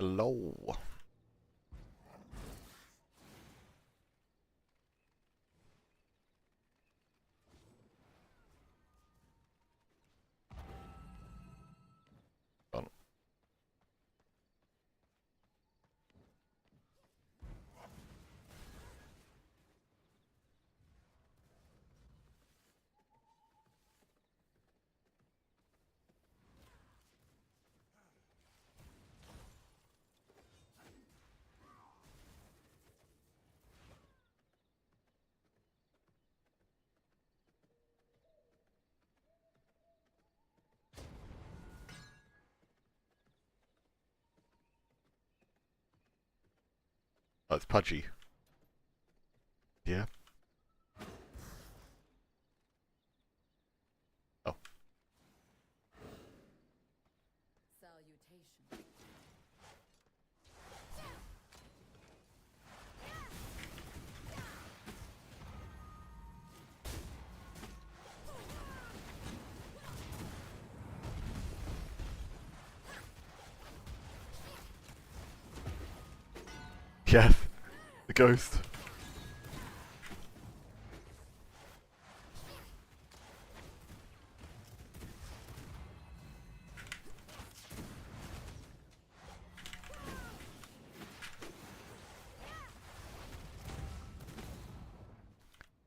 Hello. Oh, it's Pudgy. Yeah. Oh. Salutation. Yes. The ghost.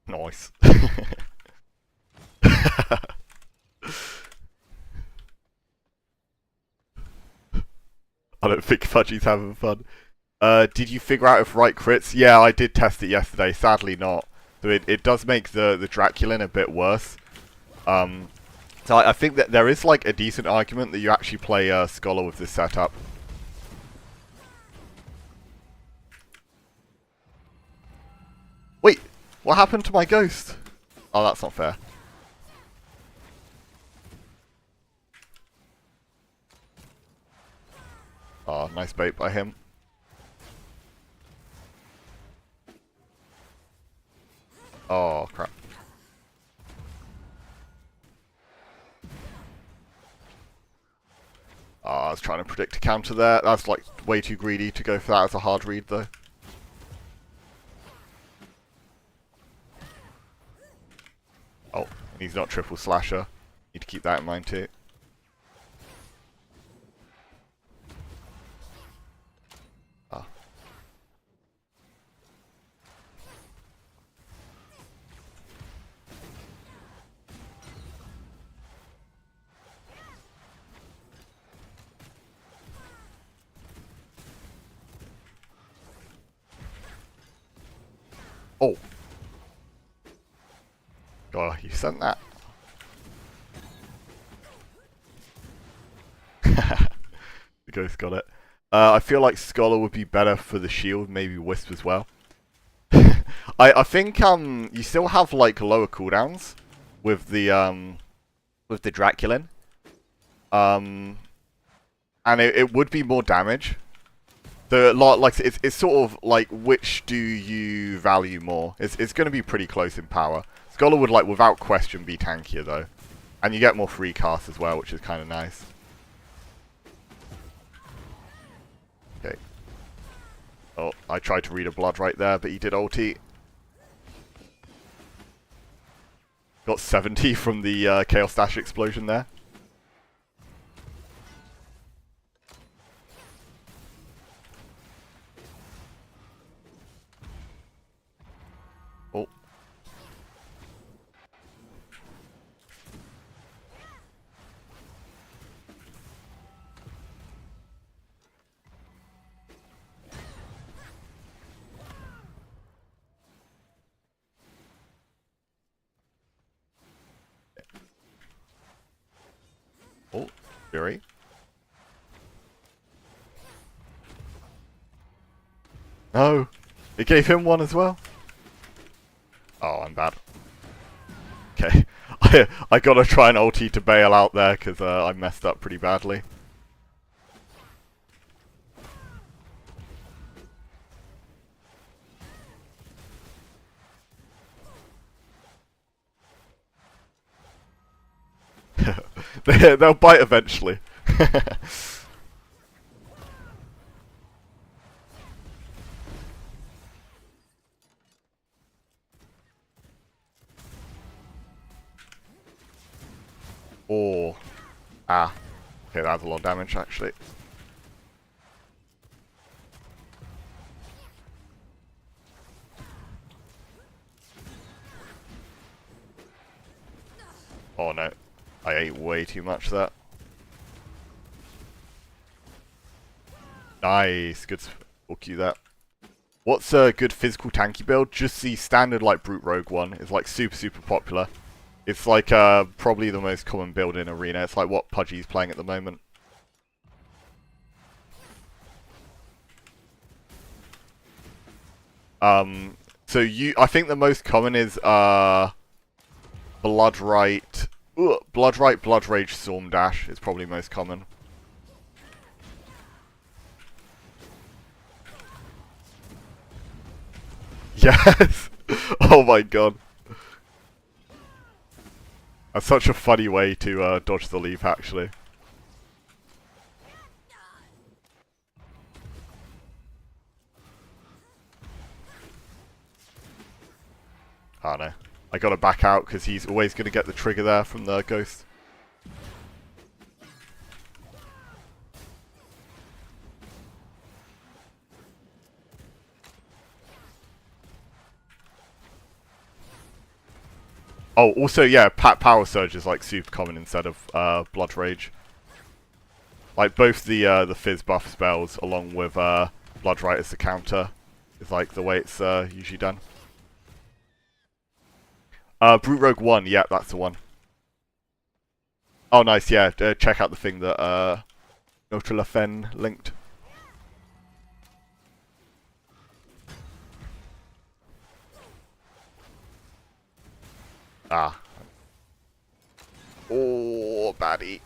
Nice. I don't think Pudgy's having fun. Did you figure out if Rite crits? Yeah, I did test it yesterday. Sadly not. So it does make the Draculin a bit worse. So I think that there is like a decent argument that you actually play Scholar with this setup. Wait, what happened to my ghost? Oh, that's not fair. Oh, nice bait by him. Oh, crap. Oh, I was trying to predict a counter there. That's like way too greedy to go for that as a hard read, though. Oh, and he's not triple slasher. Need to keep that in mind too. Ah. Oh. God, you sent that. The ghost got it. I feel like Scholar would be better for the shield, maybe Wisp as well. I think you still have like lower cooldowns with the Draculin. And it would be more damage. Like it's sort of like which do you value more? It's going to be pretty close in power. Scholar would like without question be tankier though, and you get more free cast as well, which is kind of nice. Okay. Oh, I tried to read a blood right there, but he did ulti. Got 70 from the Chaos Dash explosion there. Oh. Oh, Fury. No! It gave him one as well. Oh, I'm bad. Okay. I gotta try an ulti to bail out there, because I messed up pretty badly. They'll bite eventually. Oh. Ah. Okay, that has a lot of damage, actually. Oh no. I ate way too much of that. Nice. Good. Book you that. What's a good physical tanky build? Just the standard like Brute Rogue one. It's like super popular. It's like probably the most common build in Arena. It's like what Pudgy's playing at the moment. So I think the most common is Blood Rite. Blood Rite, Blood Rage, Storm Dash is probably most common. Yes! Oh my god. That's such a funny way to dodge the leap, actually. Oh no. I gotta back out because he's always gonna get the trigger there from the ghost. Oh, also, yeah, Power Surge is like super common instead of Blood Rage. Like both the Fizz buff spells along with Blood Rite as the counter is like the way it's usually done. Brute Rogue 1, yeah, that's the one. Oh, nice, yeah. Check out the thing that Notralafen linked. Ah. Oh, baddie.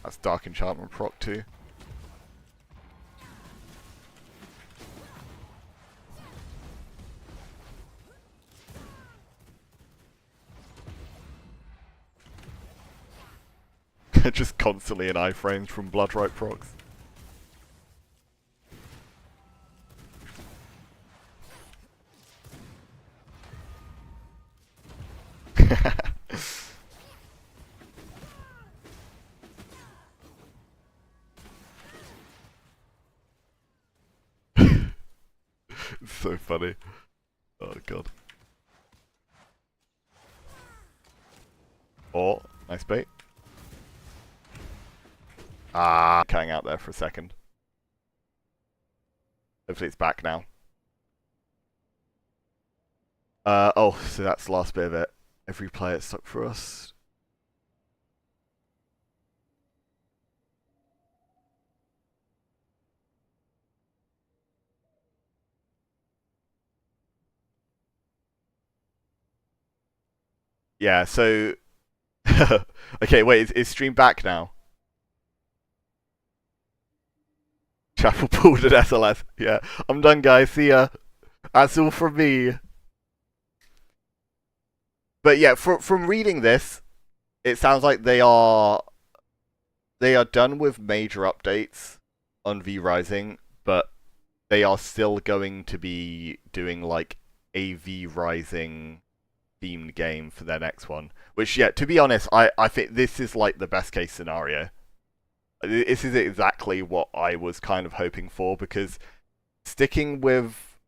That's Dark Enchantment proc too. Just constantly in iframes from Blood Rite procs. It's so funny. Oh god. Oh, nice bait. Ah, cutting out there for a second. Hopefully it's back now. Oh, so that's the last bit of it. Every player stuck for us. Yeah, so... okay, wait, is stream back now? Chapel pulled an SLS. Yeah, I'm done, guys. See ya. That's all from me. But yeah, from reading this, it sounds like they are done with major updates on V Rising, but they are still going to be doing like a V Rising themed game for their next one. Which, yeah, to be honest, I think this is like the best case scenario. This is exactly what I was kind of hoping for, because sticking with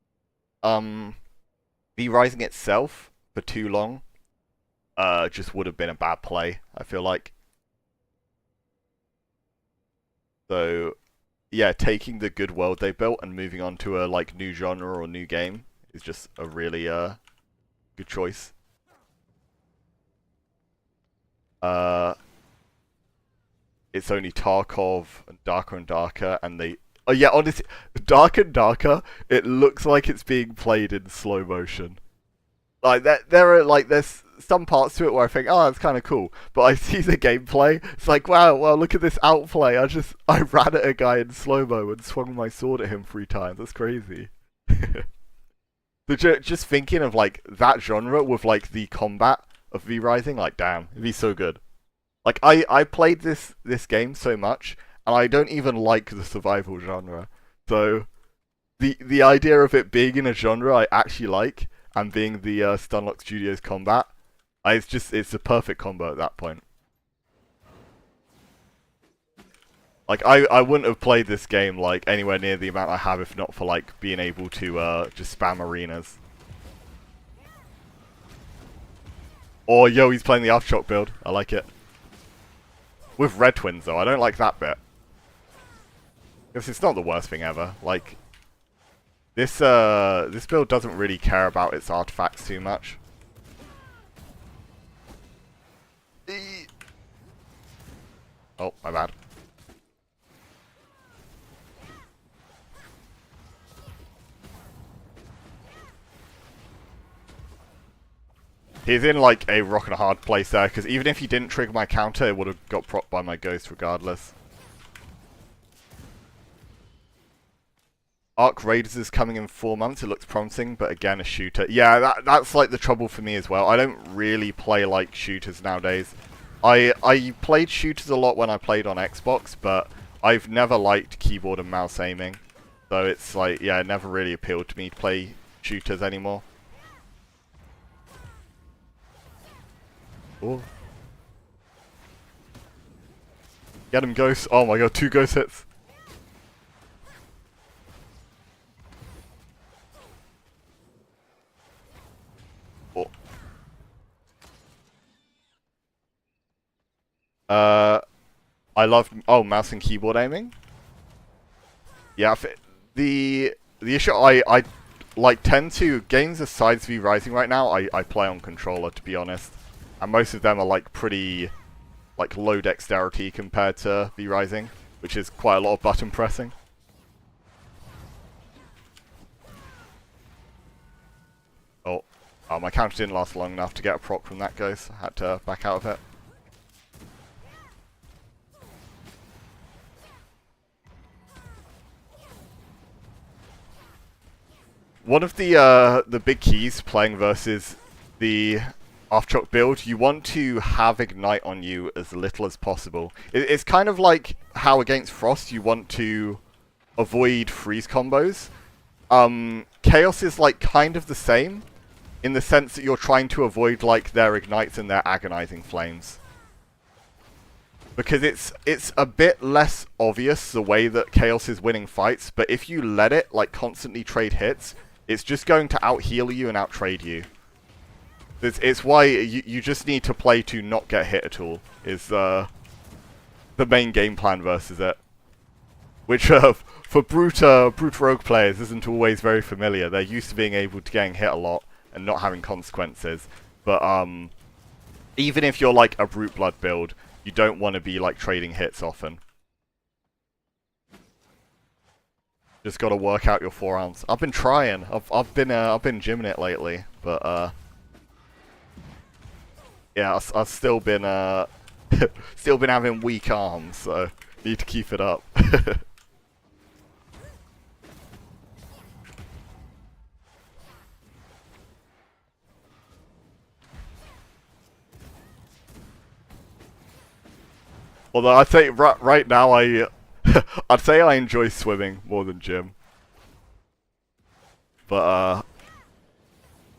V Rising itself for too long just would have been a bad play, I feel like. So yeah, taking the good world they built and moving on to a like new genre or new game is just a really good choice. It's only Tarkov and Darker, and they... Oh yeah, honestly, Darker and Darker, it looks like it's being played in slow motion. Like, there are, like, there's some parts to it where I think, oh, that's kind of cool. But I see the gameplay, it's like, wow, well, look at this outplay. I ran at a guy in slow-mo and swung my sword at him 3 times. That's crazy. So just thinking of, like, that genre with, like, the combat of V Rising, like, damn, it'd be so good. Like, I played this game so much, and I don't even like the survival genre. So, the idea of it being in a genre I actually like, and being the Stunlock Studios combat, it's the perfect combo at that point. Like, I wouldn't have played this game, like, anywhere near the amount I have if not for, like, being able to, just spam arenas. Or, yo, he's playing the Aftershock build. I like it. With red twins, though. I don't like that bit. Because it's not the worst thing ever. Like, this build doesn't really care about its artifacts too much. Oh, my bad. He's in, like, a rock and a hard place there, because even if he didn't trigger my counter, it would have got procced by my ghost regardless. Arc Raiders is coming in 4 months. It looks promising, but again, a shooter. Yeah, that's, like, the trouble for me as well. I don't really play, like, shooters nowadays. I played shooters a lot when I played on Xbox, but I've never liked keyboard and mouse aiming. So it's, like, yeah, it never really appealed to me to play shooters anymore. Ooh. Get him, Ghost. Oh my god, 2 Ghost hits. Oh. I love mouse and keyboard aiming. Yeah, the issue I like tend to games aside V Rising right now. I play on controller, to be honest, and most of them are like pretty like low dexterity compared to V Rising, which is quite a lot of button pressing. Oh, my counter didn't last long enough to get a proc from that ghost. I had to back out of it. One of the big keys playing versus the Aftershock build, you want to have Ignite on you as little as possible. It's kind of like how against Frost you want to avoid freeze combos. Chaos is like kind of the same, in the sense that you're trying to avoid like their Ignites and their Agonizing Flames. Because it's a bit less obvious the way that Chaos is winning fights, but if you let it like constantly trade hits, it's just going to out-heal you and out-trade you. It's why you just need to play to not get hit at all, is the main game plan versus it. Which, for brute rogue players, isn't always very familiar. They're used to being able to getting hit a lot and not having consequences. But, even if you're like a brute blood build, you don't want to be like trading hits often. Just got to work out your forearms. I've been trying. I've been gymming it lately, but yeah, I've still been having weak arms, so need to keep it up. Although I'd say right now I'd say I enjoy swimming more than gym. But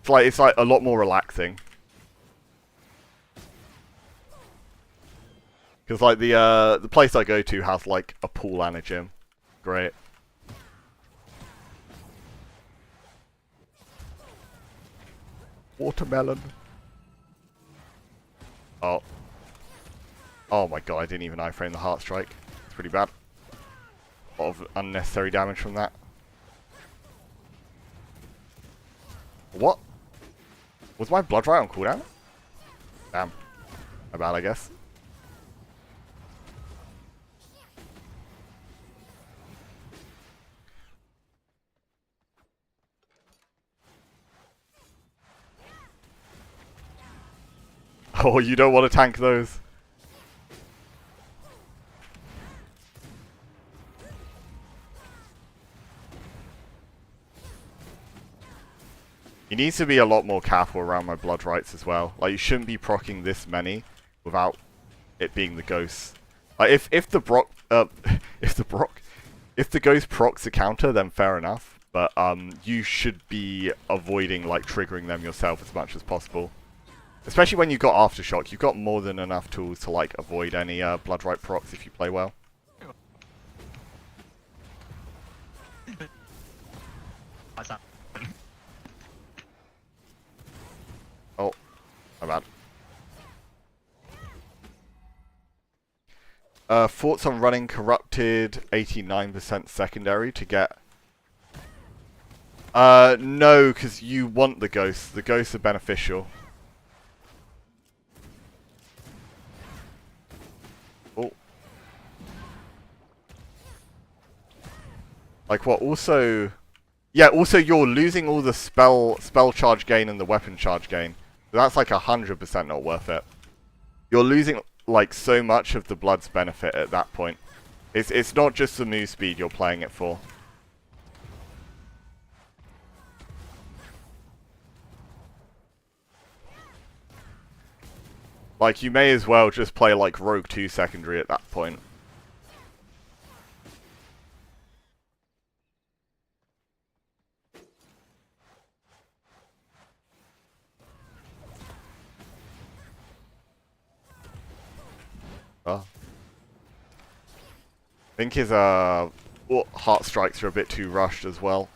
it's like a lot more relaxing. Because like the place I go to has like a pool and a gym. Great. Watermelon. Oh. Oh my god, I didn't even iframe the heart strike. It's pretty bad. A lot of unnecessary damage from that. What? Was my blood right on cooldown? Damn. My bad, I guess. Oh, you don't want to tank those. He needs to be a lot more careful around my blood rights as well. Like, you shouldn't be proccing this many without it being the ghost. Like, if the ghost procs a counter, then fair enough. But you should be avoiding like triggering them yourself as much as possible. Especially when you've got Aftershock, you've got more than enough tools to like avoid any blood right procs if you play well. Thoughts on running corrupted 89% secondary to get... no, because you want the ghosts. The ghosts are beneficial. Oh. Like what? Also... Yeah, also you're losing all the spell charge gain and the weapon charge gain. That's like 100% not worth it. You're losing like so much of the blood's benefit at that point. It's not just the move speed you're playing it for. Like you may as well just play like Rogue 2 secondary at that point. Oh. I think his heart strikes are a bit too rushed as well.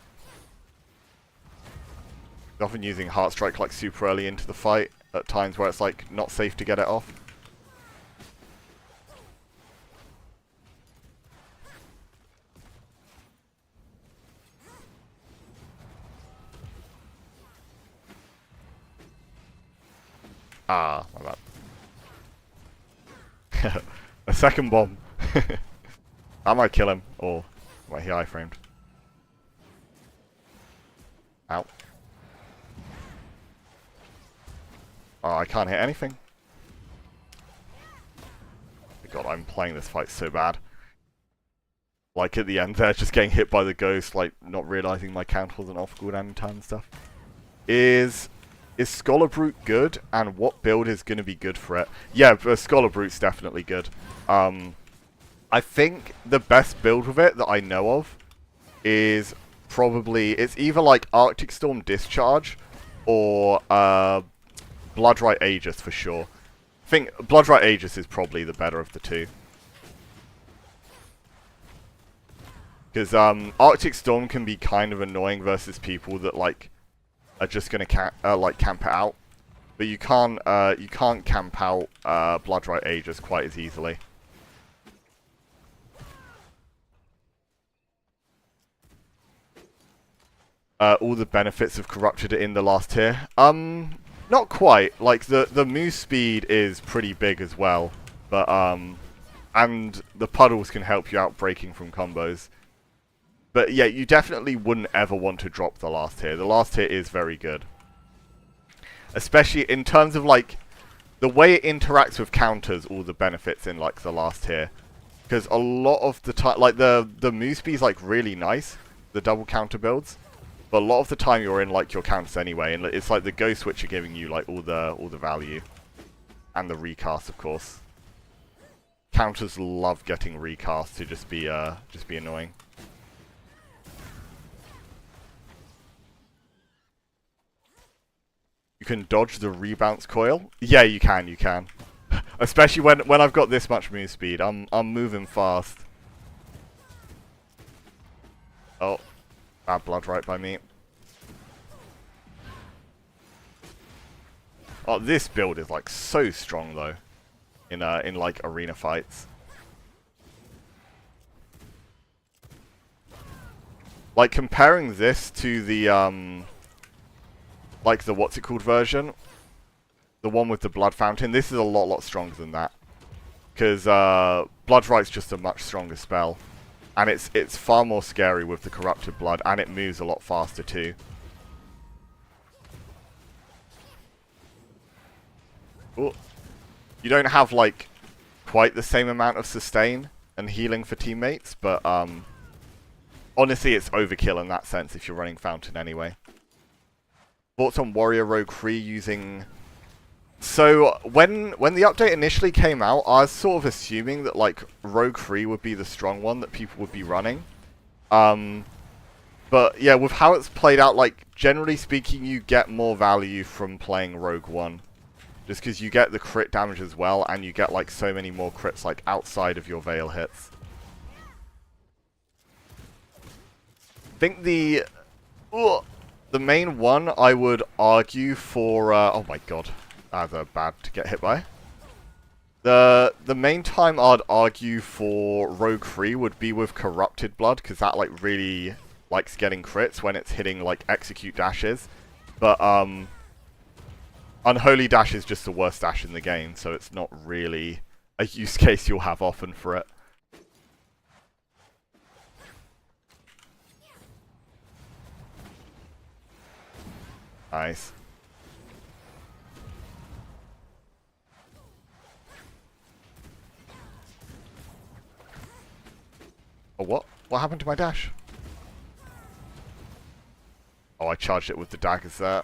He's often using heart strike like super early into the fight at times where it's like not safe to get it off. Ah, my bad. A second bomb. I might kill him, or well, he iframed. Ow. Oh, I can't hit anything. God, I'm playing this fight so bad. Like at the end there, just getting hit by the ghost, like not realizing my counter wasn't off cooldown and time and stuff. Is Scholar Brute good, and what build is going to be good for it? Yeah, Scholar Brute's definitely good. I think the best build with it that I know of is probably, it's either like Arctic Storm Discharge or Blood Rite Aegis for sure. I think Blood Rite Aegis is probably the better of the two. Because Arctic Storm can be kind of annoying versus people that like are just gonna camp it out, but you can't camp out Blood Rite Aegis quite as easily. All the benefits of corrupted in the last tier. Not quite. Like the move speed is pretty big as well, but and the puddles can help you out breaking from combos. But yeah, you definitely wouldn't ever want to drop the last tier. The last tier is very good. Especially in terms of like the way it interacts with counters, all the benefits in like the last tier. Because a lot of the time, like the move speed is like really nice, the double counter builds. But a lot of the time you're in like your counters anyway, and it's like the ghost switch are giving you like all the value. And the recast, of course. Counters love getting recast to just be annoying. You can dodge the rebounce coil? Yeah, you can. Especially when I've got this much move speed. I'm moving fast. Oh, bad blood right by me. Oh, this build is like so strong though. In like arena fights. Like comparing this to the like the what's it called version, the one with the blood fountain, this is a lot stronger than that. Because Blood Rite's just a much stronger spell. And it's far more scary with the corrupted blood, and it moves a lot faster too. Ooh. You don't have like quite the same amount of sustain and healing for teammates, but honestly it's overkill in that sense if you're running fountain anyway. Thoughts on Warrior Rogue 3 using... So, when the update initially came out, I was sort of assuming that, like, Rogue 3 would be the strong one that people would be running. But, yeah, with how it's played out, like, generally speaking, you get more value from playing Rogue 1. Just because you get the crit damage as well, and you get, like, so many more crits, like, outside of your Veil hits. I think the main one, I would argue for... oh my god. That's bad to get hit by. The main time I'd argue for Rogue Free would be with Corrupted Blood, because that like really likes getting crits when it's hitting like execute dashes. But Unholy Dash is just the worst dash in the game, so it's not really a use case you'll have often for it. Nice. Oh, what? What happened to my dash? Oh, I charged it with the daggers there.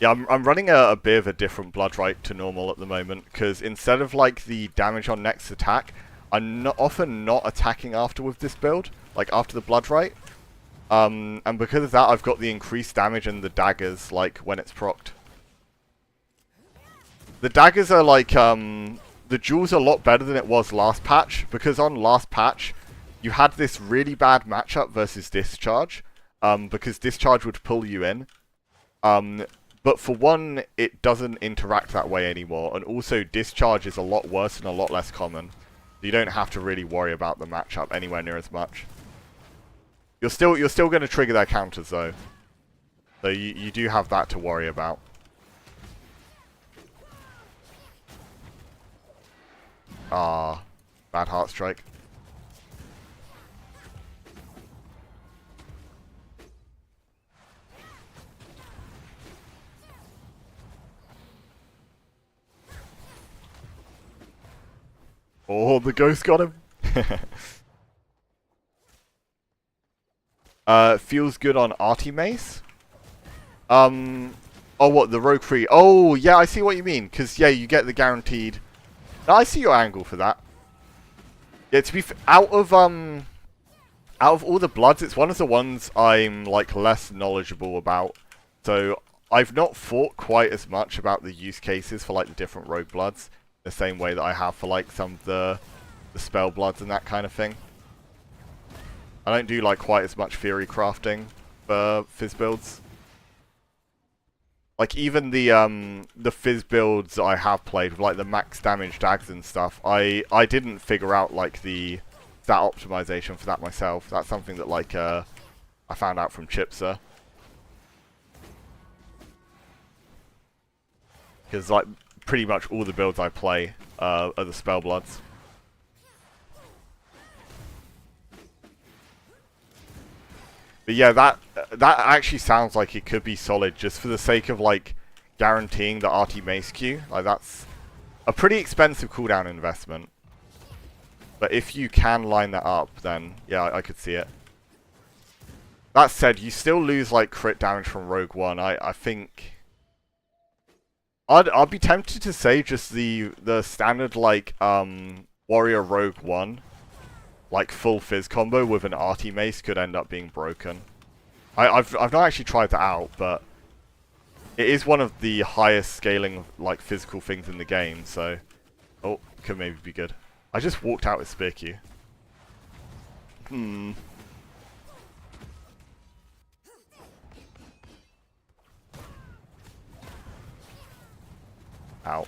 Yeah, I'm running a bit of a different Blood Rite to normal at the moment, because instead of like the damage on next attack, I'm often not attacking after with this build, like after the Blood Rite. And because of that, I've got the increased damage and the daggers, like, when it's procced. The daggers are like, the duel's a lot better than it was last patch, because on last patch, you had this really bad matchup versus Discharge, because Discharge would pull you in. But for one, it doesn't interact that way anymore, and also Discharge is a lot worse and a lot less common. You don't have to really worry about the matchup anywhere near as much. You're still going to trigger their counters though, so you do have that to worry about. Ah, bad heart strike. Oh, the ghost got him. Feels good on Arty Mace. Oh, what, the Rogue Free? Oh, yeah, I see what you mean. Because, yeah, you get the guaranteed... No, I see your angle for that. Yeah, to be out of all the Bloods, it's one of the ones I'm, like, less knowledgeable about. So, I've not thought quite as much about the use cases for, like, the different Rogue Bloods. The same way that I have for, like, some of the Spell Bloods and that kind of thing. I don't do like quite as much theory crafting for Fizz builds. Like even the Fizz builds I have played with like the max damage dags and stuff, I didn't figure out like the stat optimization for that myself. That's something that like I found out from Chipser. Because like pretty much all the builds I play are the Spell Bloods. But yeah, that actually sounds like it could be solid just for the sake of like guaranteeing the Arty Mace Q. Like that's a pretty expensive cooldown investment. But if you can line that up, then yeah, I could see it. That said, you still lose like crit damage from Rogue One. I think I'd be tempted to say just the standard like Warrior Rogue One. Like full Fizz combo with an Arty Mace could end up being broken. I've not actually tried that out, but it is one of the highest scaling like physical things in the game. So, oh, could maybe be good. I just walked out with Spear Q. Ow.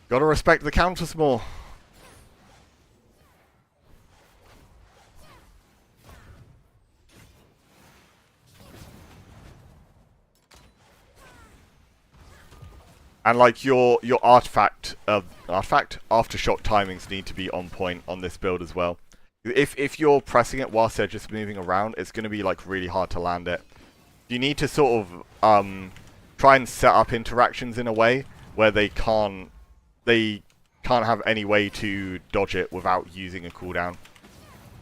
Gotta respect the counters more. And like your artifact aftershock timings need to be on point on this build as well. If you're pressing it whilst they're just moving around, it's going to be like really hard to land it. You need to sort of try and set up interactions in a way where they can't have any way to dodge it without using a cooldown.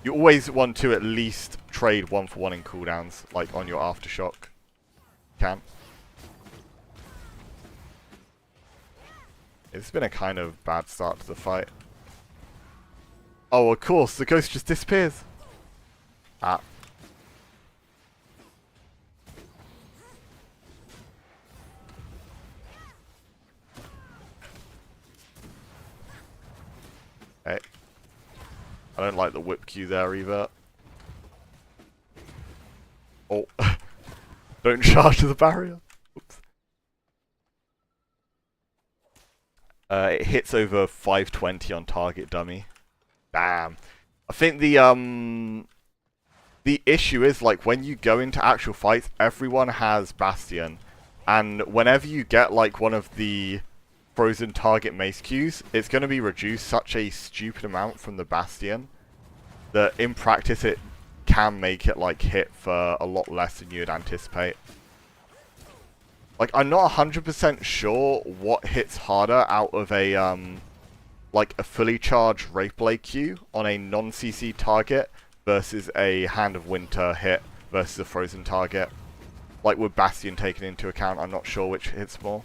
You always want to at least trade 1-for-1 in cooldowns, like on your aftershock. Can. It's been a kind of bad start to the fight. Oh, of course, the ghost just disappears. Ah. Hey. I don't like the whip Q there either. Oh. Don't charge to the barrier. Oops. It hits over 520 on target dummy. Damn. I think the issue is, like, when you go into actual fights, everyone has Bastion. And whenever you get, like, one of the frozen target mace Qs, it's going to be reduced such a stupid amount from the Bastion that in practice it can make it, like, hit for a lot less than you'd anticipate. Like, I'm not 100% sure what hits harder out of a, like, a fully charged Wraithblade Q on a non-CC target versus a Hand of Winter hit versus a frozen target. Like, with Bastion taken into account, I'm not sure which hits more.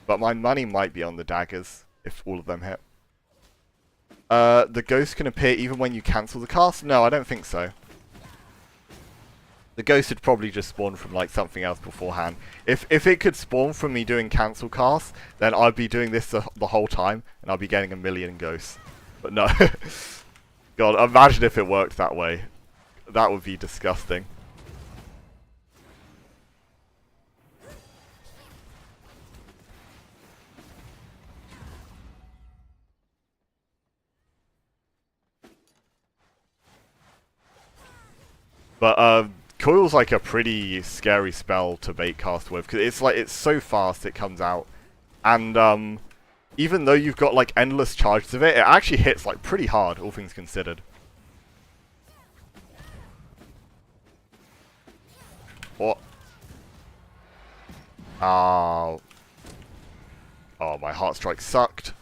But my money might be on the daggers, if all of them hit. The ghost can appear even when you cancel the cast? No, I don't think so. The ghost would probably just spawn from, like, something else beforehand. If it could spawn from me doing cancel casts, then I'd be doing this the whole time, and I'd be getting a million ghosts. But no. God, imagine if it worked that way. That would be disgusting. But, Coil's like a pretty scary spell to bait cast with, because it's like, it's so fast it comes out. And, even though you've got, like, endless charges of it, it actually hits, like, pretty hard, all things considered. What? Oh. Oh, my Heart Strike sucked.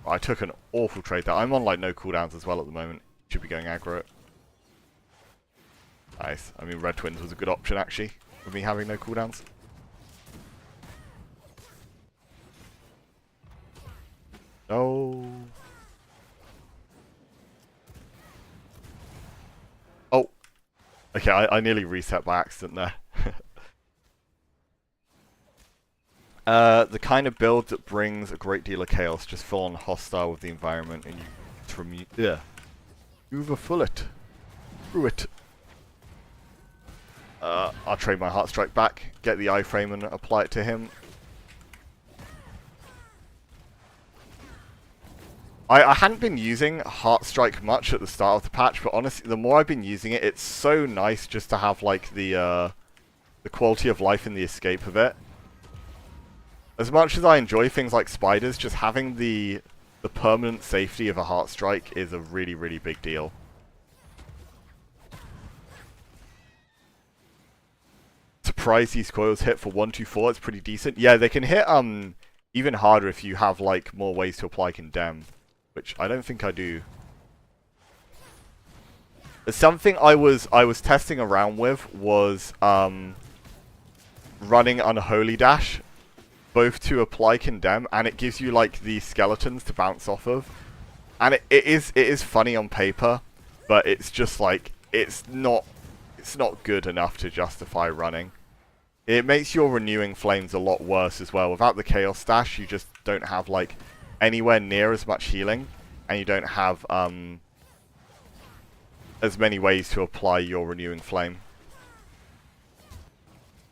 I took an awful trade there. I'm on, like, no cooldowns as well at the moment. Should be going aggro. Nice. I mean, Red Twins was a good option, actually, with me having no cooldowns. No. Oh. Okay, I nearly reset by accident there. The kind of build that brings a great deal of chaos, just full on hostile with the environment, and you move a fullet through it. I'll trade my Heart Strike back, get the iframe and apply it to him. I hadn't been using Heart Strike much at the start of the patch, but honestly, the more I've been using it, it's so nice just to have, like, the quality of life and the escape of it. As much as I enjoy things like spiders, just having the permanent safety of a Heart Strike is a really, really big deal. Surprised these coils hit for 124, it's pretty decent. Yeah, they can hit even harder if you have, like, more ways to apply Condemn, which I don't think I do. Something I was testing around with was running Unholy Dash, both to apply Condemn, and it gives you, like, the skeletons to bounce off of. And it is funny on paper, but it's just, like, it's not good enough to justify running. It makes your renewing flames a lot worse as well. Without the Chaos Dash, you just don't have, like, anywhere near as much healing, and you don't have as many ways to apply your renewing flame.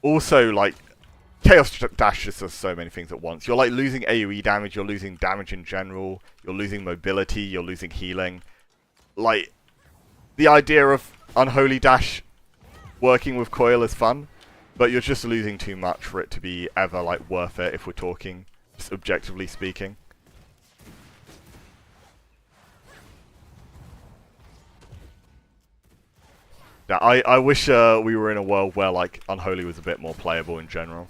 Also, like, Chaos Dash just does so many things at once. You're, like, losing AoE damage, you're losing damage in general, you're losing mobility, you're losing healing. Like, the idea of Unholy Dash working with Coil is fun, but you're just losing too much for it to be ever, like, worth it if we're talking, just objectively speaking. Yeah, I wish we were in a world where, like, Unholy was a bit more playable in general.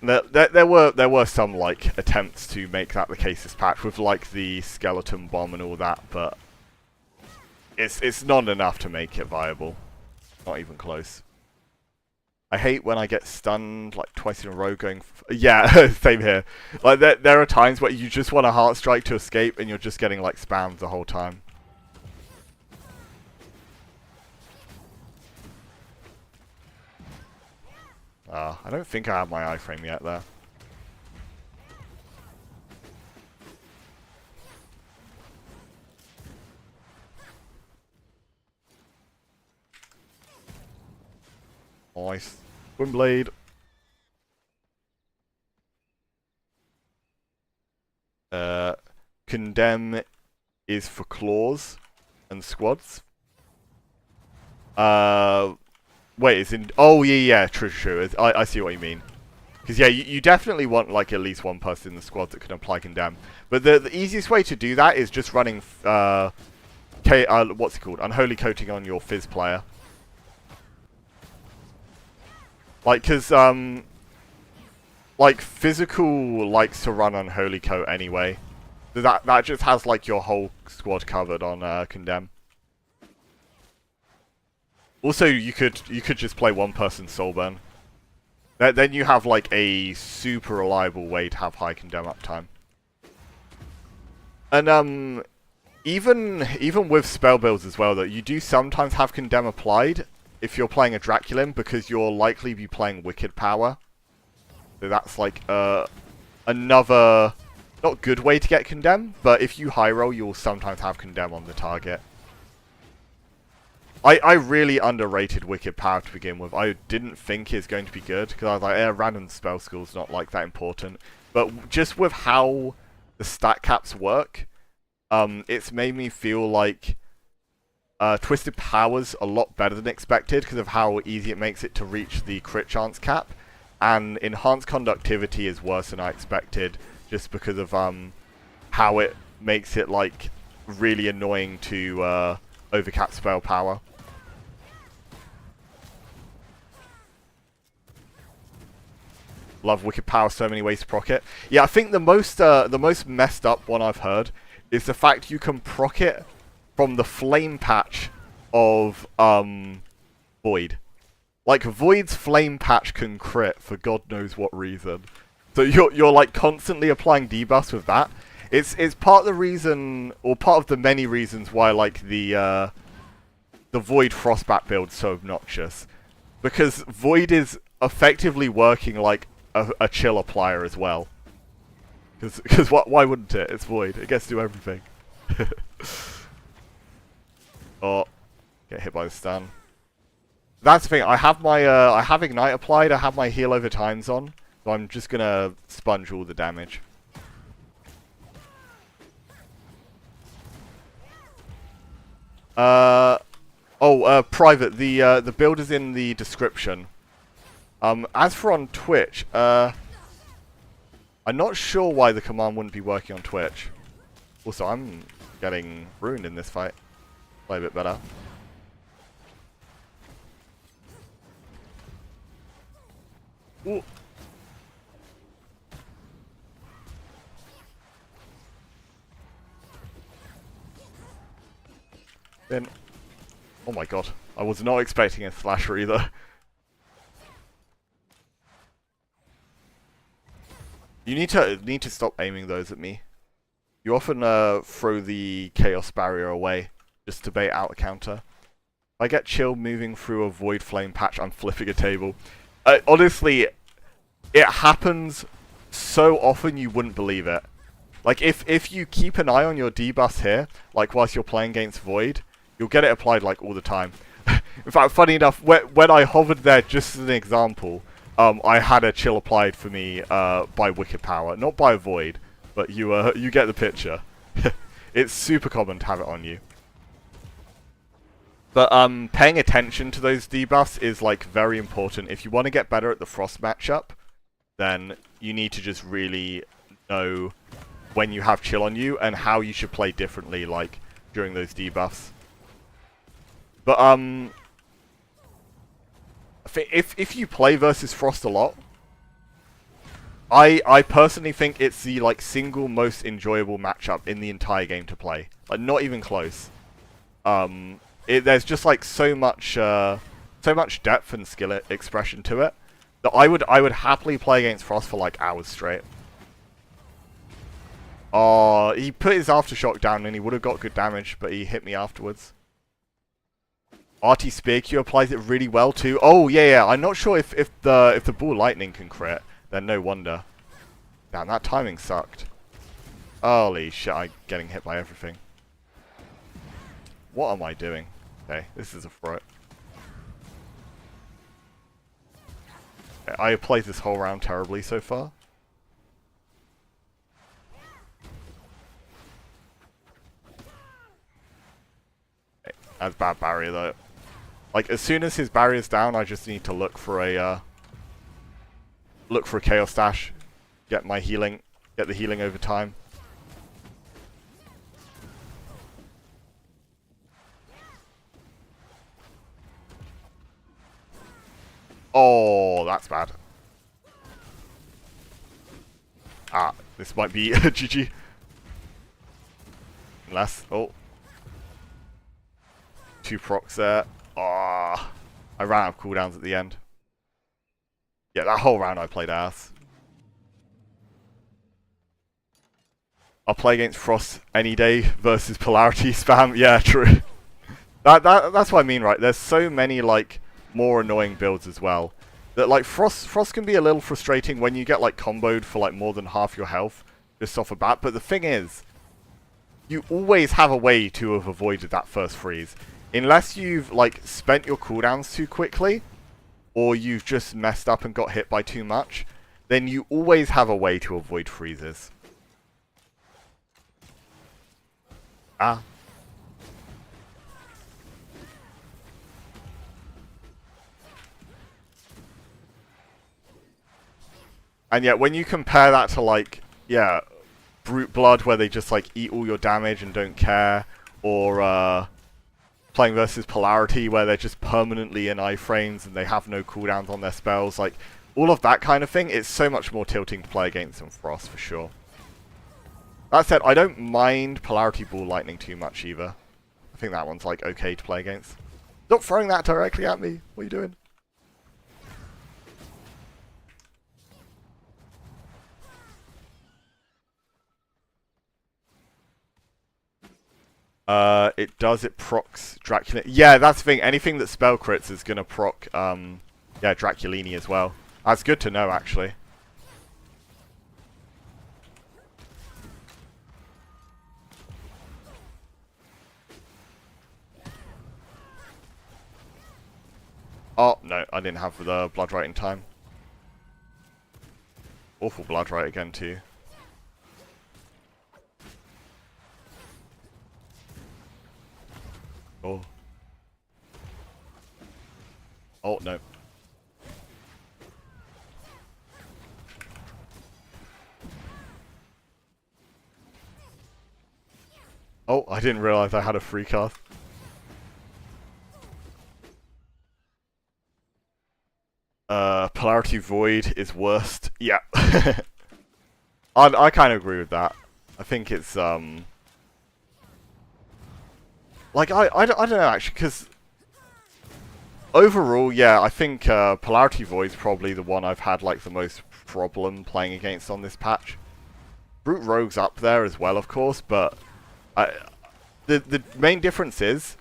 There were some, like, attempts to make that the case this patch with, like, the skeleton bomb and all that, but it's not enough to make it viable. Not even close. I hate when I get stunned, like, twice in a row going... yeah, same here. Like, there are times where you just want a Heart Strike to escape and you're just getting, like, spammed the whole time. I don't think I have my iframe yet there. Nice. Windblade. Condemn is for claws and squads. Wait, it's in... Oh, yeah, true. I see what you mean. Because, yeah, you definitely want, like, at least one person in the squad that can apply Condemn. But the easiest way to do that is just running, what's it called? Unholy Coating on your Fizz player. Like, because, like, Physical likes to run Unholy Coat anyway. So that just has, like, your whole squad covered on, Condemn. Also, you could just play one person Soulburn. Then you have like a super reliable way to have high Condemn uptime. And even with spell builds as well, though, you do sometimes have Condemn applied if you're playing a Draculin, because you'll likely be playing Wicked Power. So that's like another not good way to get Condemn, but if you high roll, you'll sometimes have Condemn on the target. I really underrated Wicked Power to begin with. I didn't think it's going to be good, because I was like, random spell school's not like that important. But just with how the stat caps work, it's made me feel like Twisted Power's a lot better than expected, because of how easy it makes it to reach the crit chance cap. And Enhanced Conductivity is worse than I expected, just because of how it makes it like really annoying to overcap spell power. Love Wicked Power, so many ways to proc it. Yeah, I think the most messed up one I've heard is the fact you can proc it from the flame patch of Void. Like, Void's flame patch can crit for God knows what reason. So you're like constantly applying debuffs with that. It's part of the reason, or part of the many reasons why like the Void Frostbat build's so obnoxious, because Void is effectively working like a chill applier as well. Because why wouldn't it? It's Void. It gets to do everything. Oh, get hit by the stun. That's the thing. I have my I have Ignite applied. I have my heal over times on, so I'm just gonna sponge all the damage. Private. The build is in the description. As for on Twitch, I'm not sure why the command wouldn't be working on Twitch. Also, I'm getting ruined in this fight. Play a bit better. Ooh. Then, oh my god, I was not expecting a slasher either. You need to stop aiming those at me. You often throw the chaos barrier away just to bait out a counter. If I get chill moving through a void flame patch, I'm flipping a table. Honestly, it happens so often you wouldn't believe it. Like if you keep an eye on your debuffs here, like whilst you're playing against void, you'll get it applied like all the time. In fact, funny enough, when I hovered there just as an example, I had a chill applied for me by Wicked Power, not by Void, but you get the picture. It's super common to have it on you. But paying attention to those debuffs is like very important. If you want to get better at the Frost matchup, then you need to just really know when you have chill on you and how you should play differently, like during those debuffs. But if you play versus Frost a lot, I personally think it's the like single most enjoyable matchup in the entire game to play. Like not even close. There's just like so much depth and skill expression to it that I would happily play against Frost for like hours straight. Oh, he put his aftershock down and he would have got good damage, but he hit me afterwards. RT Spear Q applies it really well too. Oh yeah, I'm not sure if the Ball Lightning can crit, then no wonder. Damn, that timing sucked. Holy shit, I'm getting hit by everything. What am I doing? Okay, this is a throat. Okay, I played this whole round terribly so far. That's bad barrier though. Like as soon as his barrier's down, I just need to look for a Chaos Dash, get my healing, get the healing over time. Oh, that's bad. Ah, this might be GG. Unless, oh. 2 procs there. Ah, I ran out of cooldowns at the end. Yeah, that whole round I played ass. I'll play against Frost any day versus Polarity spam. Yeah, true. That's what I mean, right? There's so many, like, more annoying builds as well. That, like, Frost can be a little frustrating when you get, like, comboed for, like, more than half your health just off a bat. But the thing is, you always have a way to have avoided that first freeze. Unless you've, like, spent your cooldowns too quickly, or you've just messed up and got hit by too much, then you always have a way to avoid freezes. Ah. And yet, when you compare that to, like, yeah, Brute Blood, where they just, like, eat all your damage and don't care, or, playing versus Polarity, where they're just permanently in iframes and they have no cooldowns on their spells, like, all of that kind of thing, it's so much more tilting to play against than Frost, for sure. That said, I don't mind Polarity Ball Lightning too much, either. I think that one's, like, okay to play against. Stop throwing that directly at me! What are you doing? It procs Dracula. Yeah, that's the thing. Anything that spell crits is gonna proc, yeah, Draculini as well. That's good to know, actually. Oh, no, I didn't have the Blood Rite in time. Awful Blood Rite again, too. Oh. Oh, no. Oh, I didn't realize I had a free cast. Polarity Void is worst. Yeah. I kind of agree with that. I think it's, like, I don't know, actually, because overall, yeah, I think Polarity Void's probably the one I've had, like, the most problem playing against on this patch. Brute Rogue's up there as well, of course, but the main difference is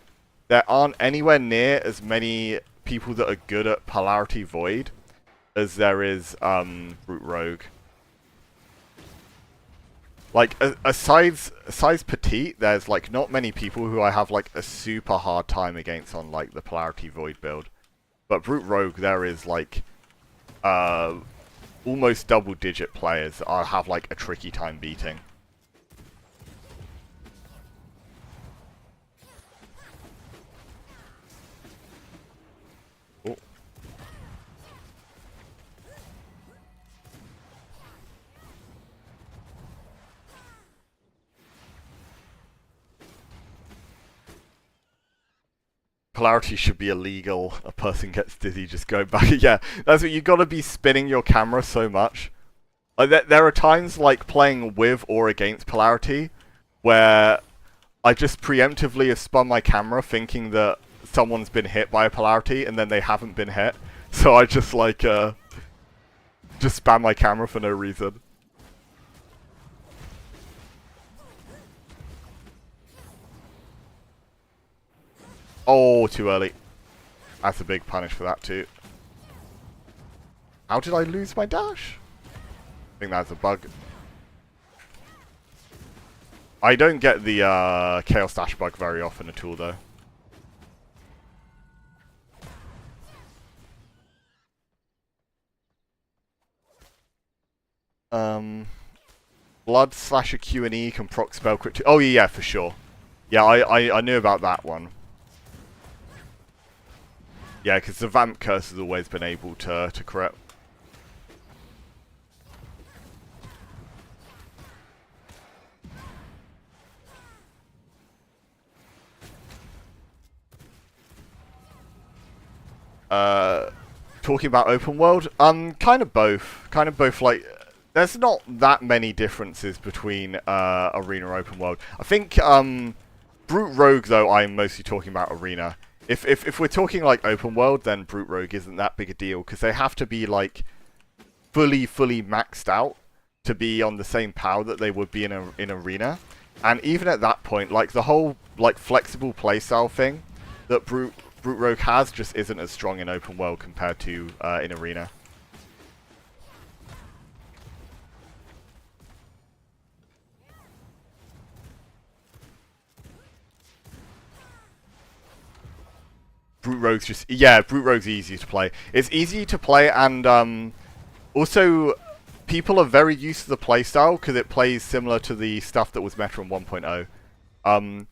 there aren't anywhere near as many people that are good at Polarity Void as there is Brute Rogue. Like, aside Petite, there's, like, not many people who I have, like, a super hard time against on, like, the Polarity Void build. But Brute Rogue, there is, like, almost double-digit players that I have, like, a tricky time beating. Oh. Polarity should be illegal. A person gets dizzy just going back. Yeah, that's what you gotta be spinning your camera so much. Like, there are times, like, playing with or against Polarity where I just preemptively have spun my camera thinking that someone's been hit by a Polarity and then they haven't been hit. So I just, like, just spam my camera for no reason. Oh, too early. That's a big punish for that too. How did I lose my dash? I think that's a bug. I don't get the Chaos Dash bug very often at all, though. Blood slash Q&E can proc spell crit. Oh yeah, for sure. Yeah, I knew about that one. Yeah, because the Vamp Curse has always been able to crit. Talking about open world, kind of both. Like, there's not that many differences between Arena open world. I think Brute Rogue, though, I'm mostly talking about Arena. If we're talking like open world, then Brute Rogue isn't that big a deal because they have to be like fully maxed out to be on the same power that they would be in Arena. And even at that point, like the whole like flexible playstyle thing that Brute Rogue has just isn't as strong in open world compared to in Arena. Brute Rogue's just... Yeah, Brute Rogue's easy to play. It's easy to play, and also people are very used to the playstyle because it plays similar to the stuff that was meta in 1.0.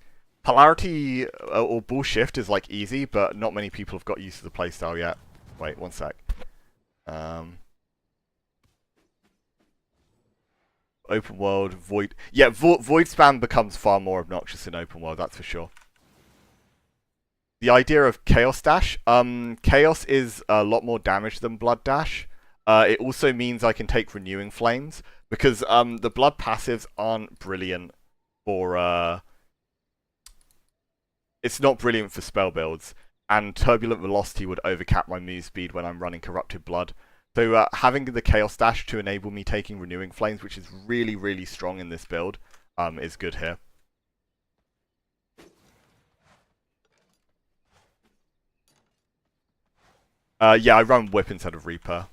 Polarity or Bull Shift is like easy, but not many people have got used to the playstyle yet. Wait, one sec. Open world, Void... Yeah, Void Spam becomes far more obnoxious in open world, that's for sure. The idea of Chaos Dash. Chaos is a lot more damage than Blood Dash. It also means I can take Renewing Flames, because the Blood passives aren't brilliant for... It's not brilliant for spell builds, and Turbulent Velocity would overcap my move speed when I'm running Corrupted Blood. So having the Chaos Dash to enable me taking Renewing Flames, which is really strong in this build, is good here. Yeah, I run Whip instead of Reaper.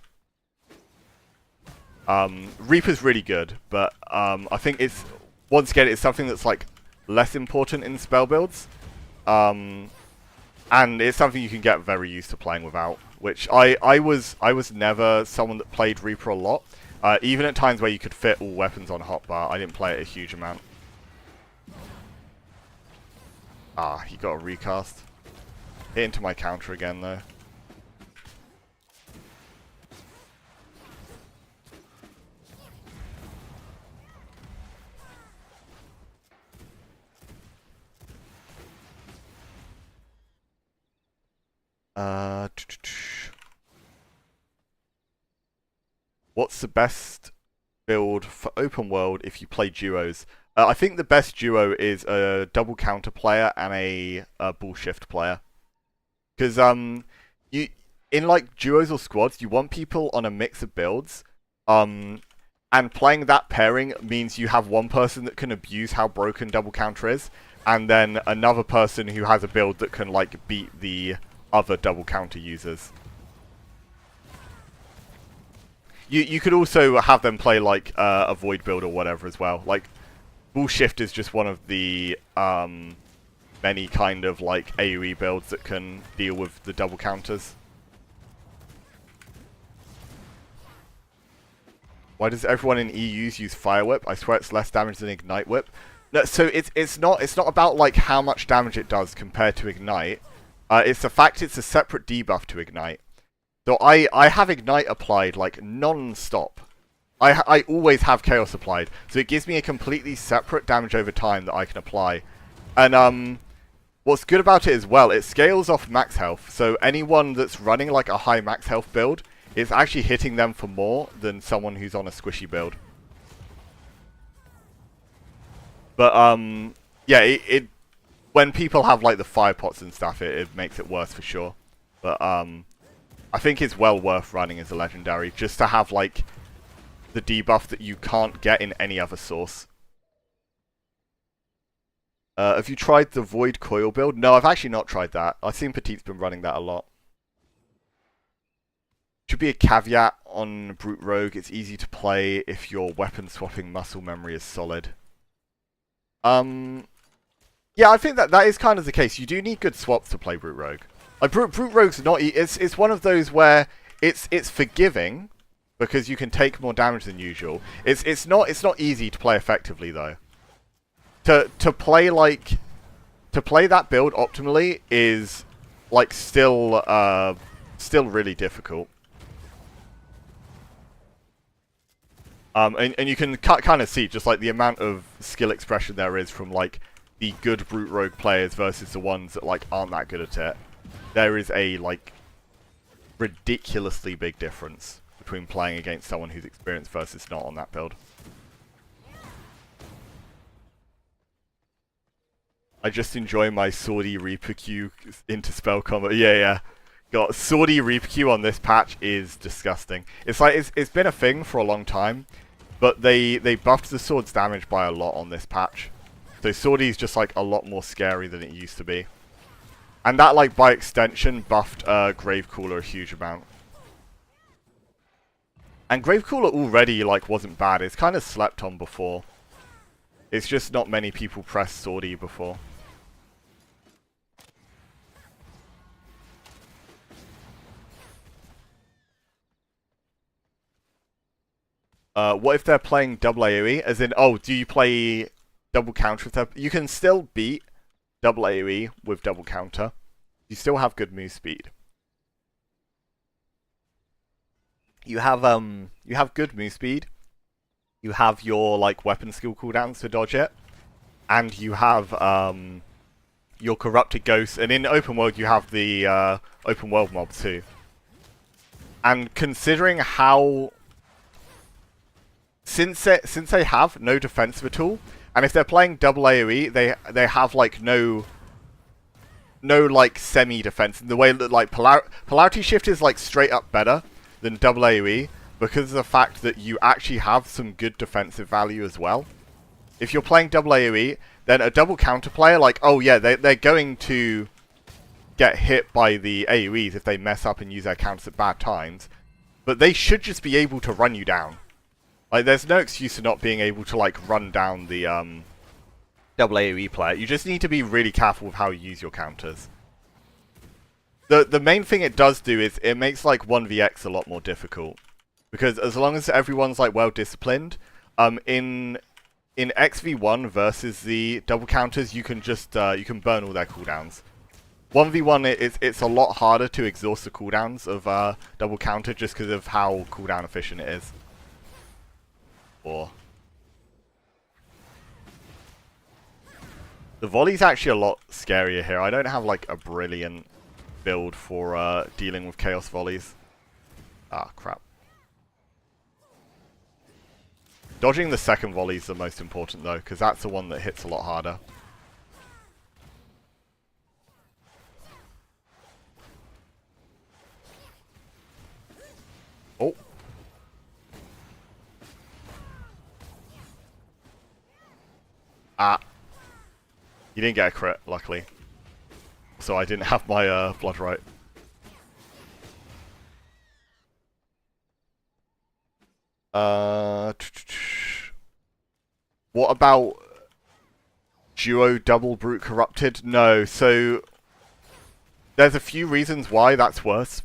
Reaper's really good, but I think it's, once again, it's something that's like less important in spell builds. And it's something you can get very used to playing without, which I was never someone that played Reaper a lot. Even at times where you could fit all weapons on hotbar, I didn't play it a huge amount. Ah, he got a recast. Hit into my counter again though. What's the best build for open world if you play duos? I think the best duo is a double counter player and a bull shift player. Because you in like duos or squads, you want people on a mix of builds. And playing that pairing means you have one person that can abuse how broken double counter is, and then another person who has a build that can like beat the other double counter users. You could also have them play like a void build or whatever as well. Like Bull Shift is just one of the many kind of like AoE builds that can deal with the double counters. Why does everyone in EUs use Fire Whip? I swear it's less damage than Ignite Whip. No, so it's not about like how much damage it does compared to Ignite. It's the fact it's a separate debuff to Ignite. So I have Ignite applied like non-stop. I always have Chaos applied. So it gives me a completely separate damage over time that I can apply. And what's good about it as well, it scales off max health. So anyone that's running like a high max health build, it's actually hitting them for more than someone who's on a squishy build. But yeah, when people have like the fire pots and stuff, it makes it worse for sure. But I think it's well worth running as a legendary, just to have like the debuff that you can't get in any other source. Have you tried the Void Coil build? No, I've actually not tried that. I've seen Petite's been running that a lot. Should be a caveat on Brute Rogue. It's easy to play if your weapon swapping muscle memory is solid. Yeah, I think that is kind of the case. You do need good swaps to play Brute Rogue. Like Brute Rogue's not. It's one of those where it's forgiving because you can take more damage than usual. It's not easy to play effectively though. To play that build optimally is like still really difficult. And you can kind of see just like the amount of skill expression there is from like the good brute rogue players versus the ones that like aren't that good at it. There is a like ridiculously big difference between playing against someone who's experienced versus not on that build. I just enjoy my Swordy Reaper Q into spell combo. Yeah. Got Swordy Reaper Q on this patch is disgusting. It's like it's been a thing for a long time, but they buffed the sword's damage by a lot on this patch. So Swordy's just like a lot more scary than it used to be. And that like by extension buffed Gravecrawler a huge amount. And Gravecrawler already like wasn't bad. It's kind of slept on before. It's just not many people pressed Swordy before. What if they're playing double AoE? As in, oh, do you play double counter with them? You can still beat double AoE with double counter. You still have good move speed. You have good move speed. You have your like weapon skill cooldowns to dodge it, and you have your corrupted ghosts. And in open world, you have the open world mobs too. And considering how since they have no defensive at all, and if they're playing double AoE, they have like no like semi defense in the way that like polarity shift is like straight up better than double AoE because of the fact that you actually have some good defensive value as well. If you're playing double AoE, then a double counter player, like, oh yeah, they're going to get hit by the AoEs if they mess up and use their counters at bad times, but they should just be able to run you down. Like, there's no excuse for not being able to, like, run down the double AoE player. You just need to be really careful with how you use your counters. The main thing it does do is it makes, like, 1vx a lot more difficult. Because as long as everyone's, like, well-disciplined, in XV1 versus the double counters, you can just, you can burn all their cooldowns. 1v1, it's a lot harder to exhaust the cooldowns of double counter just because of how cooldown efficient it is. The volley's actually a lot scarier here. I don't have like a brilliant build for dealing with chaos volleys. Ah, crap. Dodging the second volley is the most important though, because that's the one that hits a lot harder. Oh. Ah. You didn't get a crit, luckily. So I didn't have my blood right. What about duo double brute corrupted? No, so there's a few reasons why that's worse.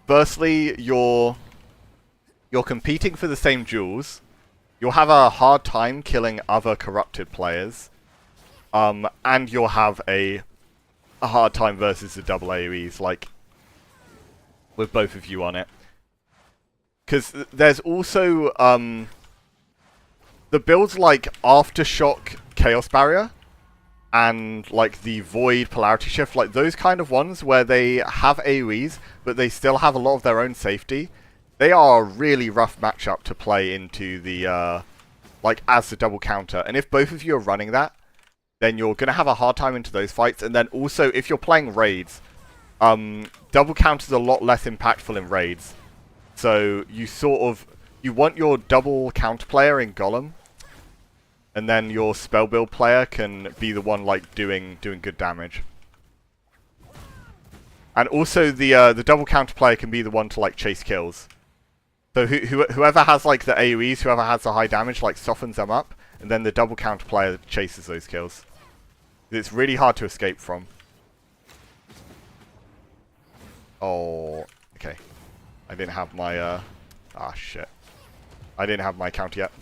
Firstly, you're competing for the same jewels. You'll have a hard time killing other corrupted players. And you'll have a hard time versus the double AoEs, like, with both of you on it. Because there's also, the builds like Aftershock Chaos Barrier, and like the Void Polarity Shift, like those kind of ones where they have AoEs, but they still have a lot of their own safety. They are a really rough matchup to play into the, like, as the double counter. And if both of you are running that, then you're going to have a hard time into those fights. And then also, if you're playing raids, double counter's a lot less impactful in raids. So you you want your double counter player in Golem, and then your spell build player can be the one like doing good damage. And also the double counter player can be the one to like chase kills. So whoever has like the AoEs, whoever has the high damage, like softens them up, and then the double counter player chases those kills. It's really hard to escape from. Oh, okay. I didn't have my ah shit. I didn't have my counter yet.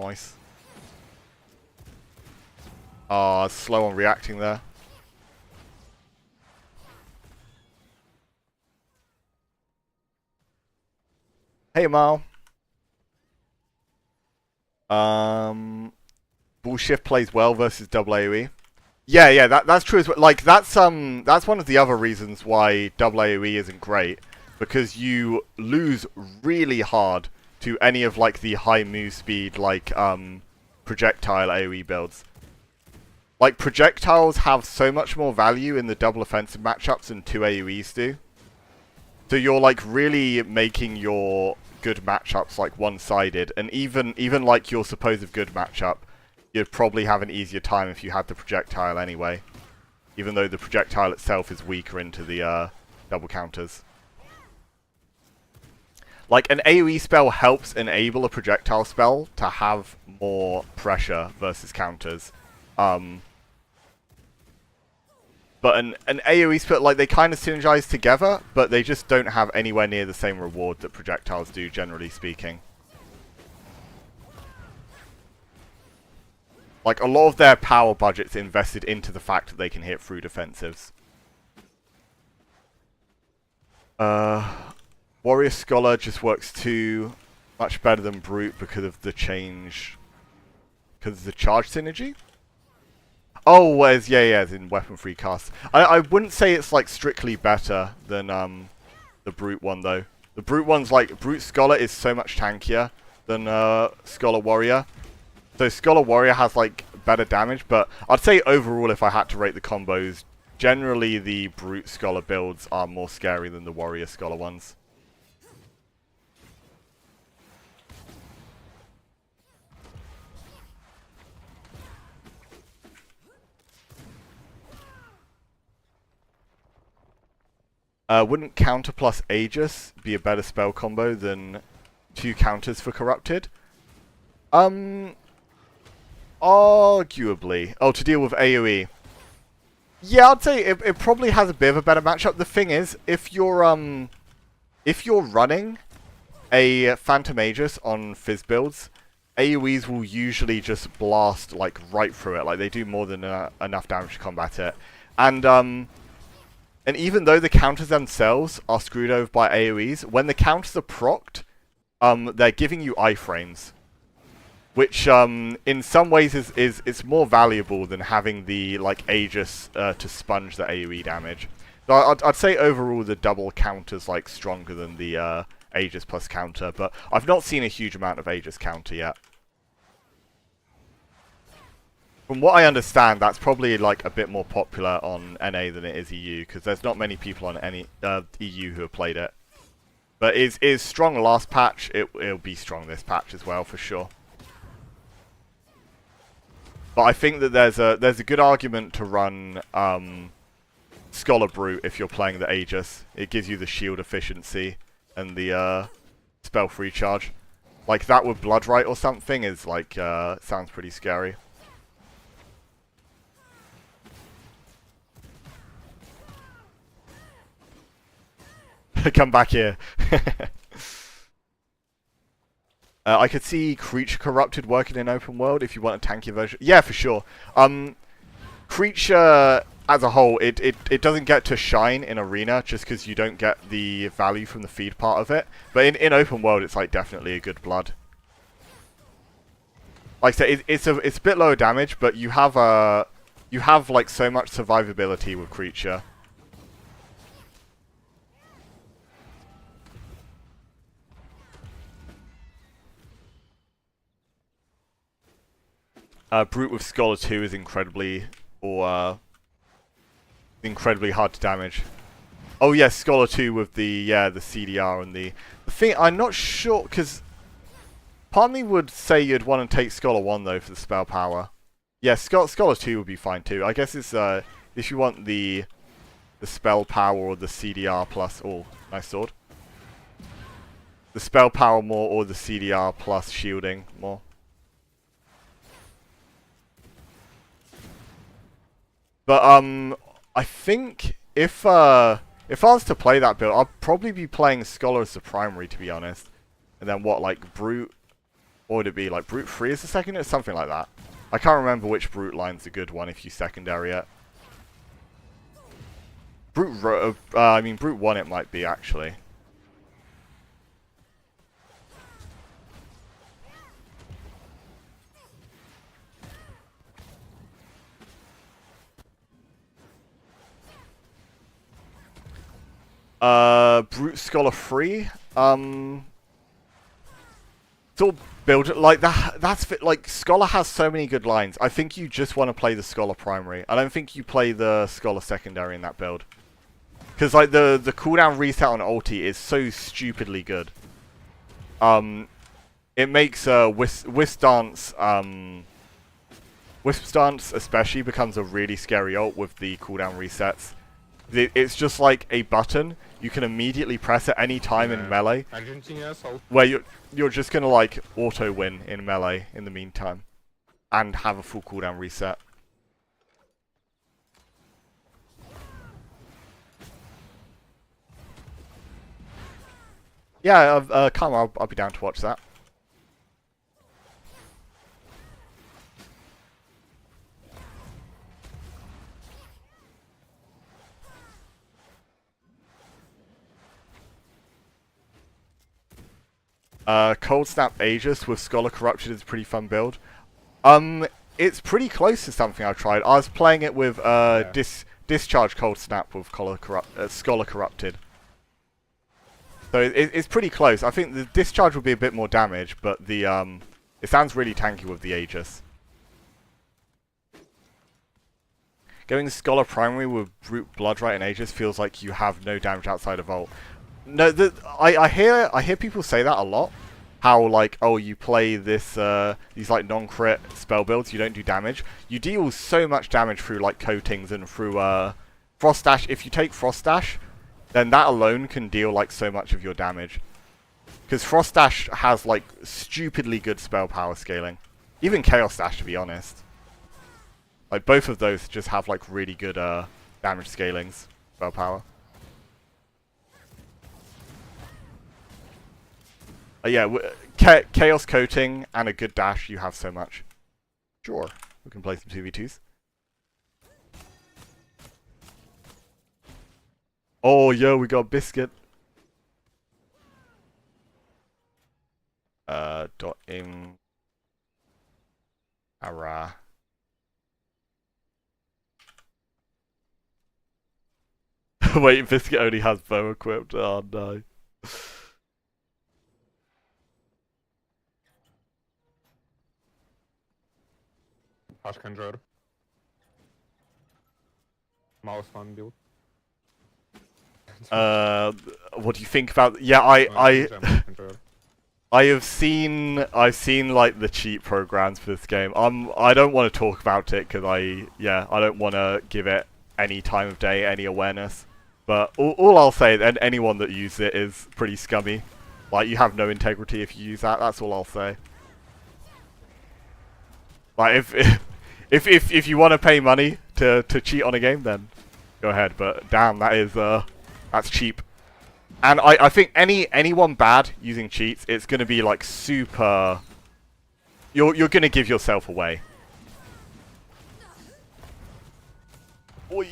Nice. Ah, slow on reacting there. Hey, Mal. Bull shift plays well versus double AoE. Yeah, that's true as well. Like that's one of the other reasons why double AoE isn't great, because you lose really hard to any of like the high move speed like projectile AoE builds. Like projectiles have so much more value in the double offensive matchups than two AoEs do. So you're like really making your good matchups like one-sided, and even like your supposed good matchup, you'd probably have an easier time if you had the projectile anyway, even though the projectile itself is weaker into the double counters. Like an AoE spell helps enable a projectile spell to have more pressure versus counters. But an AoE spell, like, they kind of synergize together, but they just don't have anywhere near the same reward that projectiles do, generally speaking. Like, a lot of their power budget's invested into the fact that they can hit through defensives. Warrior Scholar just works too much better than Brute because of the change... because of the charge synergy? Oh, as in weapon-free casts. I wouldn't say it's like strictly better than the Brute one though. The Brute one's like Brute Scholar is so much tankier than Scholar Warrior. So Scholar Warrior has like better damage, but I'd say overall, if I had to rate the combos, generally the Brute Scholar builds are more scary than the Warrior Scholar ones. Wouldn't Counter plus Aegis be a better spell combo than 2 counters for Corrupted? Arguably. Oh, to deal with AoE. Yeah, I'd say it probably has a bit of a better matchup. The thing is, if you're running a Phantom Aegis on Fizz builds, AoEs will usually just blast like right through it. Like they do more than enough damage to combat it. And even though the counters themselves are screwed over by AoEs, when the counters are procced, they're giving you iframes. Which, in some ways, is more valuable than having the, like, Aegis to sponge the AoE damage. So I'd say overall the double counter's, like, stronger than the Aegis plus counter, but I've not seen a huge amount of Aegis counter yet. From what I understand, that's probably like a bit more popular on NA than it is EU, because there's not many people on any EU who have played it. But is strong last patch, it'll be strong this patch as well for sure. But I think that there's a good argument to run Scholar Brute if you're playing the Aegis. It gives you the shield efficiency and the spell free charge. Like that with Blood Rite or something is like sounds pretty scary. Come back here. I could see Creature Corrupted working in open world if you want a tankier version. Yeah, for sure. Creature as a whole, it doesn't get to shine in Arena just because you don't get the value from the feed part of it. But in open world, it's like definitely a good blood. Like I said, it's a bit lower damage, but you have like so much survivability with Creature. Brute with Scholar 2 is incredibly hard to damage. Oh yes, Scholar 2 with the CDR and the thing. I'm not sure because part of me would say you'd want to take Scholar 1 though for the spell power. Yeah, Scholar 2 would be fine too. I guess it's if you want the spell power or the CDR plus. Oh, nice sword. The spell power more or the CDR plus shielding more. But I think if I was to play that build, I'd probably be playing Scholar as the primary, to be honest. And then what, like Brute Or would it be like Brute 3 is the second? It's something like that. I can't remember which Brute line's a good one if you secondary it. I mean Brute 1 it might be actually. Brute Scholar 3. Sort of build it like that. Like Scholar has so many good lines. I think you just want to play the Scholar primary. I don't think you play the Scholar secondary in that build. Because like the cooldown reset on ulti is so stupidly good. It makes Wisp Dance especially becomes a really scary ult with the cooldown resets. It's just like a button you can immediately press at any time in melee, where you're just gonna like auto win in melee in the meantime, and have a full cooldown reset. Yeah, come on, I'll be down to watch that. Cold Snap Aegis with Scholar Corrupted is a pretty fun build. It's pretty close to something I tried. I was playing it with Discharge Cold Snap with Scholar Corrupted. So it's pretty close. I think the Discharge will be a bit more damage, but the it sounds really tanky with the Aegis. Going Scholar Primary with Brute Blood Rite and Aegis feels like you have no damage outside of ult. No, I hear people say that a lot. How like, oh, you play this these like non-crit spell builds, you don't do damage. You deal so much damage through like coatings and through Frost Dash. If you take Frost Dash, then that alone can deal like so much of your damage. Because Frost Dash has like stupidly good spell power scaling. Even Chaos Dash, to be honest. Like both of those just have like really good damage scalings, spell power. Yeah, Chaos Coating and a good dash, you have so much. Sure, we can play some 2v2s. Oh, yo, we got Biscuit. Dot in... Ara. Wait, Biscuit only has bow equipped. Oh, no. Acho Conjure. Mouse one build. What do you think about? Yeah, I've seen like the cheat programs for this game. I don't want to talk about it because I don't want to give it any time of day, any awareness. But all I'll say, and anyone that uses it is pretty scummy. Like you have no integrity if you use that. That's all I'll say. Like if you want to pay money to cheat on a game, then go ahead. But damn, that's cheap. And I think anyone bad using cheats, it's gonna be like super. You're gonna give yourself away. Oi.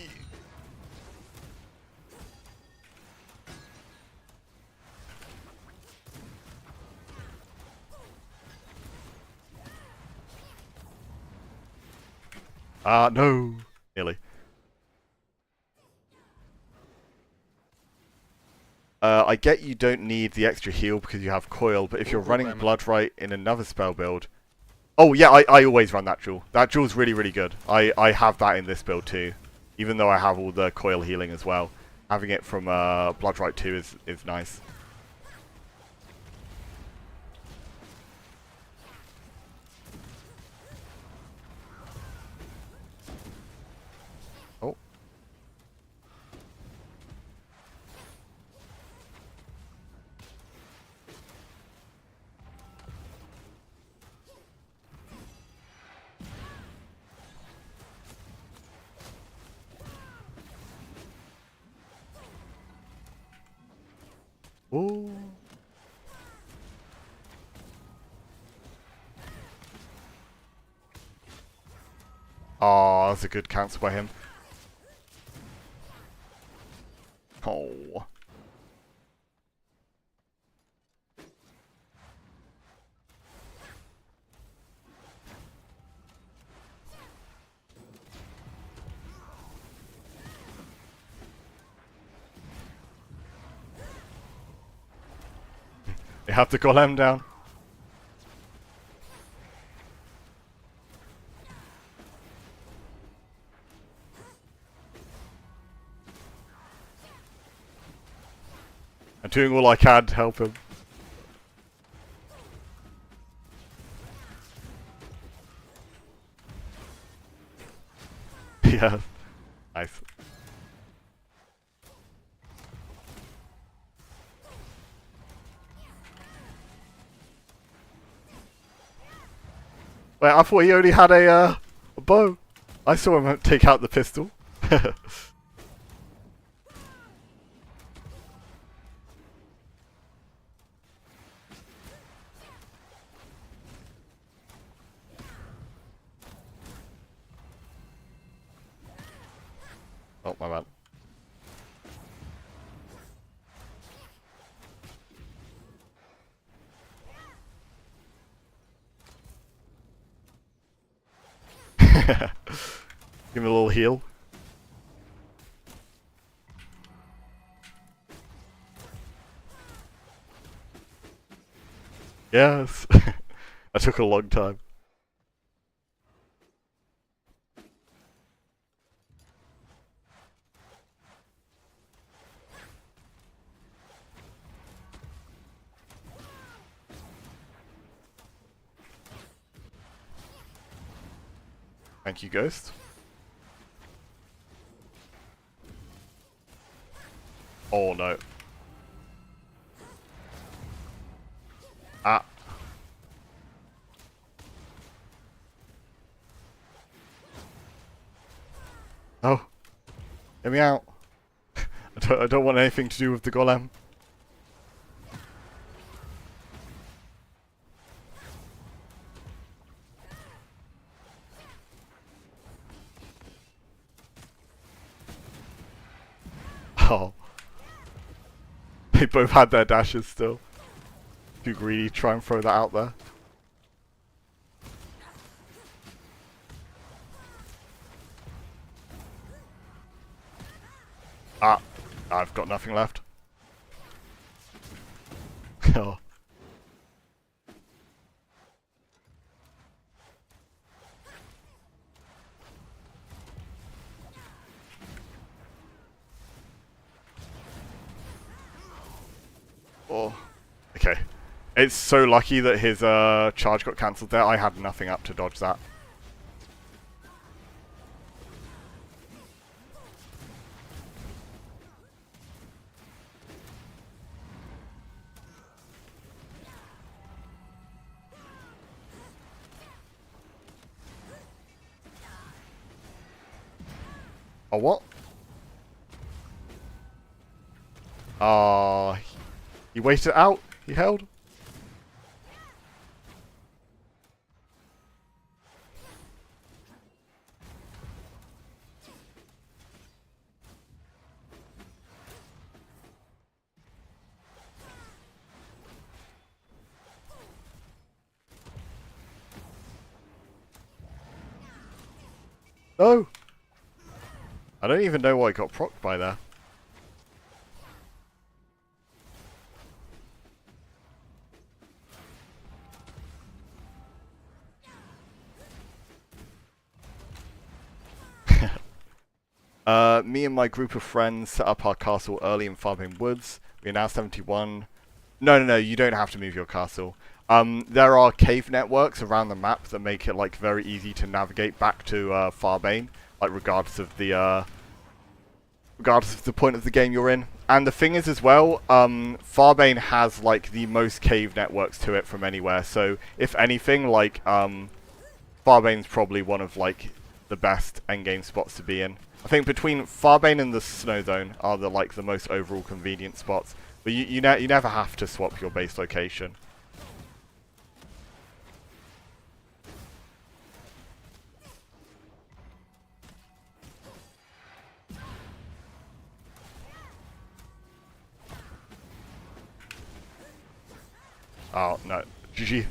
No. Nearly. I get you don't need the extra heal because you have Coil, but if you're running Blood Rite in another spell build... Oh, yeah, I always run that jewel. That jewel's really, really good. I have that in this build too, even though I have all the Coil healing as well. Having it from Blood Rite 2 is nice. Oh. Ooh. Oh, that's a good cancel by him. Oh. They have the golem down. I'm doing all I can to help him. Yeah. Nice. Wait, I thought he only had a bow. I saw him take out the pistol. Oh, my bad. Give him a little heal. Yes. That took a long time. Thank you, Ghost. Oh no. Ah. Oh. Get me out. I don't want anything to do with the golem. Oh. They both had their dashes still. Too greedy, try and throw that out there. Ah, I've got nothing left. Oh. Oh. Okay. It's so lucky that his charge got cancelled there. I had nothing up to dodge that. Oh, what? Ah, he waited it out. He held. No! I don't even know why I got procced by there. Me and my group of friends set up our castle early in Farbane Woods. We are now 71. No, you don't have to move your castle. There are cave networks around the map that make it like very easy to navigate back to Farbane, like regardless of the point of the game you're in. And the thing is as well, Farbane has like the most cave networks to it from anywhere. So if anything, like Farbane's probably one of like the best endgame spots to be in. I think between Farbane and the Snow Zone are the like the most overall convenient spots. But you never have to swap your base location. Oh, no. GG.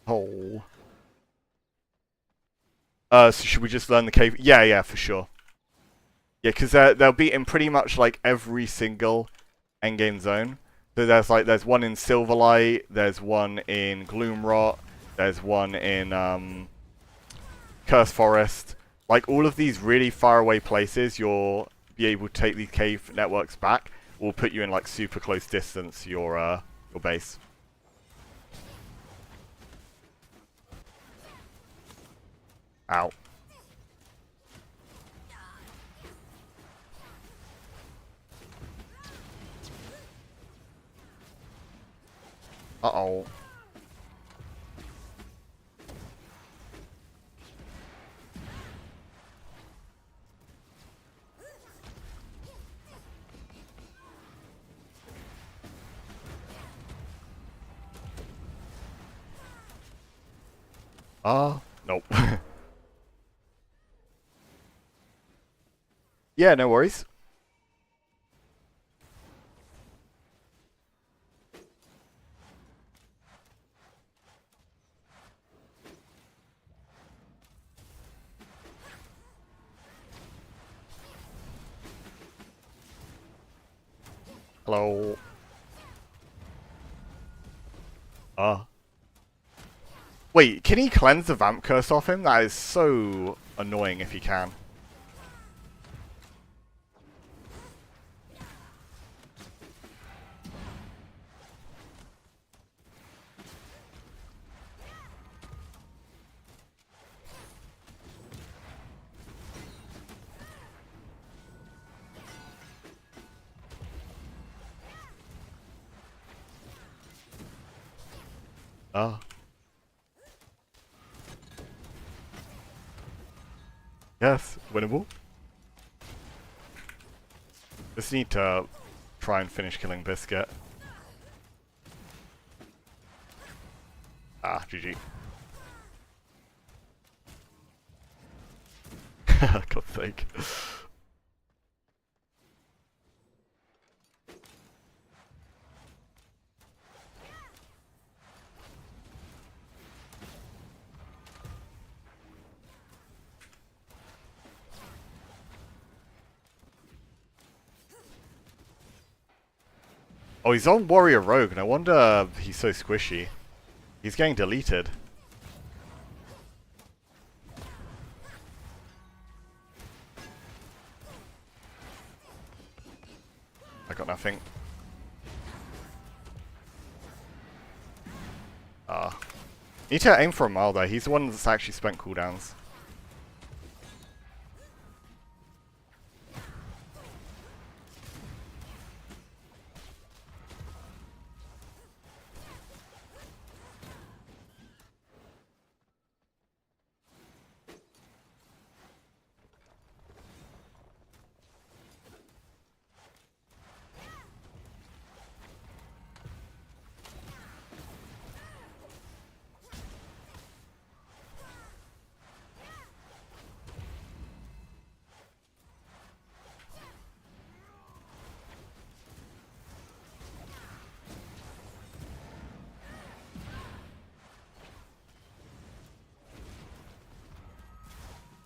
Oh. So should we just learn the cave? Yeah, yeah, for sure. Yeah, because they'll be in pretty much like every single endgame zone. So there's one in Silverlight, there's one in Gloomrot, there's one in Cursed Forest. Like all of these really far away places, you'll be able to take these cave networks back. Will put you in like super close distance to your base. Ow. Uh-oh. Nope. Yeah, no worries. Hello. Wait, can he cleanse the Vamp Curse off him? That is so annoying if he can. Yes, winnable. Just need to try and finish killing Biscuit. Ah, GG. God's sake. Oh, he's on Warrior Rogue, and I wonder he's so squishy. He's getting deleted. I got nothing. Need to aim for a mile though. He's the one that's actually spent cooldowns.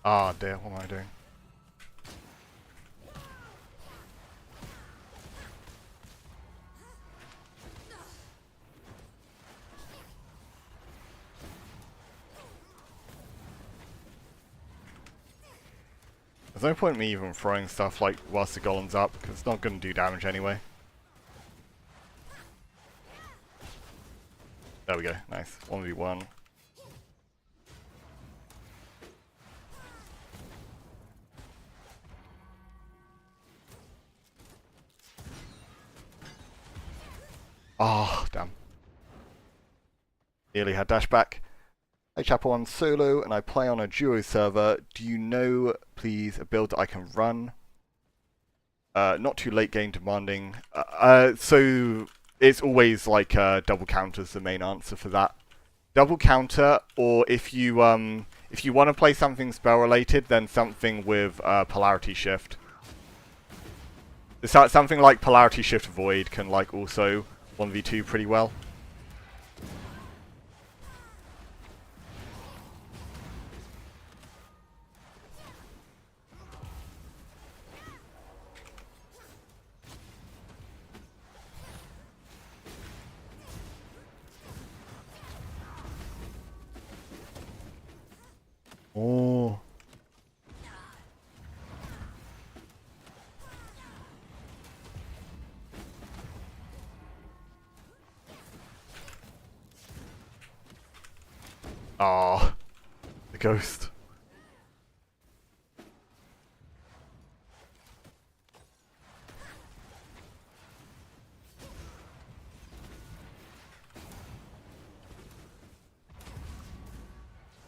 Ah, dear, what am I doing? There's no point in me even throwing stuff like whilst the golem's up, because it's not going to do damage anyway. There we go, nice. 1v1. Oh, damn. Nearly had dash back. Hi Chapel, I'm solo and I play on a duo server. Do you know, please, a build that I can run? Not too late game demanding. So it's always like double counter's the main answer for that. Double counter, or if you want to play something spell related, then something with polarity shift. Something like polarity shift void can like also 1v2 pretty well. Oh. Ah, the ghost.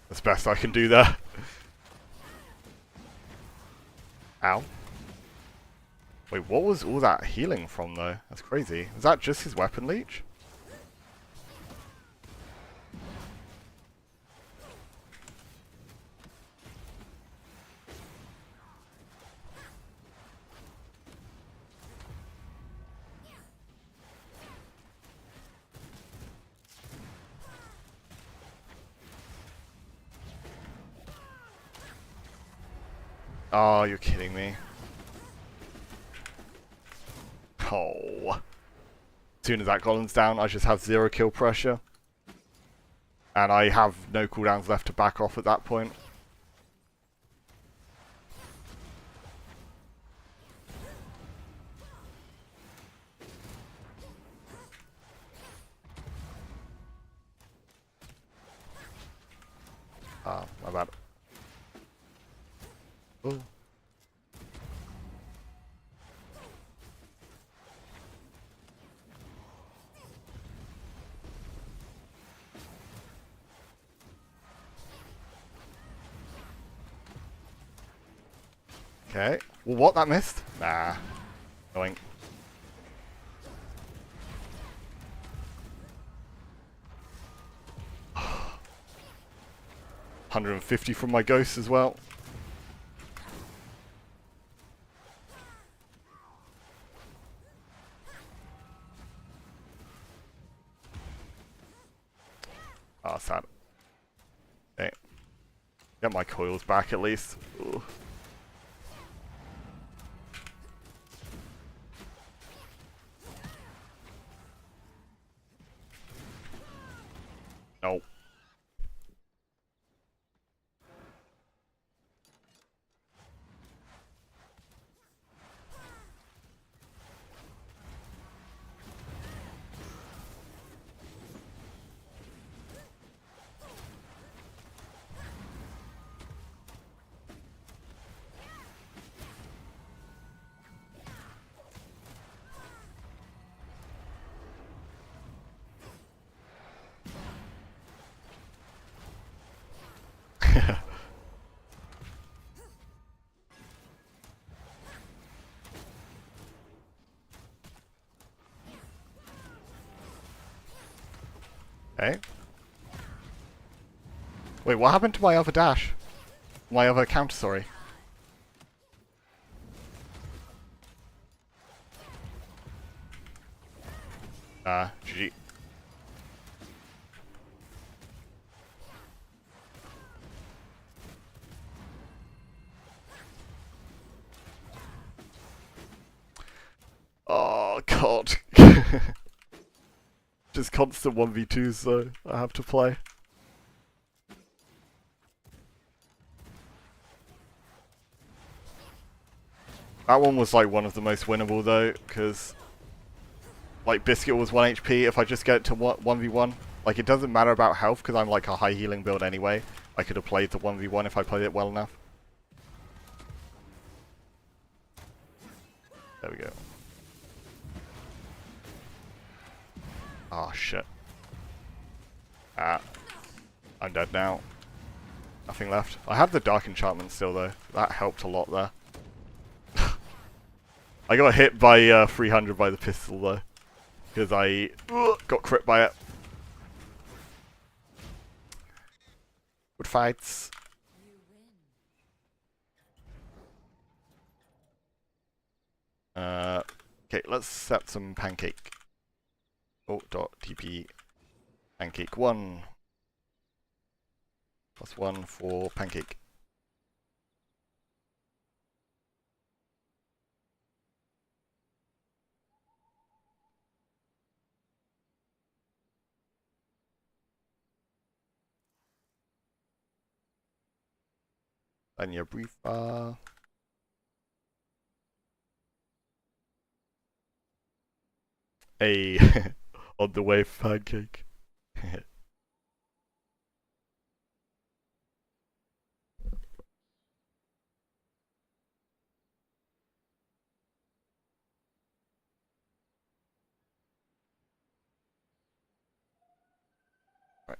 That's best I can do there. Ow. Wait, what was all that healing from though? That's crazy. Is that just his weapon leech? Oh, you're kidding me. Oh. As soon as that golem's down, I just have 0 kill pressure. And I have no cooldowns left to back off at that point. Ah, my bad. Oh. Okay. Well, what? That missed? Nah. Going. $150 from my ghost as well. Ah, sad. Okay. Get my coils back at least. Ooh. No. Okay. Wait, what happened to my other dash? My other counter, sorry. GG. Oh, God. Just constant 1v2s, though, I have to play. That one was, like, one of the most winnable, though, because, like, Biscuit was 1 HP. If I just get to 1v1, like, it doesn't matter about health, because I'm, like, a high healing build anyway. I could have played the 1v1 if I played it well enough. There we go. Oh, shit. Ah. I'm dead now. Nothing left. I have the Dark Enchantment still, though. That helped a lot there. I got hit by 300 by the pistol, though. Because I got crit by it. Good fights. Okay, let's set some pancake. Oh, dot TP pancake 1 +1 for pancake. And your brief bar. A on the way pancake. Right.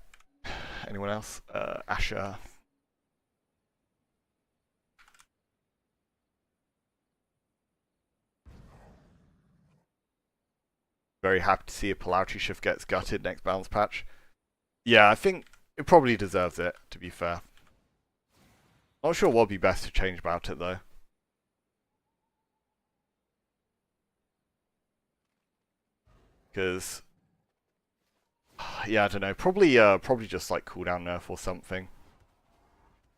Anyone else? Asher. Very happy to see a polarity shift gets gutted next balance patch. Yeah, I think it probably deserves it, to be fair. Not sure what would be best to change about it, though. Because, yeah, I don't know. Probably just like cooldown nerf or something.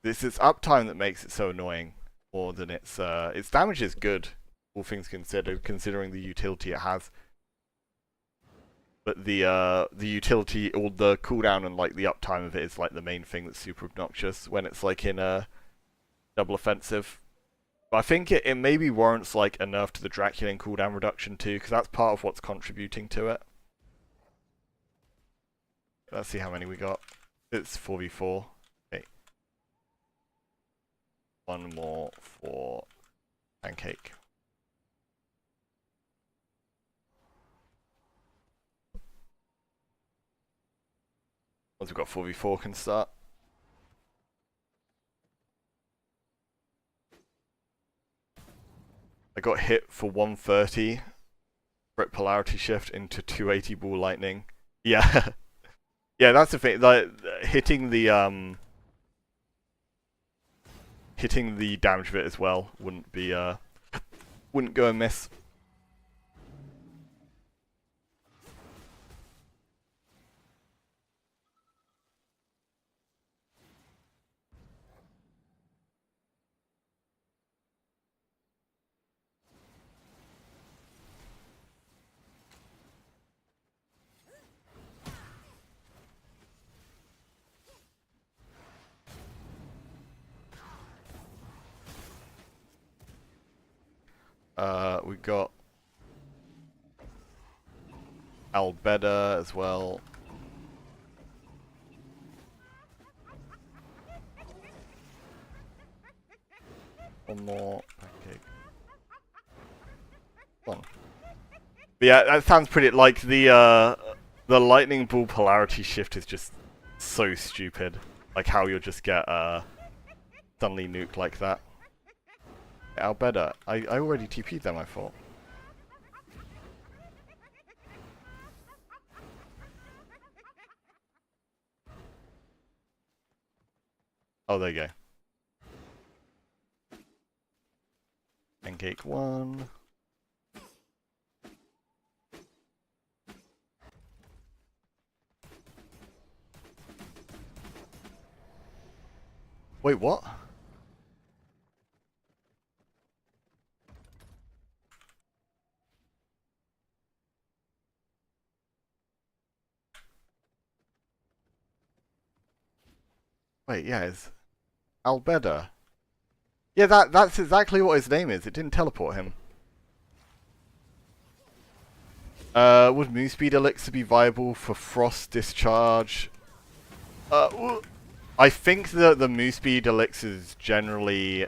It's uptime that makes it so annoying, more than its damage is good, all things considered, considering the utility it has. But the utility or the cooldown and like the uptime of it is like the main thing that's super obnoxious when it's like in a double offensive. But I think it maybe warrants like a nerf to the Draculan cooldown reduction too, because that's part of what's contributing to it. Let's see how many we got. It's 4v4. Okay. One more for pancake. Once we've got 4v4 can start. I got hit for 130. Crit polarity shift into 280 ball lightning. Yeah. Yeah, that's the thing. Like hitting the damage of it as well wouldn't go amiss. We got Albeda as well. One more pancake. One. But yeah, that sounds pretty. Like the lightning ball polarity shift is just so stupid. Like how you'll just get suddenly nuked like that. Albeda. I already TP'd them, I thought. Oh, there you go. Pancake 1. Wait, what? Wait, yeah, it's Albeda. Yeah, that's exactly what his name is. It didn't teleport him. Would Moon Speed Elixir be viable for Frost Discharge? I think the Moon Speed Elixir is generally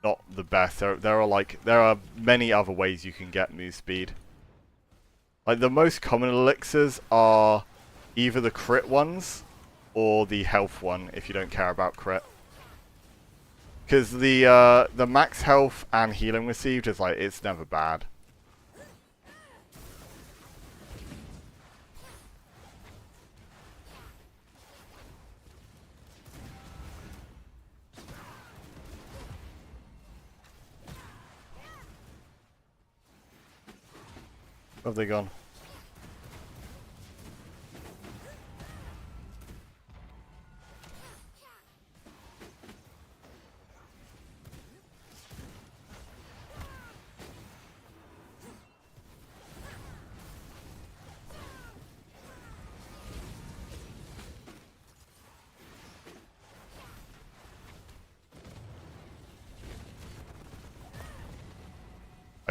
not the best. There are many other ways you can get Moon Speed. Like the most common elixirs are either the crit ones or the health one if you don't care about crit. Because the max health and healing received is like, it's never bad. Where have they gone?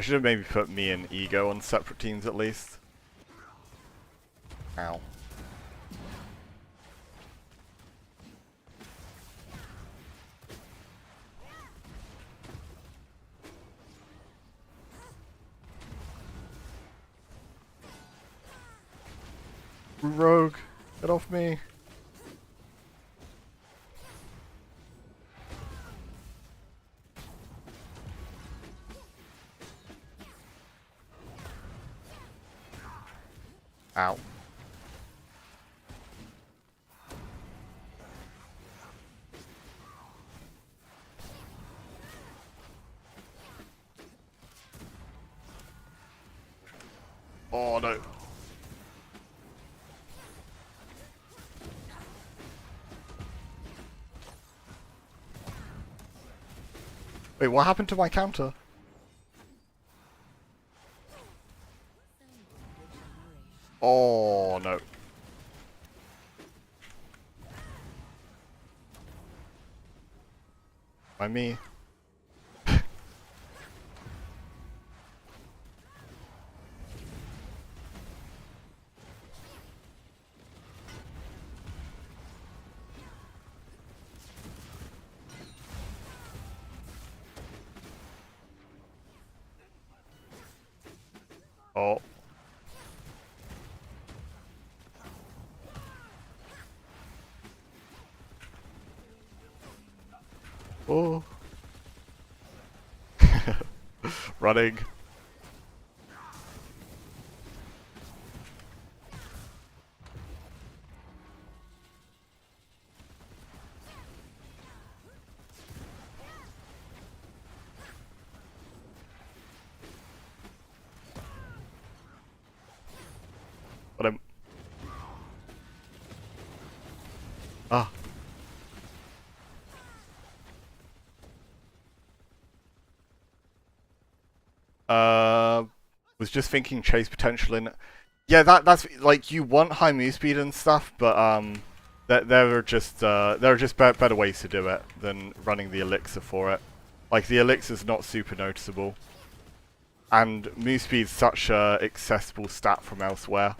I should have maybe put me and Ego on separate teams at least. Ow. Rogue, get off me. Ow. Oh no. Wait, what happened to my counter? Oh no. By me. Oh. Oh. Running. But I'm... Ah. Was just thinking chase potential in... Yeah, that's like, you want high move speed and stuff, but there are just better ways to do it than running the elixir for it. Like, the elixir's not super noticeable, and move speed's such a accessible stat from elsewhere.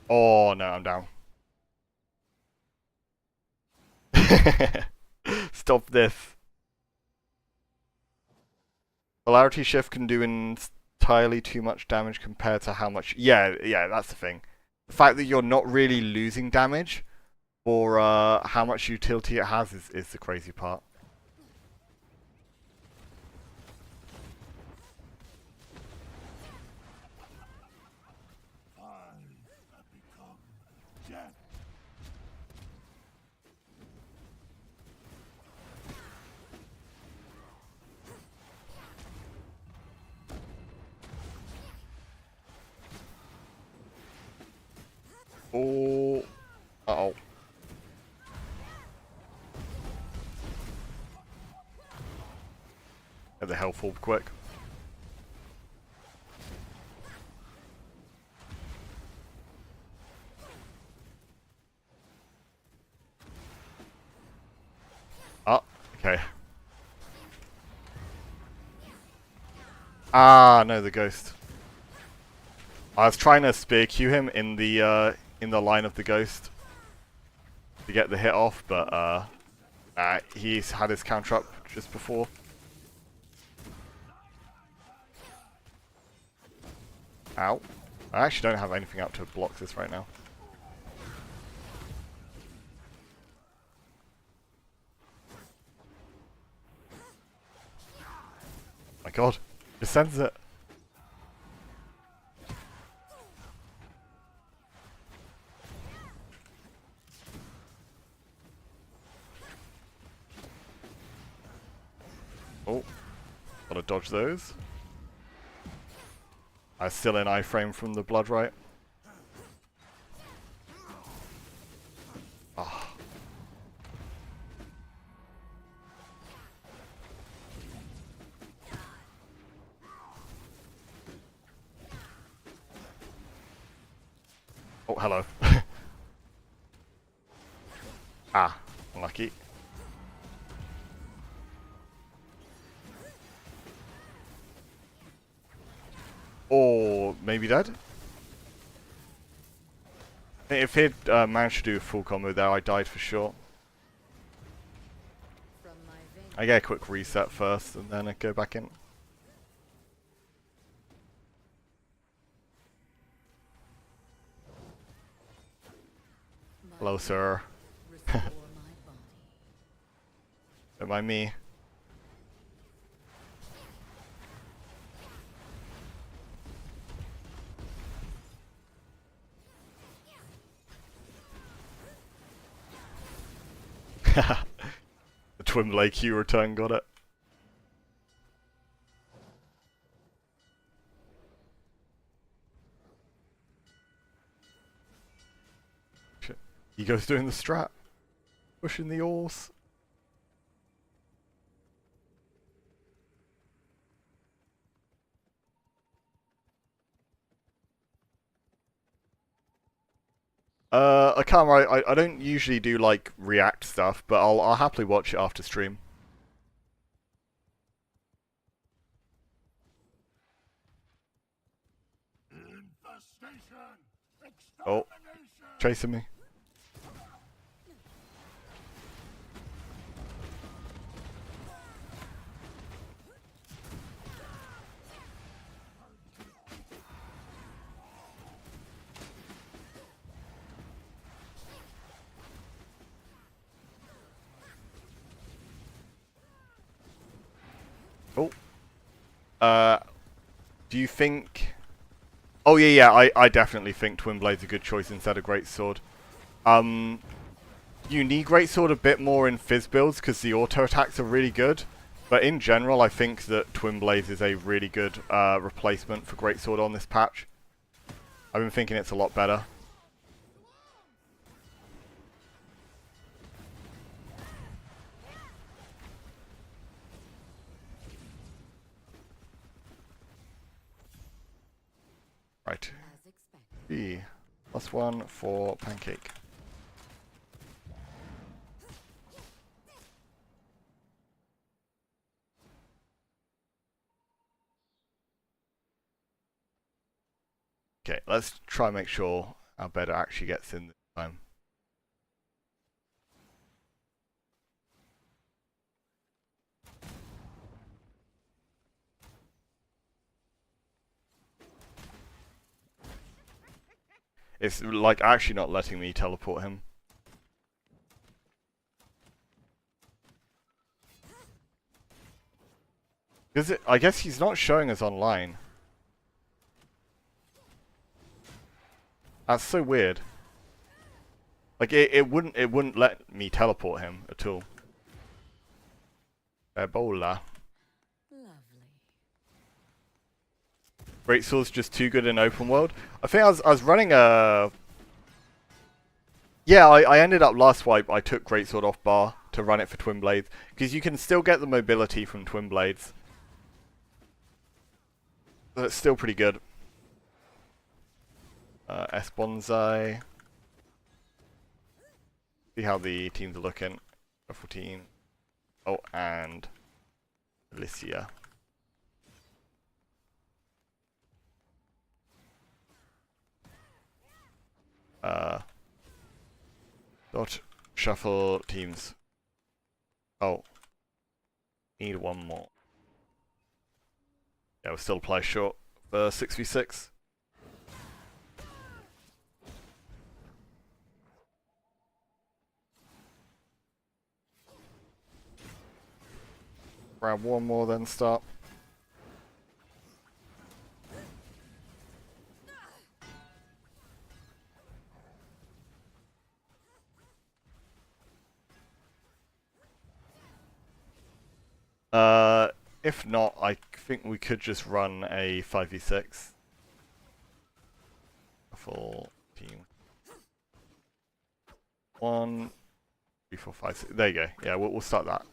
Oh no, I'm down. Stop this. Polarity shift can do entirely too much damage compared to how much... Yeah, that's the thing. The fact that you're not really losing damage for how much utility it has is the crazy part. Oh. Uh-oh. Get the health orb quick. Oh, okay. Ah, no, the ghost. I was trying to spear Q him in the line of the ghost to get the hit off, but he's had his counter up just before. Ow. I actually don't have anything up to block this right now. My god, it sends it. Oh, gotta dodge those. I'm still in iframe from the blood right. Ah. Oh, hello. Ah, unlucky. Or maybe dead? If he'd managed to do a full combo there, I died for sure. I get a quick reset first, and then I go back in. Hello, sir. Don't mind me. The Twin Blade Q return got it. Shit. Ego's doing the strat. Pushing the oars. I can't. I don't usually do like react stuff, but I'll happily watch it after stream. Oh, chasing me. Oh. Do you think... Oh, yeah, I definitely think Twin Blade's a good choice instead of Greatsword. You need Greatsword a bit more in Fizz builds because the auto attacks are really good. But in general, I think that Twin Blades is a really good replacement for Greatsword on this patch. I've been thinking it's a lot better. Right. B. +1 for Pancake. Okay, let's try and make sure our bed actually gets in this time. It's like actually not letting me teleport him. Is it? I guess he's not showing us online. That's so weird. Like it wouldn't let me teleport him at all. Ebola. Greatsword's just too good in open world. I think I was running a... Yeah, I ended up last wipe, I took Greatsword off bar to run it for Twin Blades. Because you can still get the mobility from Twin Blades. But it's still pretty good. S-Bonsai. See how the teams are looking. 14. Oh, and... Alicia. Dot shuffle teams. Oh. Need one more. Yeah, we'll still play short for 6v6. Grab one more, then start. If not, I think we could just run a 5v6. A full team. 1, 3, 4, 5, 6. There you go. Yeah, we'll start that.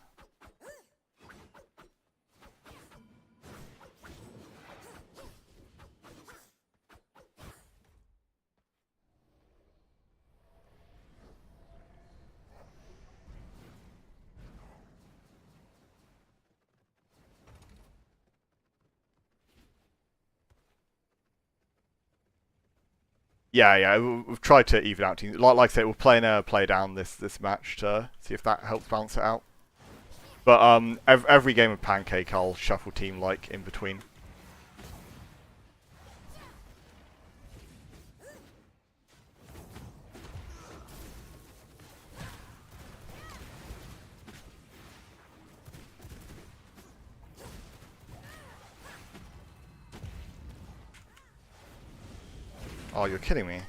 Yeah. We've tried to even out teams. Like I said, we're playing a play down this match to see if that helps balance it out. But every game of Pancake, I'll shuffle team like in between. Oh, you're kidding me.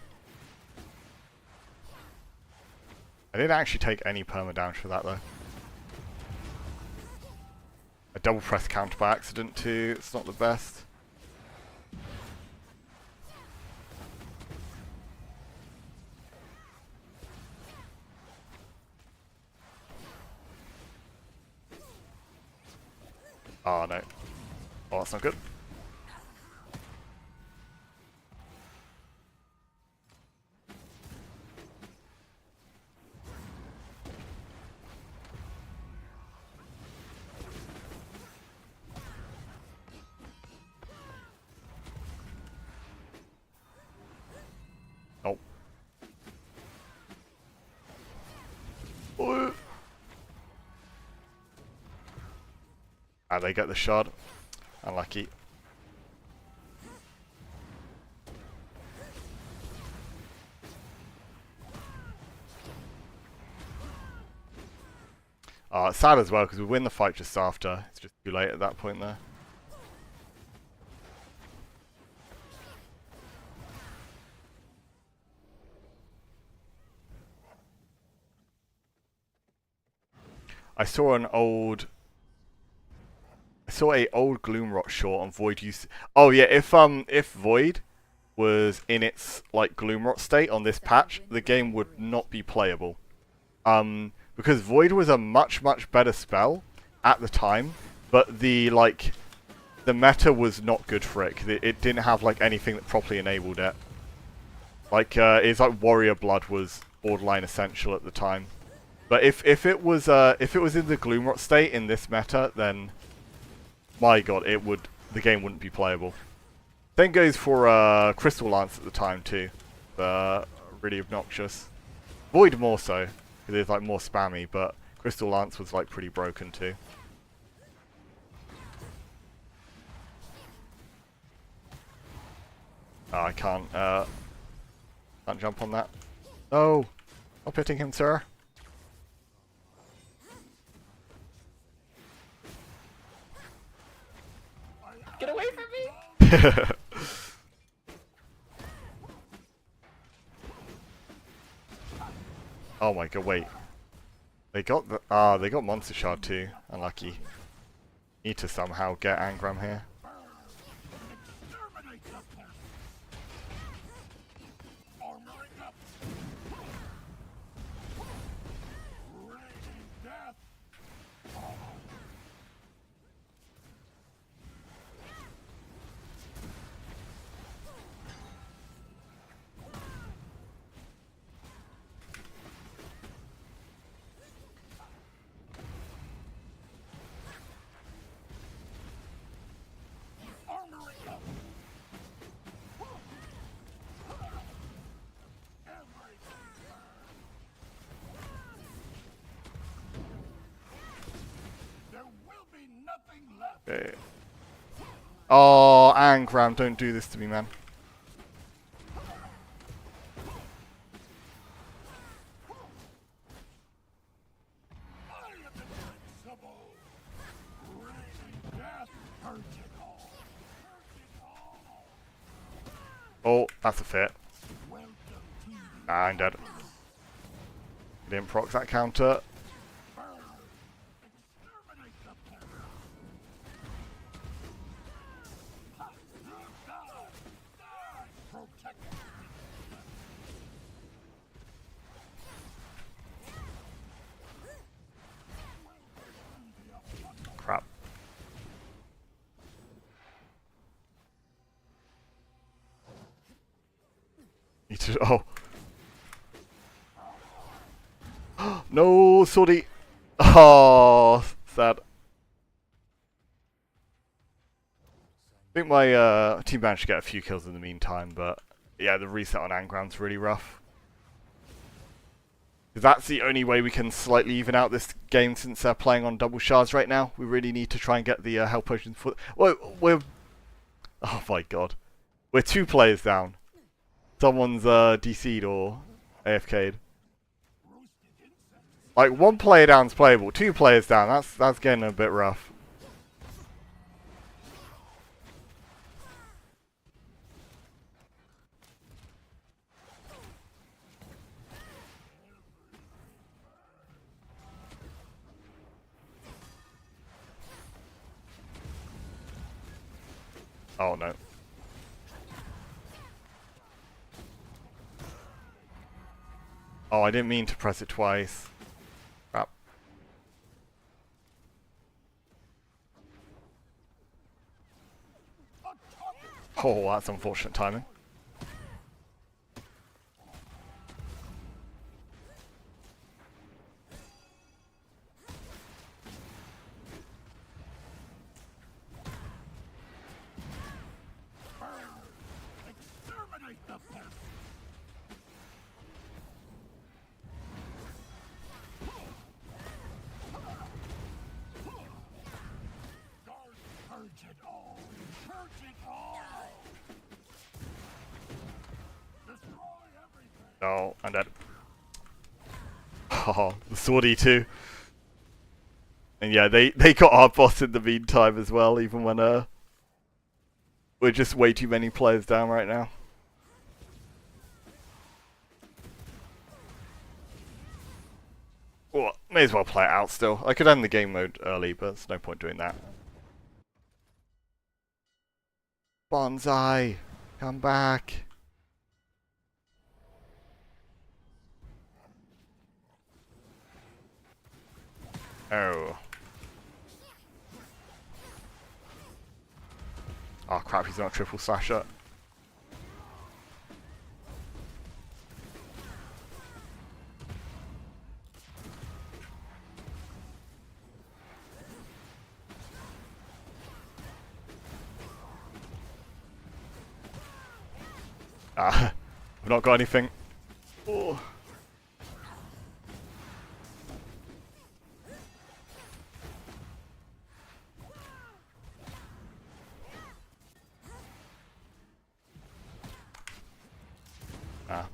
I didn't actually take any perma damage for that though. I double press counter by accident too, it's not the best. Oh no. Oh, that's not good. Oh. Oh. Ah, they get the shot. Unlucky. It's sad as well because we win the fight just after. It's just too late at that point there. I saw a old Gloomrot short on Void use. Oh yeah, if Void was in its like Gloomrot state on this patch, the game would not be playable. Because Void was a much better spell at the time, but the meta was not good for it. 'Cause it didn't have like anything that properly enabled it. Like it's like Warrior Blood was borderline essential at the time. But if it was in the Gloomrot state in this meta, then my god, the game wouldn't be playable. Same goes for Crystal Lance at the time too. Really obnoxious. Void more so, because it's like more spammy, but Crystal Lance was like pretty broken too. Oh, I can't jump on that. No! Stop hitting him, sir. Get away from me! Oh my god, wait. They got Monster Shard too. Unlucky. Need to somehow get Angram here. Okay. Oh, Angram, don't do this to me, man. Oh, that's a fit. Ah, I'm dead. Didn't proc that counter. Crap. Need to. Oh. No, Swordy. Oh, sad. I think my team managed to get a few kills in the meantime, but Yeah, the reset on Angram's really rough. That's the only way we can slightly even out this game since they're playing on double shards right now. We really need to try and get the health potions for... Well, we're... Oh my god. We're 2 players down. Someone's DC'd or AFK'd. Like, 1 player down's playable. 2 players down, that's getting a bit rough. Oh no. Oh, I didn't mean to press it twice. Crap. Oh, that's unfortunate timing. Oh, I'm dead. Oh, the swordy too. And yeah, they got our boss in the meantime as well, even when we're just way too many players down right now. Well, may as well play it out still. I could end the game mode early, but there's no point doing that. Bonsai, come back. Oh. Oh crap, he's not triple slash it. Ah, I've not got anything. Oh. Ah.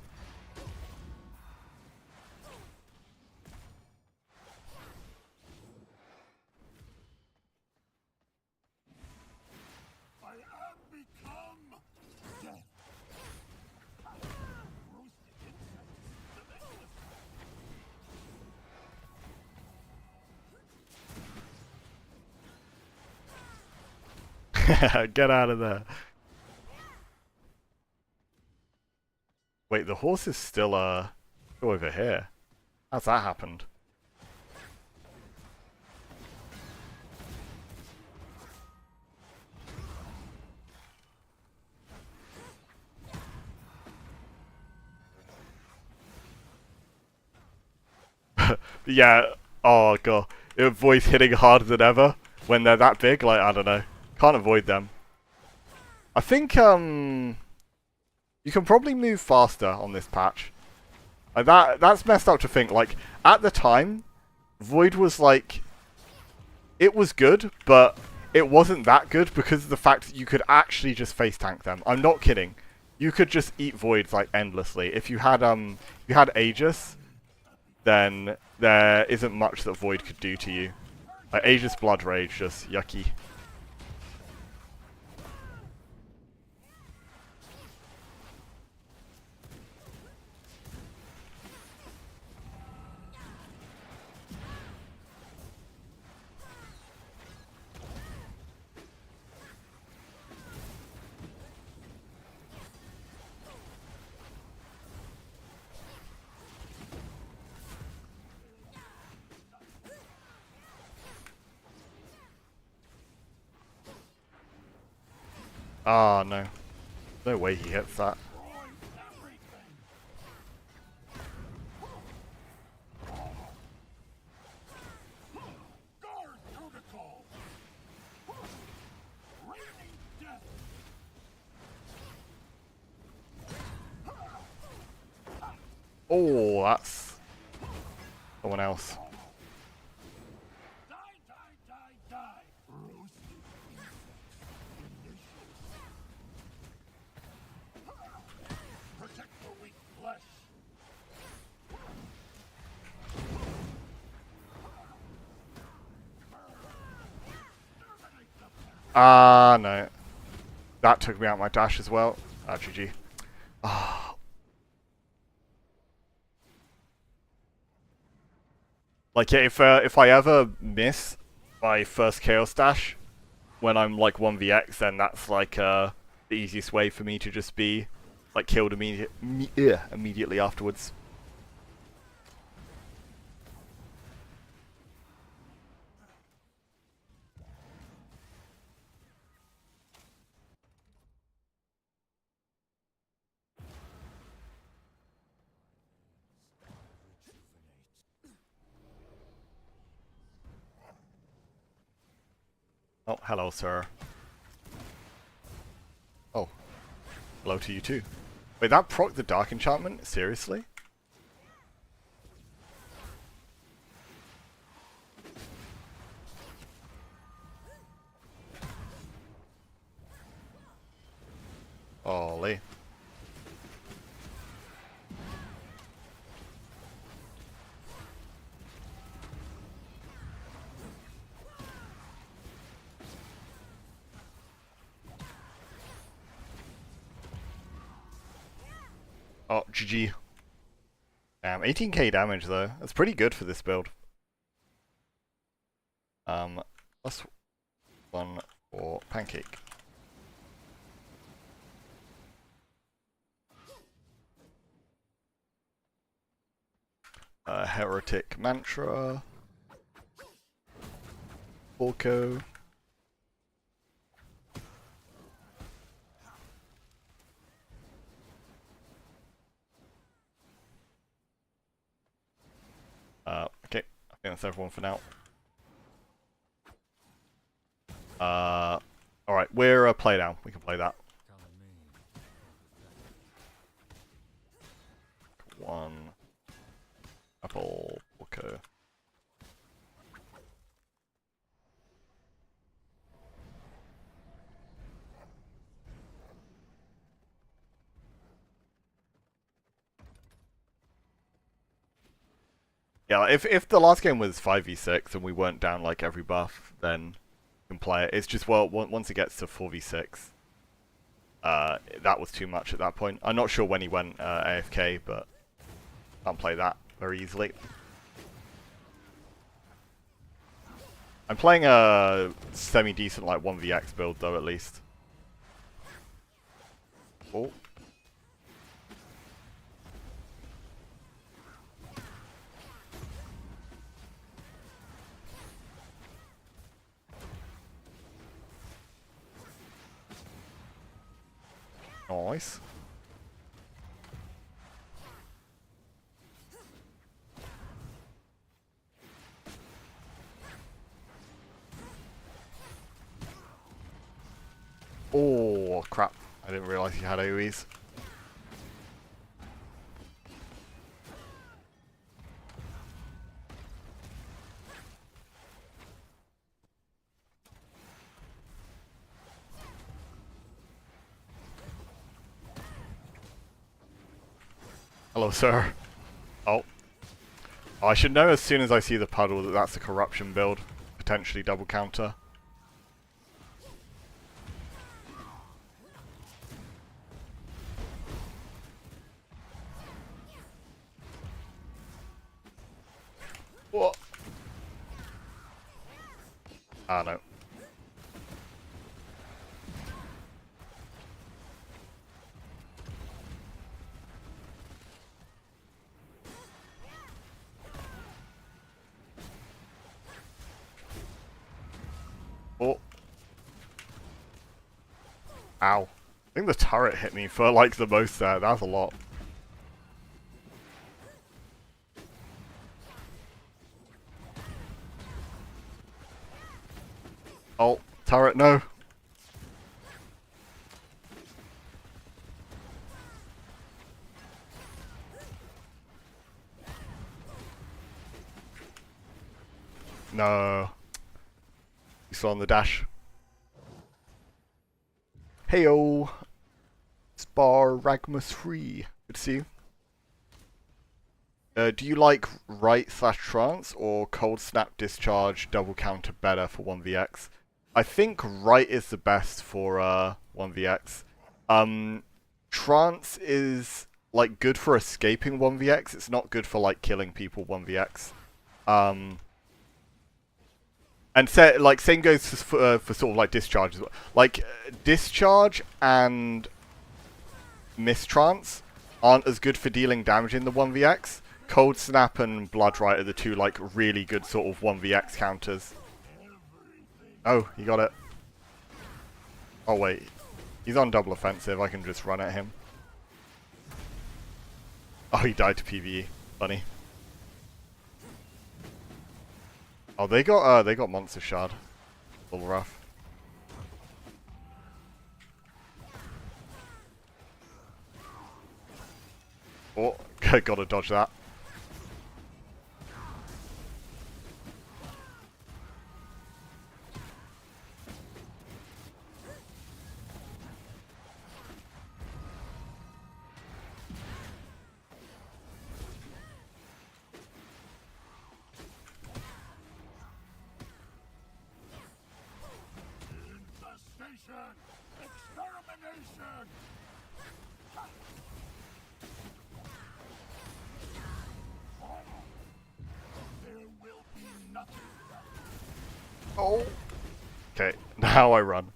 Get out of there. Wait, the horse is still over here. How's that happened? Yeah, oh god. It avoids hitting harder than ever when they're that big, like, I don't know. Can't avoid them. I think, you can probably move faster on this patch. Like that's messed up to think. Like, at the time, Void was like... It was good, but it wasn't that good because of the fact that you could actually just face tank them. I'm not kidding. You could just eat Voids, like, endlessly. If you had Aegis, then there isn't much that Void could do to you. Like, Aegis Blood Rage, just yucky. Ah, no. No way he hits that. Oh, that's someone else. Ah, no. That took me out my dash as well. Ah, GG. Ah. Like, yeah, if I ever miss my first Chaos dash when I'm like 1vx, then that's like the easiest way for me to just be like killed immediately afterwards. Oh, hello, sir. Oh, hello to you too. Wait, that proc the Dark Enchantment? Seriously? Holy. Oh, GG. 18k damage though. That's pretty good for this build. Plus 1 for Pancake. Heretic Mantra. Volko. Okay, I think that's everyone for now. Alright, we're a play down. We can play that. One. Apple. Okay. Yeah, if the last game was 5v6 and we weren't down like every buff, then we can play it. It's just, well, once it gets to 4v6, that was too much at that point. I'm not sure when he went AFK, but can't play that very easily. I'm playing a semi-decent like 1vx build though, at least. Oh. Nice. Oh, crap. I didn't realize he had AoEs. Hello, sir. Oh. I should know as soon as I see the puddle that that's a corruption build. Potentially double counter. What? Ah, no. Oh. Ow. I think the turret hit me for like the most there. That's a lot. Oh, turret, no. No. You saw on the dash. Heyo. Spar Ragmus free. Good to see you. Do you like Rite/Trance or Cold Snap Discharge double counter better for 1vx? I think Rite is the best for 1vx. Trance is like good for escaping 1vx. It's not good for like killing people 1vx. And same goes for sort of like Discharge as well. Like Discharge and Mistrance aren't as good for dealing damage in the 1vx. Cold Snap and Blood Rite are the two like really good sort of 1vx counters. Oh, he got it. Oh wait, he's on double offensive. I can just run at him. Oh, he died to PvE. Funny. Oh, they got Monster Shard. A little rough. Oh, gotta dodge that. Extermination! There will be nothing. Oh. Okay, now I run.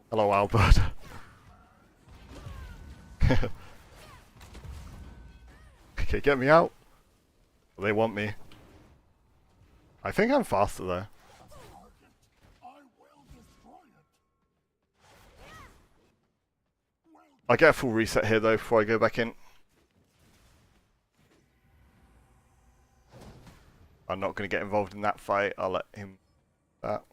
Hello, Albert. Okay, get me out. They want me. I think I'm faster though. I get a full reset here though before I go back in. I'm not going to get involved in that fight. I'll let him. That.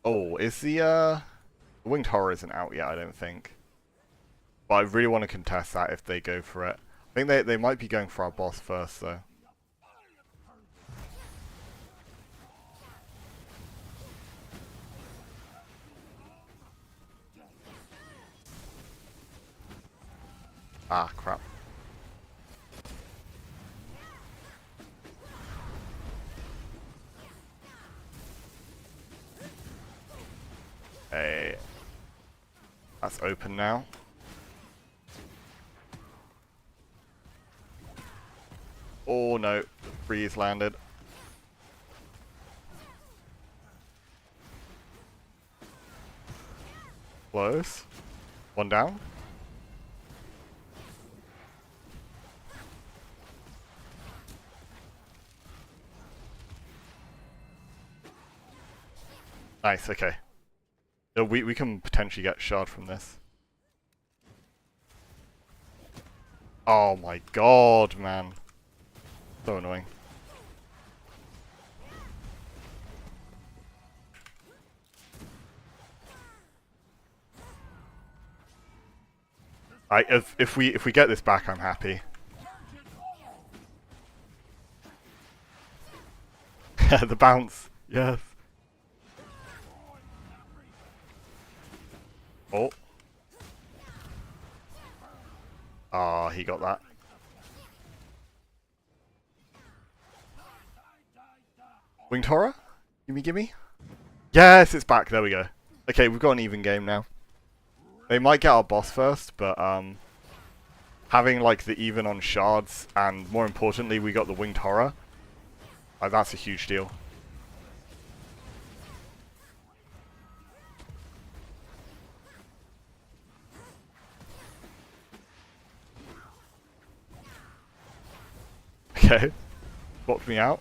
Oh, is the Winged Horror isn't out yet? I don't think. But I really want to contest that if they go for it. I think they might be going for our boss first though. Ah, crap. Hey. That's open now. Oh no, the freeze landed. Close. One down. Nice, okay. We can potentially get shard from this. Oh my god, man. So annoying. If we get this back, I'm happy. The bounce, yes. Oh. Ah, he got that. Winged Horror? Gimme, gimme. Yes, it's back. There we go. Okay, we've got an even game now. They might get our boss first, but having like the even on shards, and more importantly, we got the Winged Horror. That's a huge deal. Okay, blocked me out.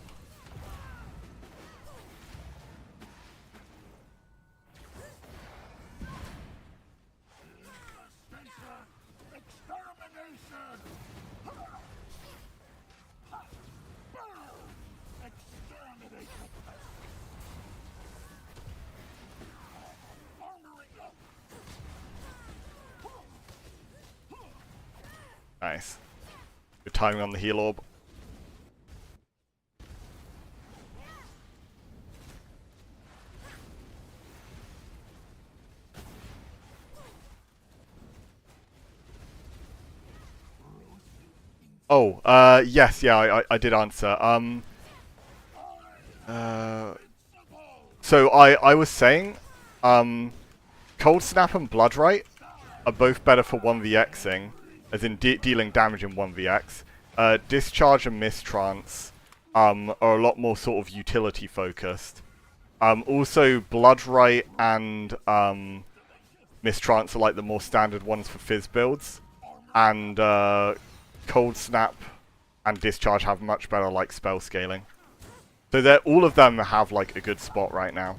Nice. Good timing on the heal orb. Oh, yes, yeah, I did answer. So I was saying, Cold Snap and Blood Rite are both better for 1vxing, as in dealing damage in 1vx. Discharge and Mistrance are a lot more sort of utility focused. Also, Blood Rite and Mistrance are like the more standard ones for Fizz builds, and Cold Snap and Discharge have much better like spell scaling. So all of them have like a good spot right now.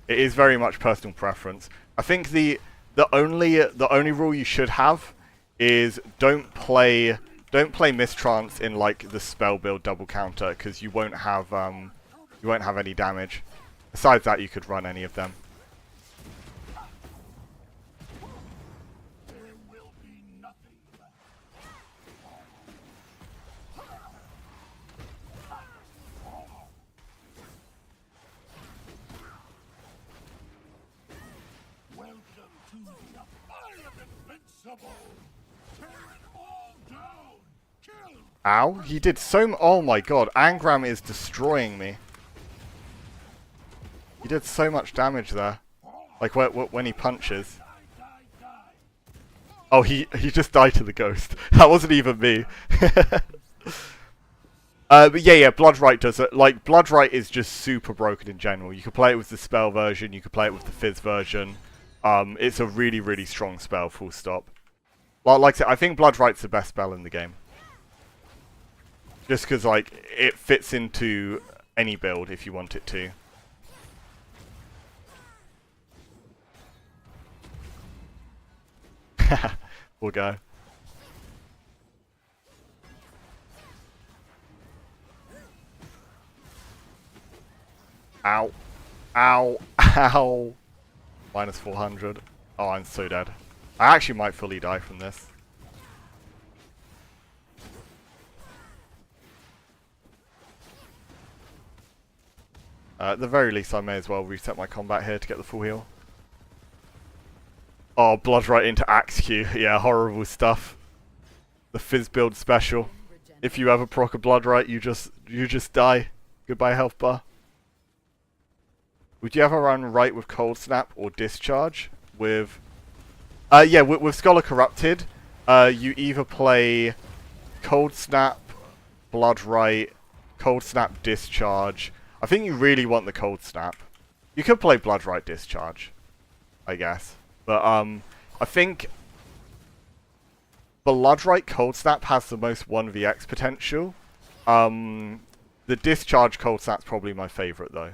It is very much personal preference. I think the only rule you should have is don't play Mistrance in like the spell build double counter, because you won't have any damage. Besides that, you could run any of them. Ow, he did so oh my god, Angram is destroying me. He did so much damage there. Like when he punches. Oh, he just died to the ghost. That wasn't even me. But yeah, Blood Rite does it. Like, Blood Rite is just super broken in general. You can play it with the spell version, you can play it with the Fizz version. It's a really, really strong spell, full stop. Like I said, I think Blood Rite's the best spell in the game. Just because, like, it fits into any build if you want it to. We'll go. Ow. Ow. Ow. Minus 400. Oh, I'm so dead. I actually might fully die from this. At the very least, I may as well reset my combat here to get the full heal. Oh, Blood Rite into Axe Q. Yeah, horrible stuff. The Fizz build special. If you ever proc a Blood Rite, you just die. Goodbye health bar. Would you ever run Rite with Cold Snap or Discharge? With yeah, with Scholar Corrupted, you either play Cold Snap, Blood Rite, Cold Snap, Discharge. I think you really want the Cold Snap. You could play Blood Rite, Discharge, I guess. But I think Blood Rite Cold Snap has the most 1vx potential. The Discharge Cold Snap's probably my favourite though.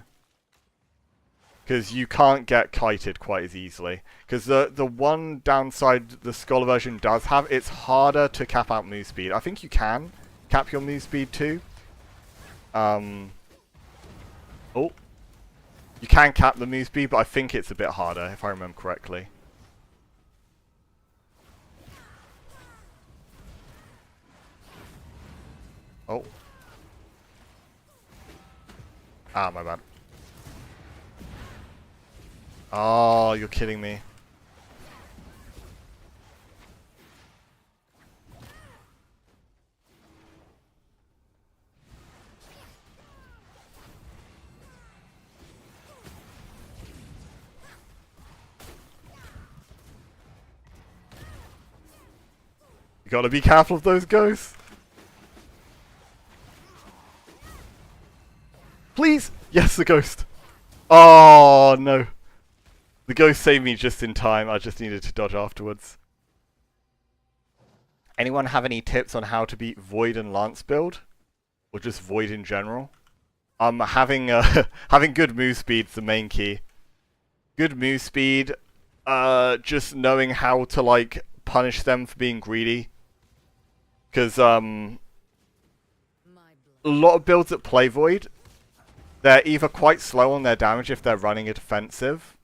Because you can't get kited quite as easily. Because the one downside the Scholar version does have, it's harder to cap out move speed. I think you can cap your move speed too. Oh. You can cap the move speed, but I think it's a bit harder, if I remember correctly. Oh. Ah, my bad. Oh, you're kidding me. You gotta be careful of those ghosts. Please! Yes, the ghost. Oh, no. The ghost saved me just in time. I just needed to dodge afterwards. Anyone have any tips on how to beat Void and Lance build? Or just Void in general? Having good move speed's the main key. Good move speed, just knowing how to, like, punish them for being greedy. Because, a lot of builds that play Void, they're either quite slow on their damage if they're running a defensive,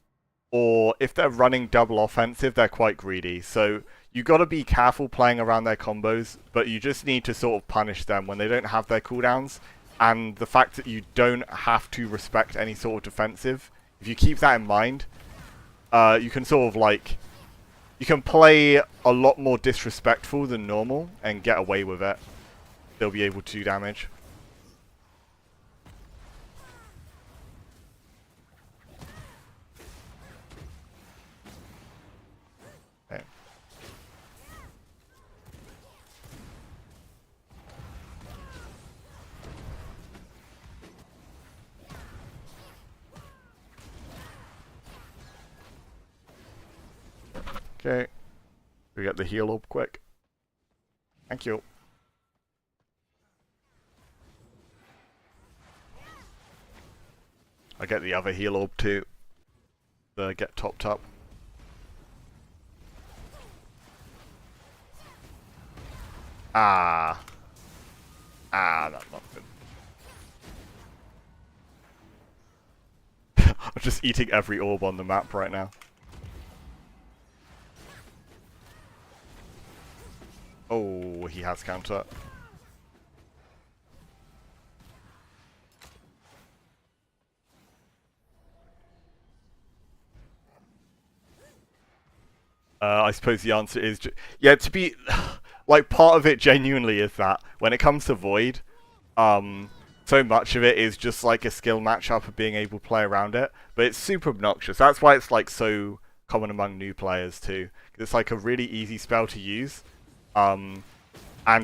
or if they're running double offensive, they're quite greedy. So you got to be careful playing around their combos, but you just need to sort of punish them when they don't have their cooldowns. And the fact that you don't have to respect any sort of defensive, if you keep that in mind, you can sort of like You can play a lot more disrespectful than normal and get away with it. They'll be able to do damage. Okay. Okay. We get the heal up quick. Thank you. I get the other heal orb too. Get topped up. Ah. Ah, that's not good. I'm just eating every orb on the map right now. Oh, he has counter. I suppose the answer is... yeah, to be... like, part of it genuinely is that when it comes to Void, so much of it is just like a skill matchup of being able to play around it. But it's super obnoxious. That's why it's like so common among new players too. It's like a really easy spell to use. And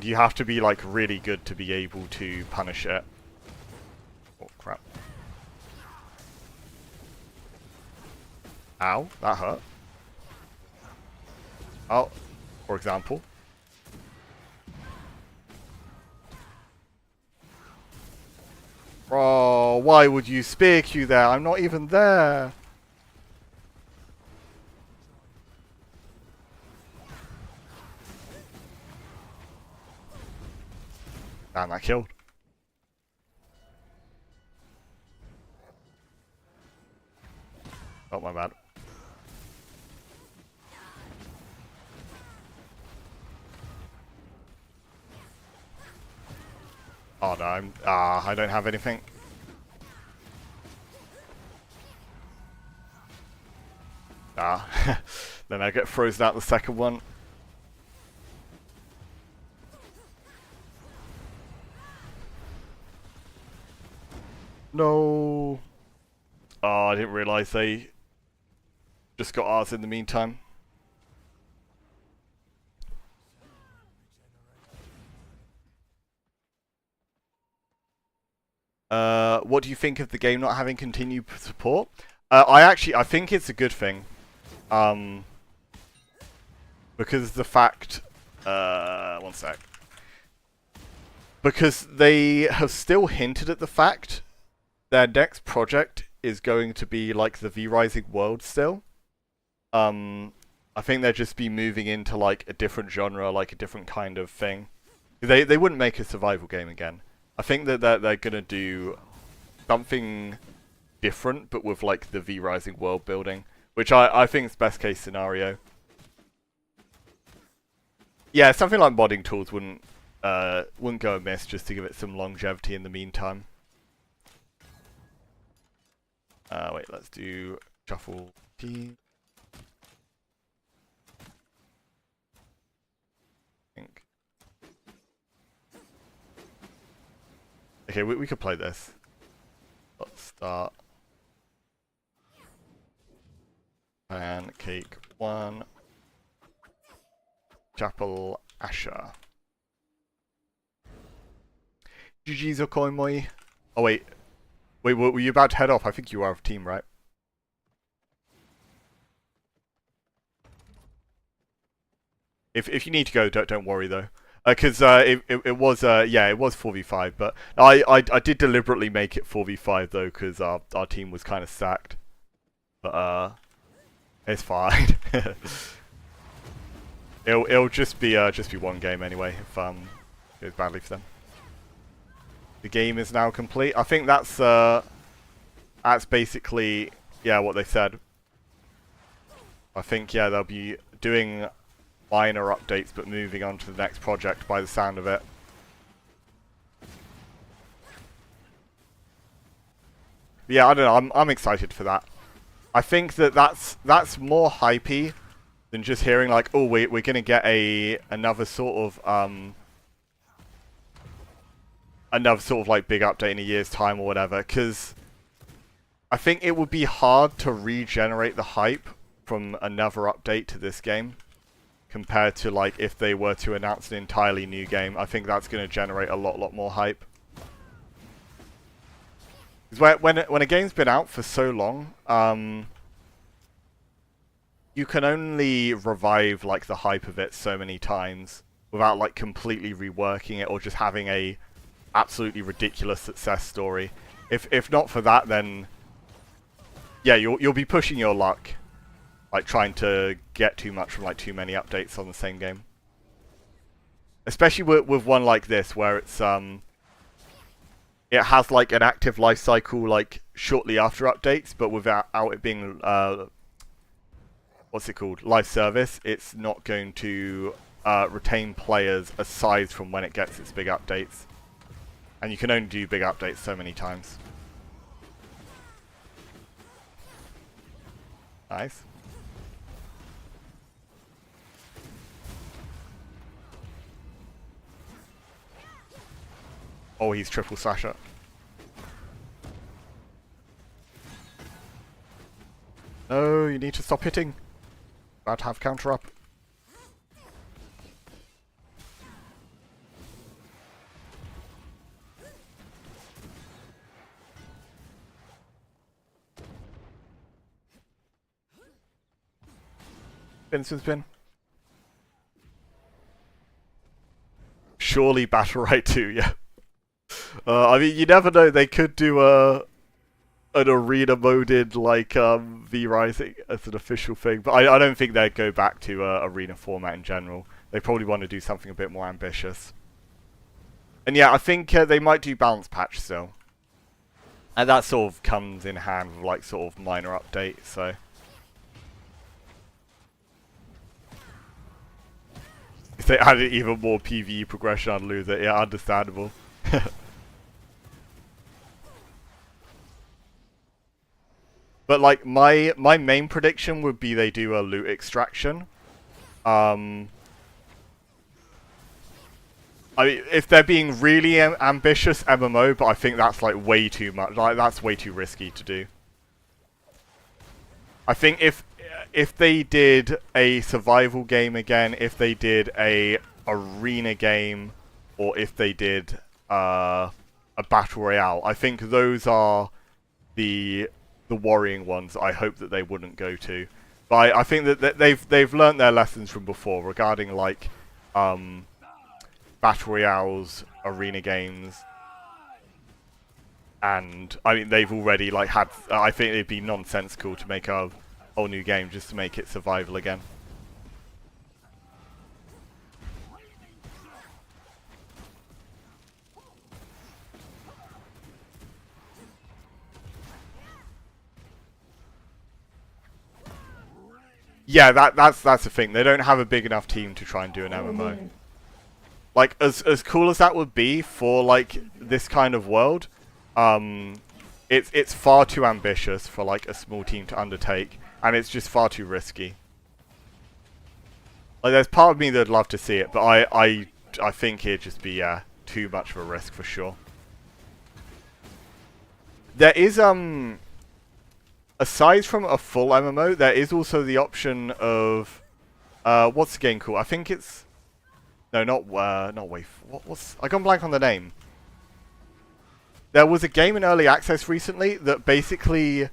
you have to be like really good to be able to punish it. Oh, crap. Ow, that hurt. Oh, for example. Oh, why would you spear Q there? I'm not even there. Damn, that killed. Oh, my bad. Oh no, I don't have anything. Then I get frozen out the second one. No. Oh, I didn't realise they just got ours in the meantime. What do you think of the game not having continued support? I think it's a good thing. Because the fact... one sec. Because they have still hinted at the fact their next project is going to be like the V Rising world still. I think they'll just be moving into like a different genre, like a different kind of thing. They wouldn't make a survival game again. I think that they're gonna do something different, but with like the V Rising world building, which I think is best case scenario. Yeah, something like modding tools wouldn't go amiss just to give it some longevity in the meantime. Wait, let's do shuffle T. Okay, we could play this. Let's start. Pancake 1. Chapel Asher. GG's Okoimoi. Oh wait. Wait, were you about to head off? I think you are off team, right? If you need to go, don't worry though. Because it was 4v5, but I did deliberately make it 4v5 though, because our team was kind of stacked. But it's fine. it'll just be one game anyway if it goes badly for them. The game is now complete. I think that's basically what they said. I think they'll be doing minor updates, but moving on to the next project by the sound of it. Yeah, I don't know. I'm excited for that. I think that's more hypey than just hearing like, oh, we're gonna get another sort of like big update in a year's time or whatever. Because I think it would be hard to regenerate the hype from another update to this game compared to like if they were to announce an entirely new game. I think that's going to generate a lot more hype. Because when a game's been out for so long, you can only revive like the hype of it so many times without like completely reworking it or just having a absolutely ridiculous success story. If not for that, then yeah, you'll be pushing your luck, like trying to get too much from like too many updates on the same game. Especially with one like this, where it's it has like an active life cycle like shortly after updates, but without it being what's it called, live service. It's not going to retain players aside from when it gets its big updates, and you can only do big updates so many times. Nice. Oh, he's triple slasher. No, you need to stop hitting. About to have counter up. Spin. Surely Battle Rite 2, yeah. I mean, you never know. They could do an arena moded like V Rising as an official thing, but I don't think they'd go back to arena format in general. They probably want to do something a bit more ambitious. And yeah, I think they might do balance patch still, and that sort of comes in hand with like sort of minor updates. So if they added even more PvE progression, I'd lose it. Yeah, understandable. But like my main prediction would be they do a loot extraction. I mean, if they're being really ambitious MMO, but I think that's like way too much. Like that's way too risky to do. I think if they did a survival game again, if they did a arena game, or if they did a battle royale, I think those are the worrying ones I hope that they wouldn't go to. But I think that they've learnt their lessons from before regarding like battle royales, arena games, and I mean they've already like had. I think it'd be nonsensical to make a whole new game just to make it survival again. Yeah, that's the thing. They don't have a big enough team to try and do an MMO. Like as cool as that would be for like this kind of world, it's far too ambitious for like a small team to undertake, and it's just far too risky. Like there's part of me that'd love to see it, but I think it'd just be too much of a risk for sure. There is aside from a full MMO, there is also the option of what's the game called? I think it's not Wave. What's I gone blank on the name. There was a game in early access recently that basically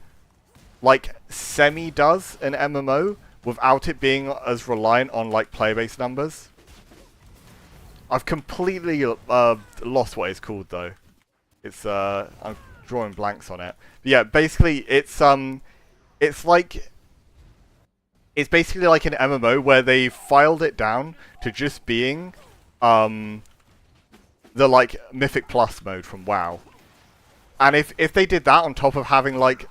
like semi does an MMO without it being as reliant on like player base numbers. I've completely lost what it's called though. It's I'm drawing blanks on it. But yeah, basically it's basically like an MMO where they filed it down to just being the like Mythic Plus mode from WoW. And if they did that on top of having like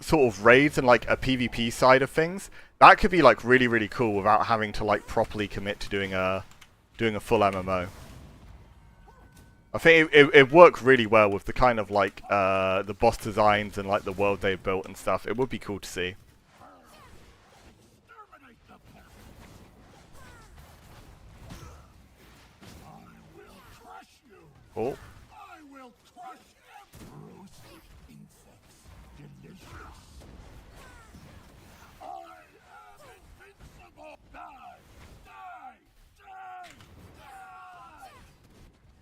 sort of raids and like a PvP side of things, that could be like really cool without having to like properly commit to doing a full MMO. I think it worked really well with the kind of like the boss designs and like the world they built and stuff. It would be cool to see. Oh, I will crush him. Roasted insects. Delicious. I am invincible. Die. Die. Die. Die.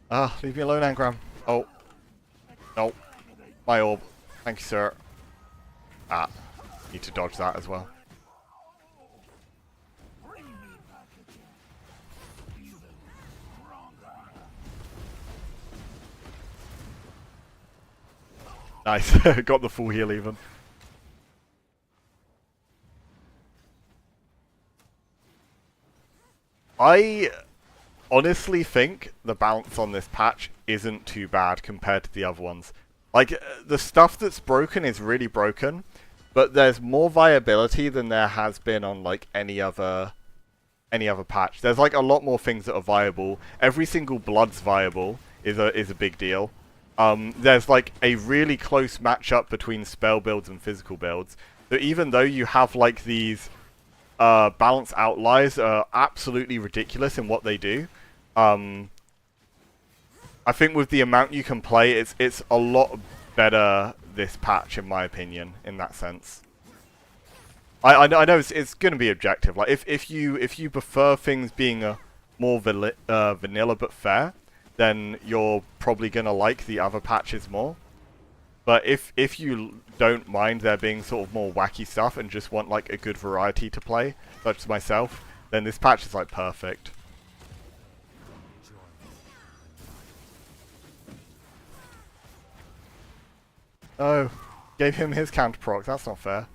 ah, leave me alone, Angram. Oh, no, my orb. Thank you, sir. Ah, need to dodge that as well. Bring me back again. Even stronger. Nice, got the full heal even. I honestly think the balance on this patch isn't too bad compared to the other ones. Like, the stuff that's broken is really broken, but there's more viability than there has been on, like, any other patch. There's, like, a lot more things that are viable. Every single blood's viable is a big deal. There's, like, a really close matchup between spell builds and physical builds. So even though you have, like, these balance outliers are absolutely ridiculous in what they do, I think with the amount you can play, it's a lot better this patch, in my opinion, in that sense. I know it's going to be objective. Like if you prefer things being a more vanilla but fair, then you're probably going to like the other patches more. But if you don't mind there being sort of more wacky stuff and just want like a good variety to play, such as myself, then this patch is like perfect. Oh, gave him his counter proc. That's not fair.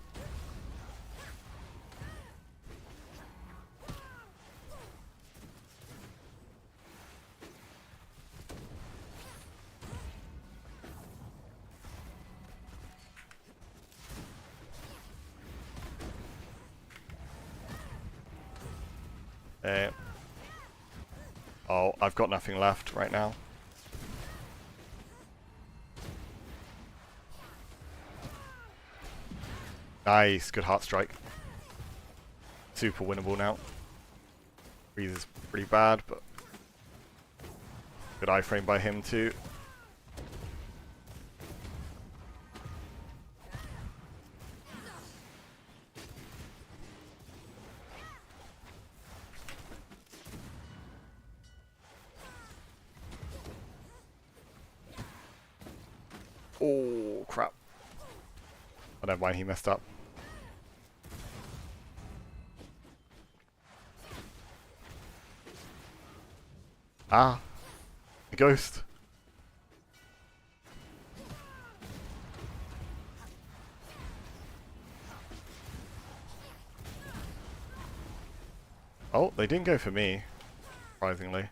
Oh, I've got nothing left right now. Nice, good heart strike. Super winnable now. Freeze is pretty bad, but good iframe by him too. Oh, crap. I don't mind, he messed up. Ah, the ghost. Oh, they didn't go for me, surprisingly.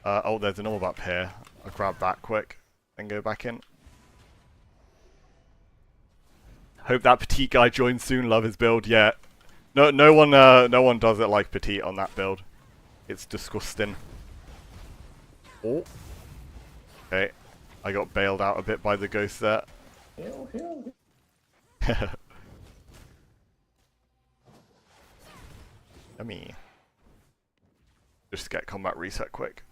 Oh, there's an orb up here. I'll grab that quick, then go back in. Hope that petite guy joins soon. Love his build. Yeah, no one does it like petite on that build. It's disgusting. Oh, okay. I got bailed out a bit by the ghost there. Heal. Yummy. Just get combat reset quick.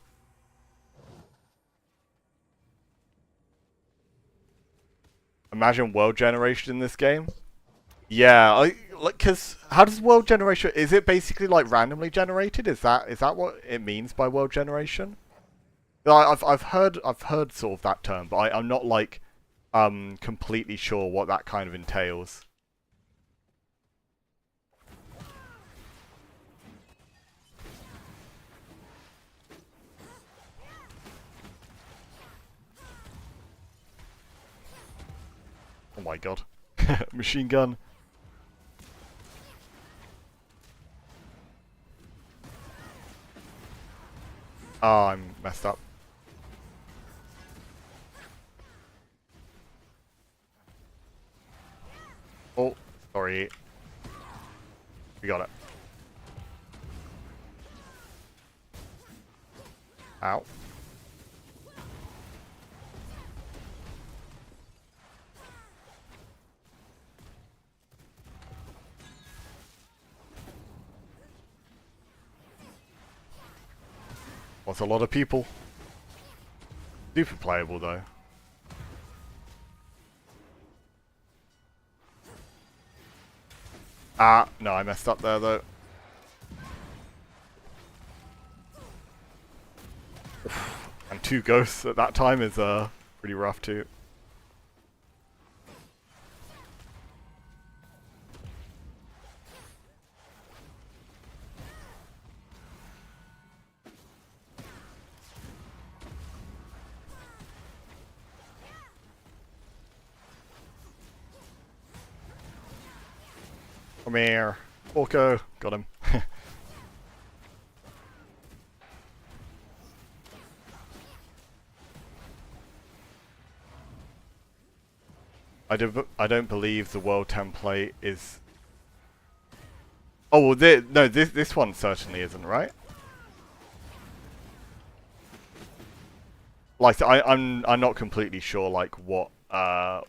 Imagine world generation in this game. Yeah, cause how does world generation? Is it basically like randomly generated? Is that what it means by world generation? I've heard sort of that term, but I'm not like completely sure what that kind of entails. Oh my god. Machine gun. Oh, I'm messed up. Oh, sorry. We got it. Ow. What's a lot of people? Super playable though. Ah, no, I messed up there though. And 2 ghosts at that time is pretty rough too. Come here. Orko. Got him. I don't believe the world template is... Oh, well, no, this one certainly isn't, right? Like, I'm not completely sure, like, what that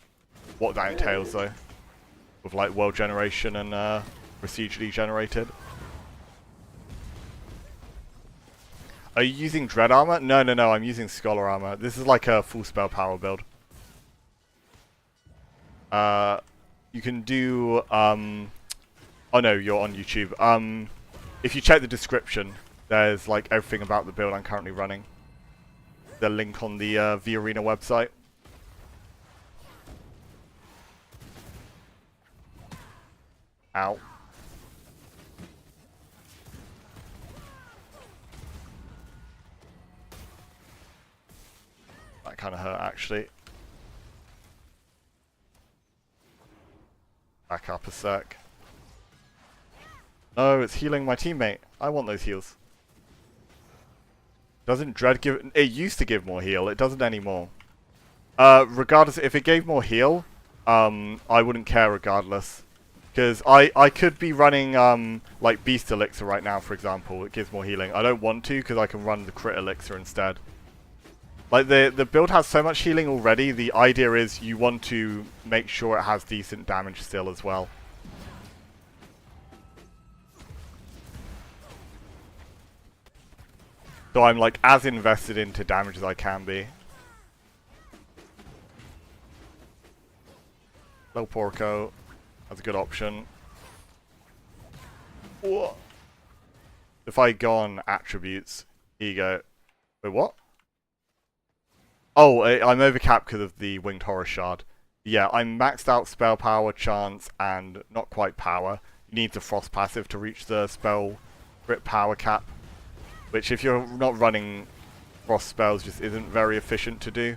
entails, though. With, like, world generation and procedurally generated. Are you using Dread Armor? No, I'm using Scholar Armor. This is like a full spell power build. You can do, oh no, you're on YouTube. If you check the description, there's like everything about the build I'm currently running. The link on the V Arena website. Ow. That kind of hurt, actually. Back up a sec. No, it's healing my teammate. I want those heals. Doesn't Dread give... It used to give more heal. It doesn't anymore. Regardless, if it gave more heal, I wouldn't care regardless. Because I could be running, like, Beast Elixir right now, for example. It gives more healing. I don't want to, because I can run the Crit Elixir instead. Like, the build has so much healing already, the idea is you want to make sure it has decent damage still as well. So I'm, like, as invested into damage as I can be. Low Porco. That's a good option. Whoa. If I go on attributes, here you go. Wait, what? Oh, I'm overcapped because of the Winged Horror Shard. Yeah, I'm maxed out spell power, chance, and not quite power. You need the Frost passive to reach the spell crit power cap. Which, if you're not running Frost spells, just isn't very efficient to do.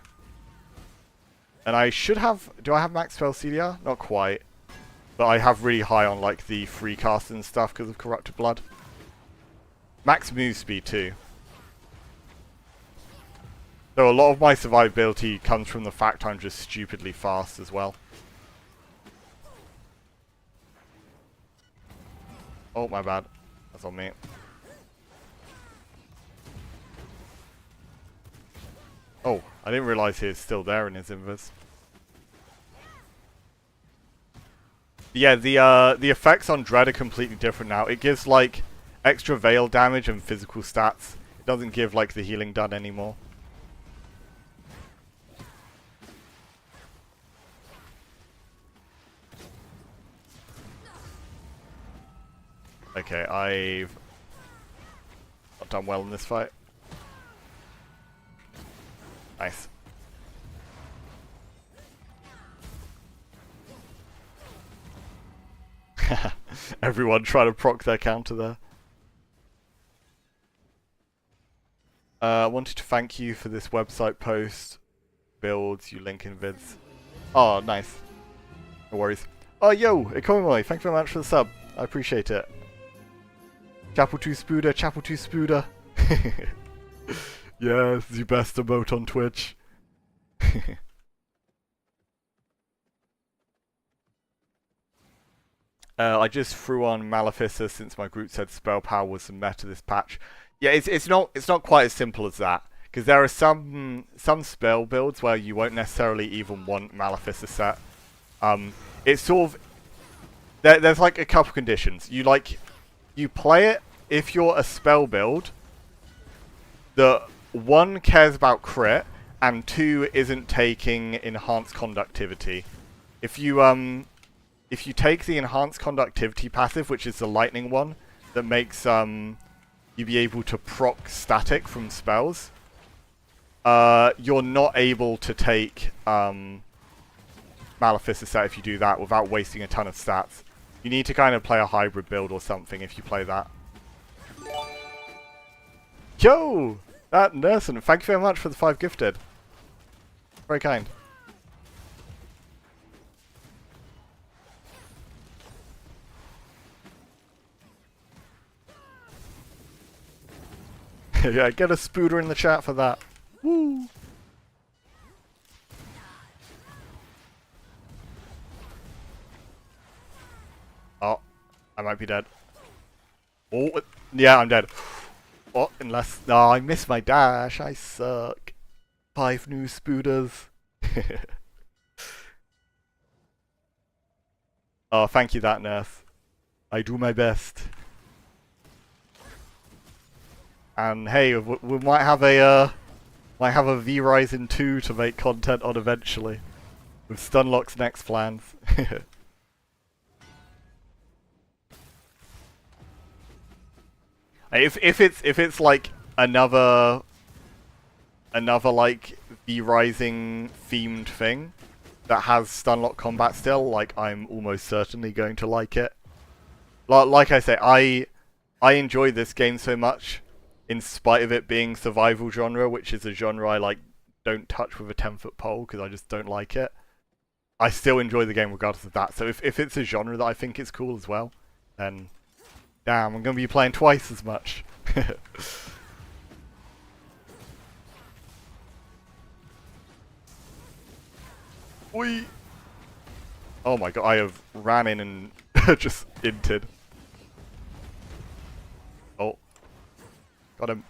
And I should have... Do I have max spell CDR? Not quite. But I have really high on, like, the free cast and stuff because of Corrupted Blood. Max move speed, too. So a lot of my survivability comes from the fact I'm just stupidly fast as well. Oh, my bad. That's on me. Oh, I didn't realize he was still there in his invis. Yeah, the effects on Dread are completely different now. It gives, like, extra veil damage and physical stats. It doesn't give, like, the healing done anymore. Okay, I've not done well in this fight. Nice. Everyone trying to proc their counter there. I wanted to thank you for this website post. Builds, you link in vids. Oh, nice. No worries. Oh, yo, Ikomoy, thank you very much for the sub. I appreciate it. Chapel 2 Spooder, Chapel 2 Spooder. Yes, the best emote on Twitch. I just threw on Maleficent since my group said spell power was the meta this patch. Yeah, it's not quite as simple as that, because there are some spell builds where you won't necessarily even want Maleficent set. It's sort of there's like a couple conditions. You play it if you're a spell build that one cares about crit and 2 isn't taking enhanced conductivity. If you take the enhanced conductivity passive, which is the lightning one, that makes you be able to proc static from spells, you're not able to take Maleficent set if you do that without wasting a ton of stats. You need to kind of play a hybrid build or something if you play that. Yo! That Nerson, thank you very much for the 5 gifted. Very kind. Yeah, get a spooter in the chat for that. Woo! Oh, I might be dead. Oh, yeah, I'm dead. Oh, unless... Oh, I missed my dash. I suck. 5 new spooters. Oh, thank you, that nurse. I do my best. And hey, we might have a V-Rising 2 to make content on eventually, with Stunlock's next plans. If it's like another like V-Rising themed thing that has Stunlock combat still, like I'm almost certainly going to like it. Like I say, I enjoy this game so much, in spite of it being survival genre, which is a genre I like don't touch with a 10-foot pole because I just don't like it. I still enjoy the game regardless of that. So if it's a genre that I think is cool as well, then damn, I'm going to be playing twice as much. Oi! Oh my god, I have ran in and just inted. Oh. Got him.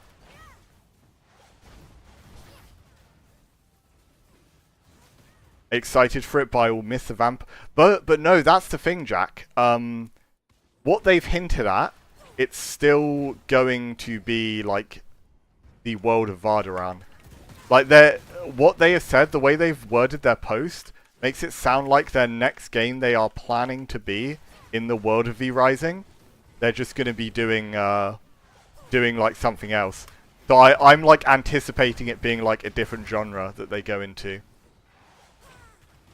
Excited for it, but I will miss the vamp. But no, that's the thing, Jack. What they've hinted at, it's still going to be like the world of VARENA. Like what they have said, the way they've worded their post, makes it sound like their next game they are planning to be in the world of V Rising. They're just going to be doing like something else. So I'm like anticipating it being like a different genre that they go into.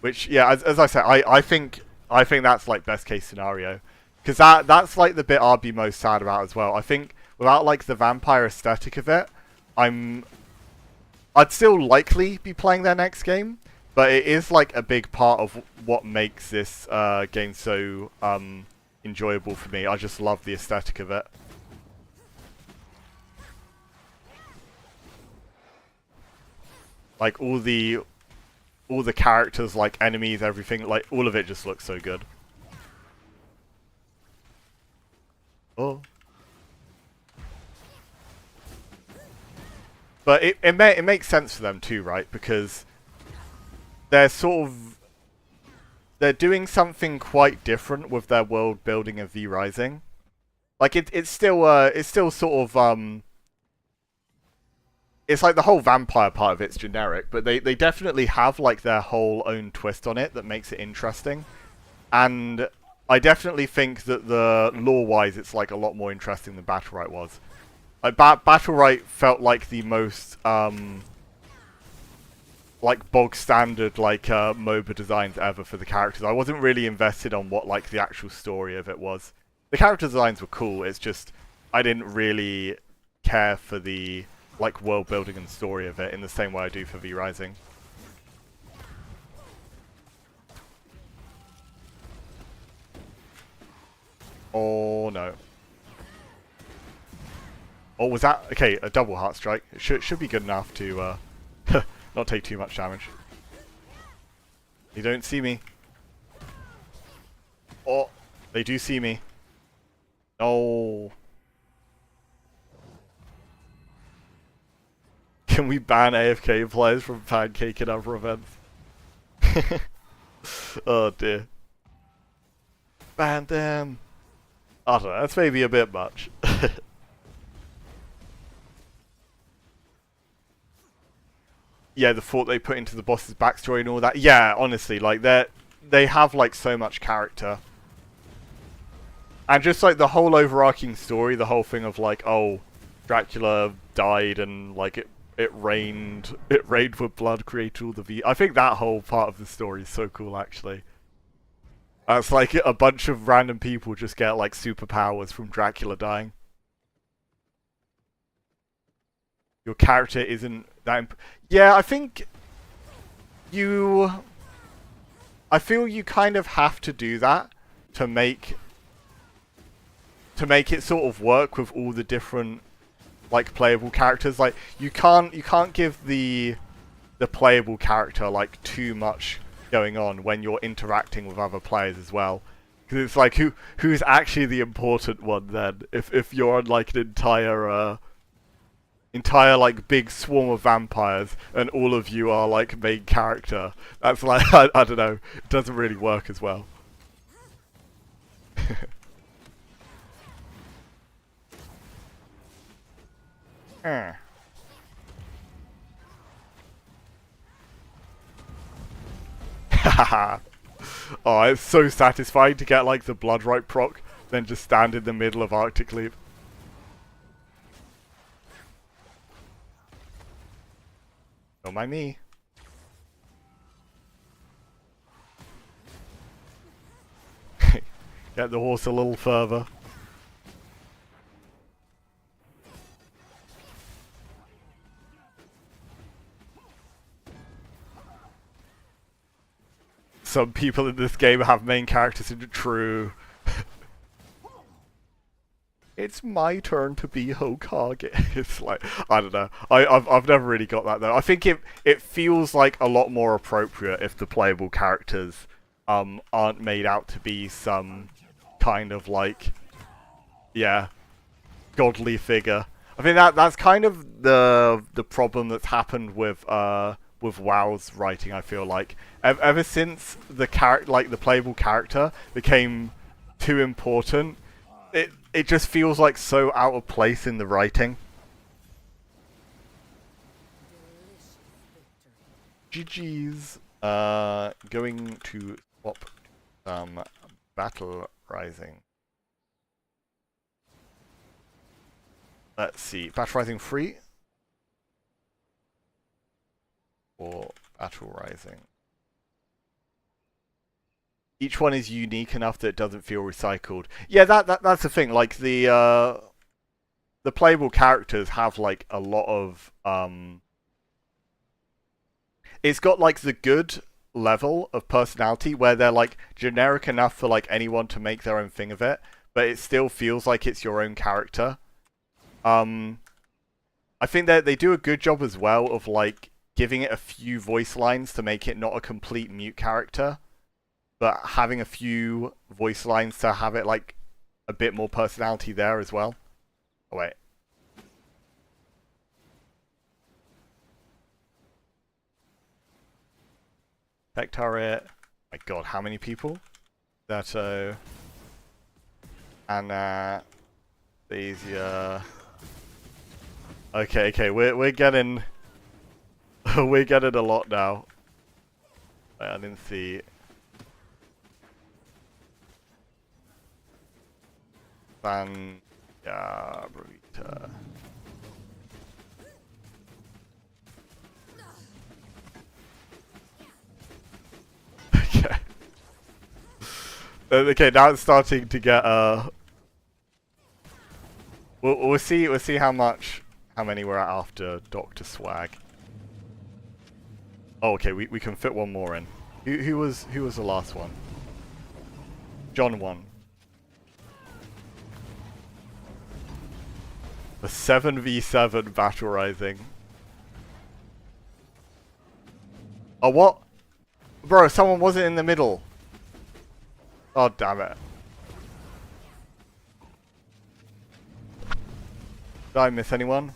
Which, yeah, as I said, I think that's like best case scenario, because that's like the bit I'd be most sad about as well. I think without like the vampire aesthetic of it, I'd still likely be playing their next game, but it is like a big part of what makes this game so enjoyable for me. I just love the aesthetic of it. Like all the characters, like enemies, everything, like all of it just looks so good. Oh. But it makes sense for them too, right? Because they're doing something quite different with their world building of V Rising. Like it's still sort of it's like the whole vampire part of it's generic, but they definitely have like their whole own twist on it that makes it interesting. And I definitely think that the lore-wise, it's like a lot more interesting than Battle Rite was. Like Battle Rite felt like the most like bog standard like MOBA designs ever for the characters. I wasn't really invested on what like the actual story of it was. The character designs were cool. It's just I didn't really care for the like world building and story of it in the same way I do for V Rising. Oh no. Oh, was that okay? A double heart strike. It should be good enough to not take too much damage. They don't see me. Oh, they do see me. Oh. Can we ban AFK players from Pancake and other events? Oh dear. Ban them. I don't know, that's maybe a bit much. yeah, the thought they put into the boss's backstory and all that. Yeah, honestly, like they have like so much character. And just like the whole overarching story, the whole thing of like, oh, Dracula died and like it rained with blood, created all the I think that whole part of the story is so cool, actually. It's like a bunch of random people just get like superpowers from Dracula dying. Your character isn't that yeah, I think I feel you kind of have to do that to make it sort of work with all the different like playable characters. Like you can't give the playable character like too much going on when you're interacting with other players as well, because it's like who's actually the important one then if you're on like an entire like big swarm of vampires and all of you are like main character. That's like I don't know, it doesn't really work as well. Oh, it's so satisfying to get like the blood right proc, then just stand in the middle of Arctic Leap. Don't mind me. Get the horse a little further. Some people in this game have main characters in true. It's my turn to be Hokage. It's like, I don't know. I've never really got that though. I think it feels like a lot more appropriate if the playable characters aren't made out to be some kind of like, yeah, godly figure. I think that's kind of the problem that's happened with WoW's writing. I feel like ever since the playable character became too important, it just feels like so out of place in the writing. GG's. Going to swap some Battle Rising. Let's see, Battle Rising free or Battle Rising. Each one is unique enough that it doesn't feel recycled. Yeah, that's the thing. Like the playable characters have like a lot of it's got like the good level of personality where they're like generic enough for like anyone to make their own thing of it, but it still feels like it's your own character. I think that they do a good job as well of like giving it a few voice lines to make it not a complete mute character, but having a few voice lines to have it like a bit more personality there as well. Oh wait. Tech turret. My god, how many people? That Anna, Thasia. Okay, we're getting we're getting a lot now. Wait, I didn't see. Burrito. Okay. Okay, now it's starting to get we'll see how many we're at after Dr. Swag. Oh, okay, we can fit one more in. Who was the last one? John won. The 7v7 Battle Rising. Oh, what? Bro, someone wasn't in the middle. Oh, damn it. Did I miss anyone?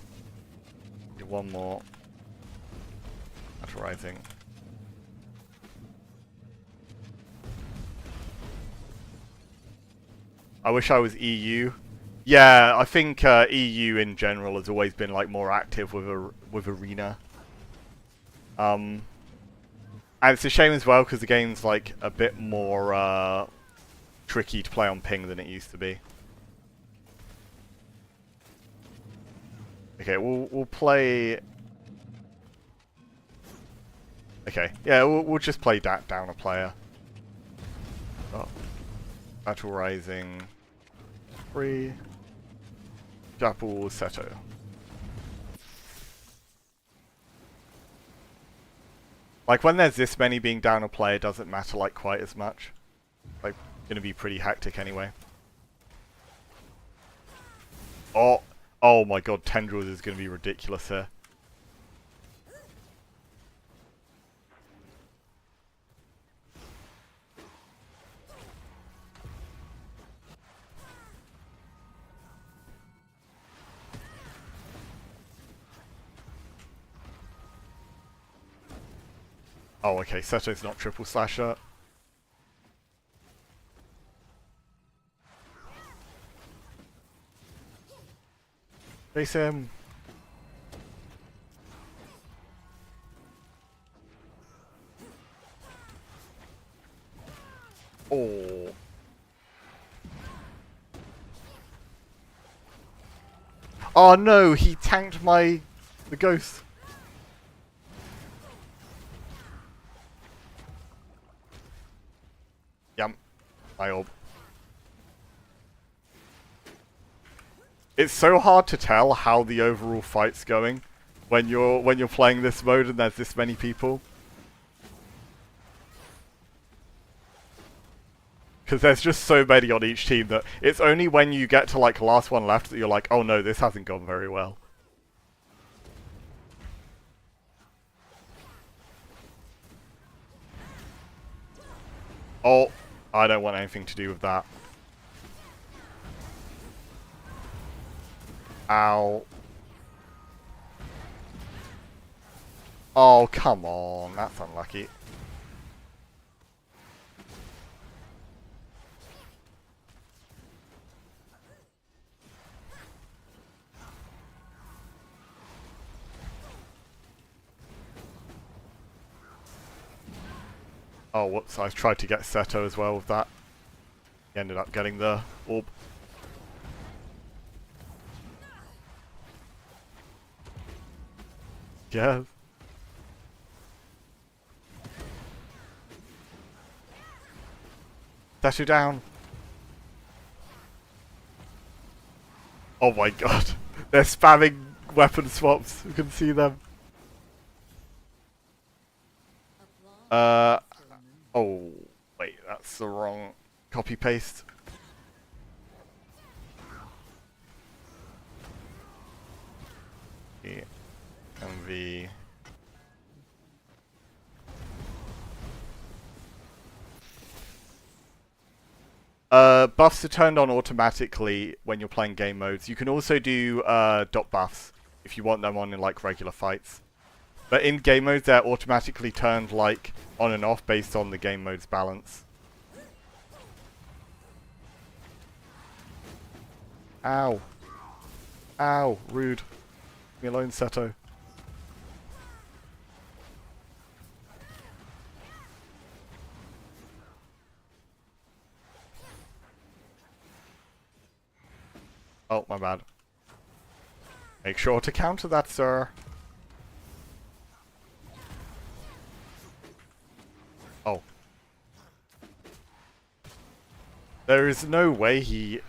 One more. Battle Rising. I wish I was EU. Yeah, I think EU in general has always been like more active with Arena. And it's a shame as well because the game's like a bit more tricky to play on ping than it used to be. Okay, we'll play. Okay, yeah, we'll just play down a player. Oh. Battle Rising 3. Double Seto. Like when there's this many being down a player, it doesn't matter like quite as much. Like, gonna be pretty hectic anyway. Oh my god, Tendrils is gonna be ridiculous here. Oh, okay, Seto's not triple slasher. Face him. Oh. Oh no, he tanked the ghost. Yum. My orb. It's so hard to tell how the overall fight's going when you're playing this mode and there's this many people. Because there's just so many on each team that it's only when you get to like last one left that you're like, oh no, this hasn't gone very well. Oh, I don't want anything to do with that. Ow. Oh, come on. That's unlucky. Oh, whoops. I tried to get Seto as well with that. He ended up getting the orb. Yeah. Seto down. Oh my god. They're spamming weapon swaps. You can see them. Oh, wait, that's the wrong copy paste. MV. Buffs are turned on automatically when you're playing game modes. You can also do dot buffs if you want them on in like regular fights. But in game modes, they're automatically turned like on and off based on the game mode's balance. Ow. Ow, rude. Leave me alone, Seto. Oh, my bad. Make sure to counter that, sir. Oh. There is no way he,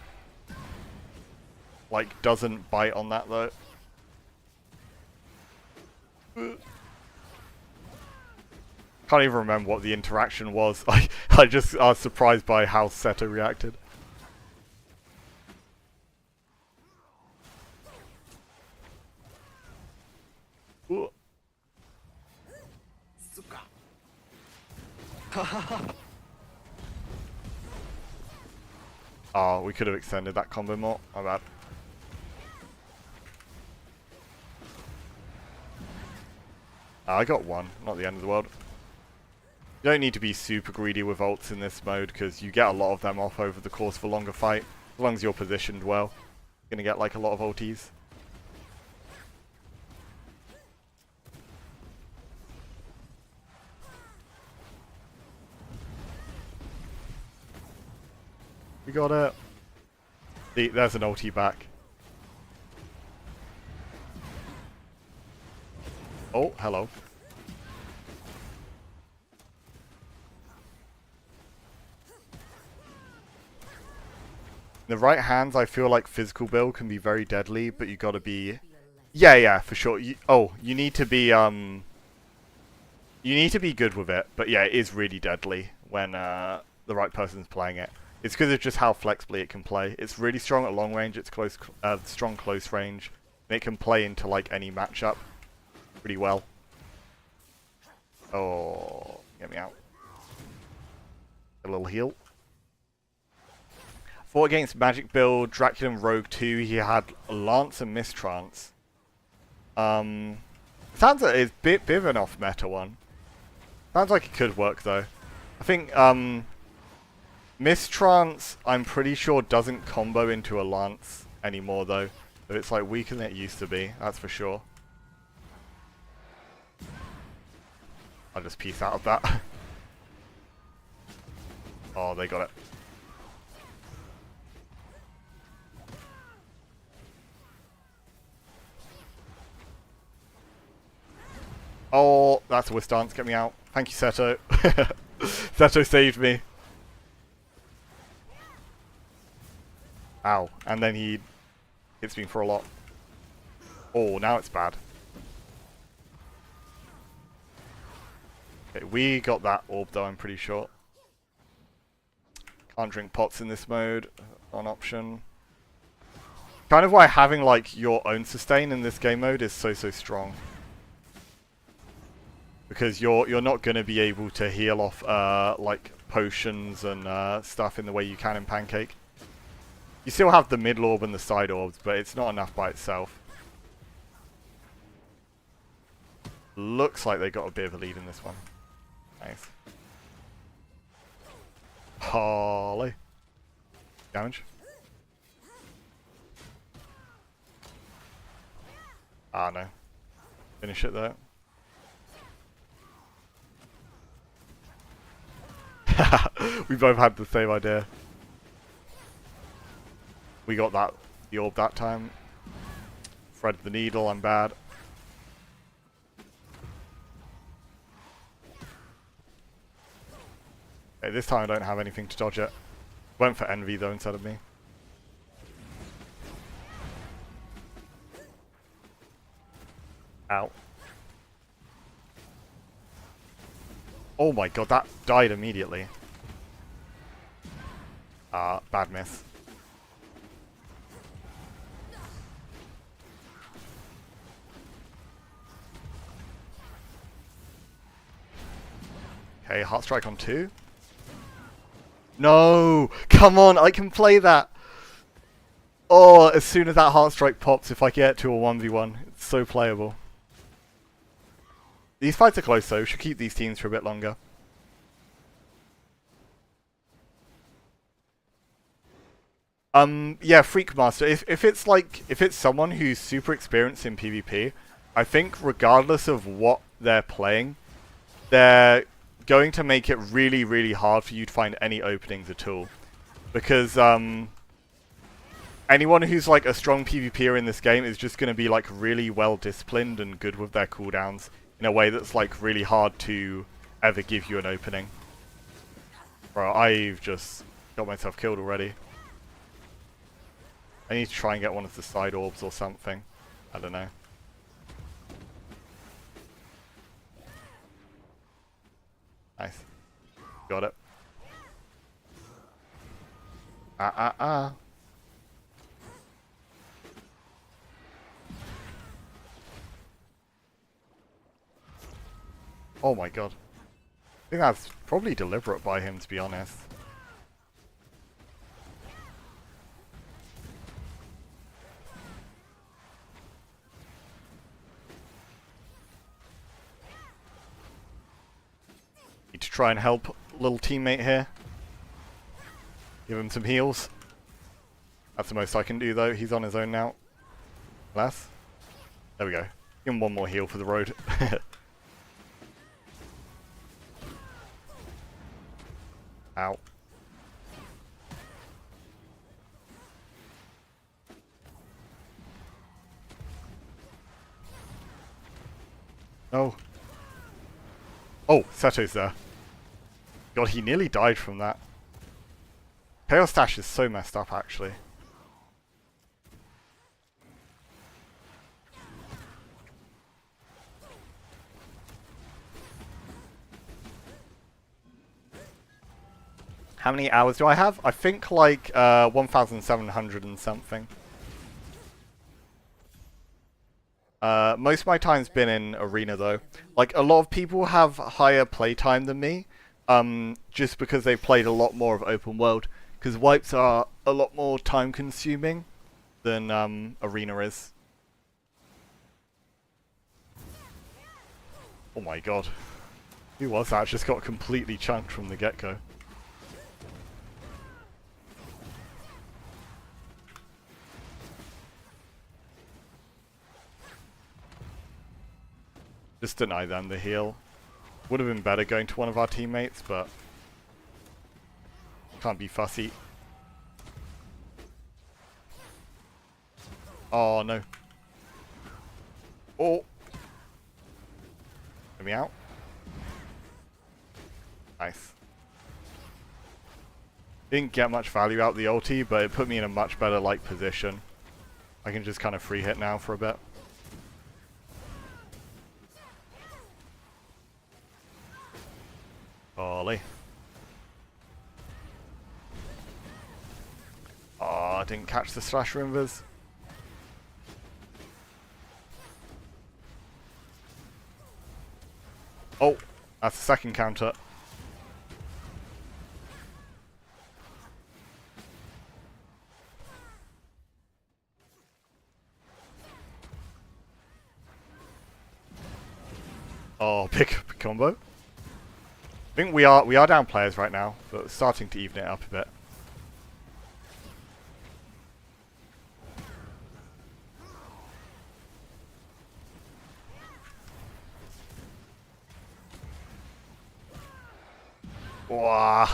like, doesn't bite on that, though. Can't even remember what the interaction was. I was surprised by how Seto reacted. Oh, we could have extended that combo more. My bad. I got one. Not the end of the world. You don't need to be super greedy with ults in this mode because you get a lot of them off over the course of a longer fight. As long as you're positioned well, you're going to get like a lot of ulties. We got it. There's an ulti back. Oh, hello. In the right hands, I feel like physical build can be very deadly, but you gotta be... Yeah, for sure. You need to be, You need to be good with it, but yeah, it is really deadly when the right person's playing it. It's because of just how flexibly it can play. It's really strong at long range, it's strong close range, and it can play into like any matchup pretty well. Oh, get me out. A little heal. Fought against Magic build, Dracula and Rogue 2, he had Lance and Mistrance. Sounds like it's a bit of an off-meta one. Sounds like it could work though. I think Mistrance, I'm pretty sure, doesn't combo into a Lance anymore though. So it's like weaker than it used to be, that's for sure. I'll just piece out of that. Oh, they got it. Oh, that's a whisk dance. Get me out. Thank you, Seto. Seto saved me. Ow. And then he hits me for a lot. Oh, now it's bad. Okay, we got that orb though, I'm pretty sure. Can't drink pots in this mode. On option. Kind of why having like your own sustain in this game mode is so strong. Because you're not going to be able to heal off like potions and stuff in the way you can in Pancake. You still have the middle orb and the side orbs, but it's not enough by itself. Looks like they got a bit of a lead in this one. Nice. Holly. Damage. Ah, no. Finish it though. We both had the same idea. We got the orb that time. Thread the needle, I'm bad. Okay, this time I don't have anything to dodge it. Went for Envy though instead of me. Ow. Oh my god, that died immediately. Bad miss. Okay, Heart Strike on 2. No! Come on, I can play that! Oh, as soon as that Heart Strike pops, if I get to a 1v1, it's so playable. These fights are close though, should keep these teams for a bit longer. Yeah, Freak Master. If it's someone who's super experienced in PvP, I think regardless of what they're playing, they're going to make it really hard for you to find any openings at all. Because anyone who's like a strong PvPer in this game is just going to be like really well disciplined and good with their cooldowns in a way that's like really hard to ever give you an opening. Bro, I've just got myself killed already. I need to try and get one of the side orbs or something. I don't know. Nice. Got it. Oh my god. I think that's probably deliberate by him, to be honest. Need to try and help little teammate here. Give him some heals. That's the most I can do though. He's on his own now. Less. There we go. Give him one more heal for the road. Ow. No. Oh, Seto's there. God, he nearly died from that. Chaos Dash is so messed up, actually. How many hours do I have? I think like 1,700 and something. Most of my time's been in Arena though. Like a lot of people have higher playtime than me, just because they've played a lot more of open world. Because wipes are a lot more time consuming than Arena is. Oh my god. Who was that? Just got completely chunked from the get-go. Just deny them the heal. Would have been better going to one of our teammates, but can't be fussy. Oh no. Oh. Let me out. Nice. Didn't get much value out of the ulti, but it put me in a much better like position. I can just kind of free hit now for a bit. Ollie. Oh, I didn't catch the slash invis. Oh, that's the second counter. Oh, big combo. I think we are down players right now, but starting to even it up a bit. Wow.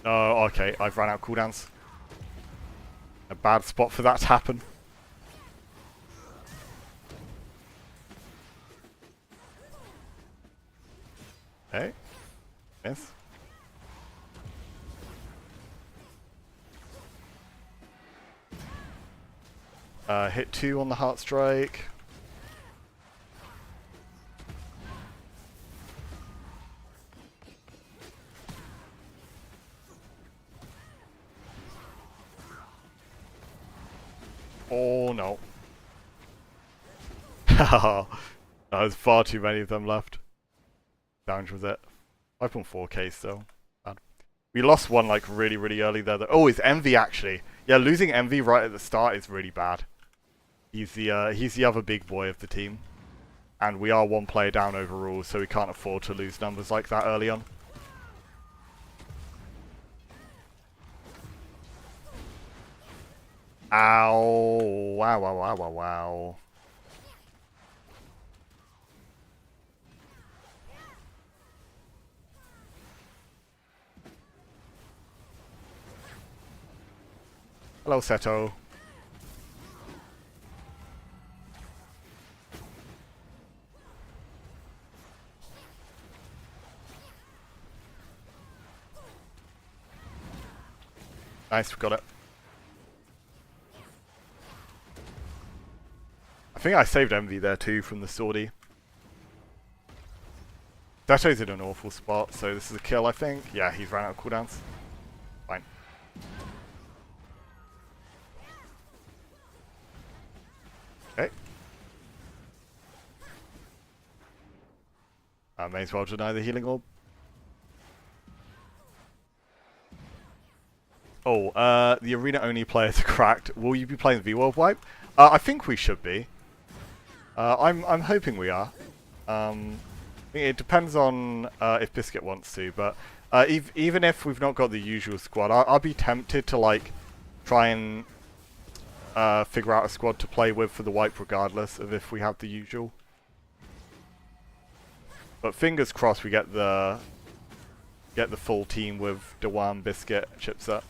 Oh, okay, I've run out cooldowns. A bad spot for that to happen. Okay. Miss. Hit 2 on the Heart Strike. Oh no. There's far too many of them left. Damage was it. 5.4k still. Bad. We lost one like really early there though. Oh, it's Envy actually. Yeah, losing Envy right at the start is really bad. He's the other big boy of the team. And we are one player down overall, so we can't afford to lose numbers like that early on. Ow. Wow, wow, wow, wow, wow. Hello, Seto. Nice, we got it. I think I saved Envy there too from the Swordy. Seto's in an awful spot, so this is a kill, I think. Yeah, he's ran out of cooldowns. Fine. Okay. I may as well deny the healing orb. Oh, the arena only players are cracked. Will you be playing the V-World wipe? I think we should be. I'm hoping we are. It depends on if Biscuit wants to, but even if we've not got the usual squad, I'll be tempted to like try and figure out a squad to play with for the wipe, regardless of if we have the usual. But fingers crossed we get the full team with Dewan, Biscuit, Chipset.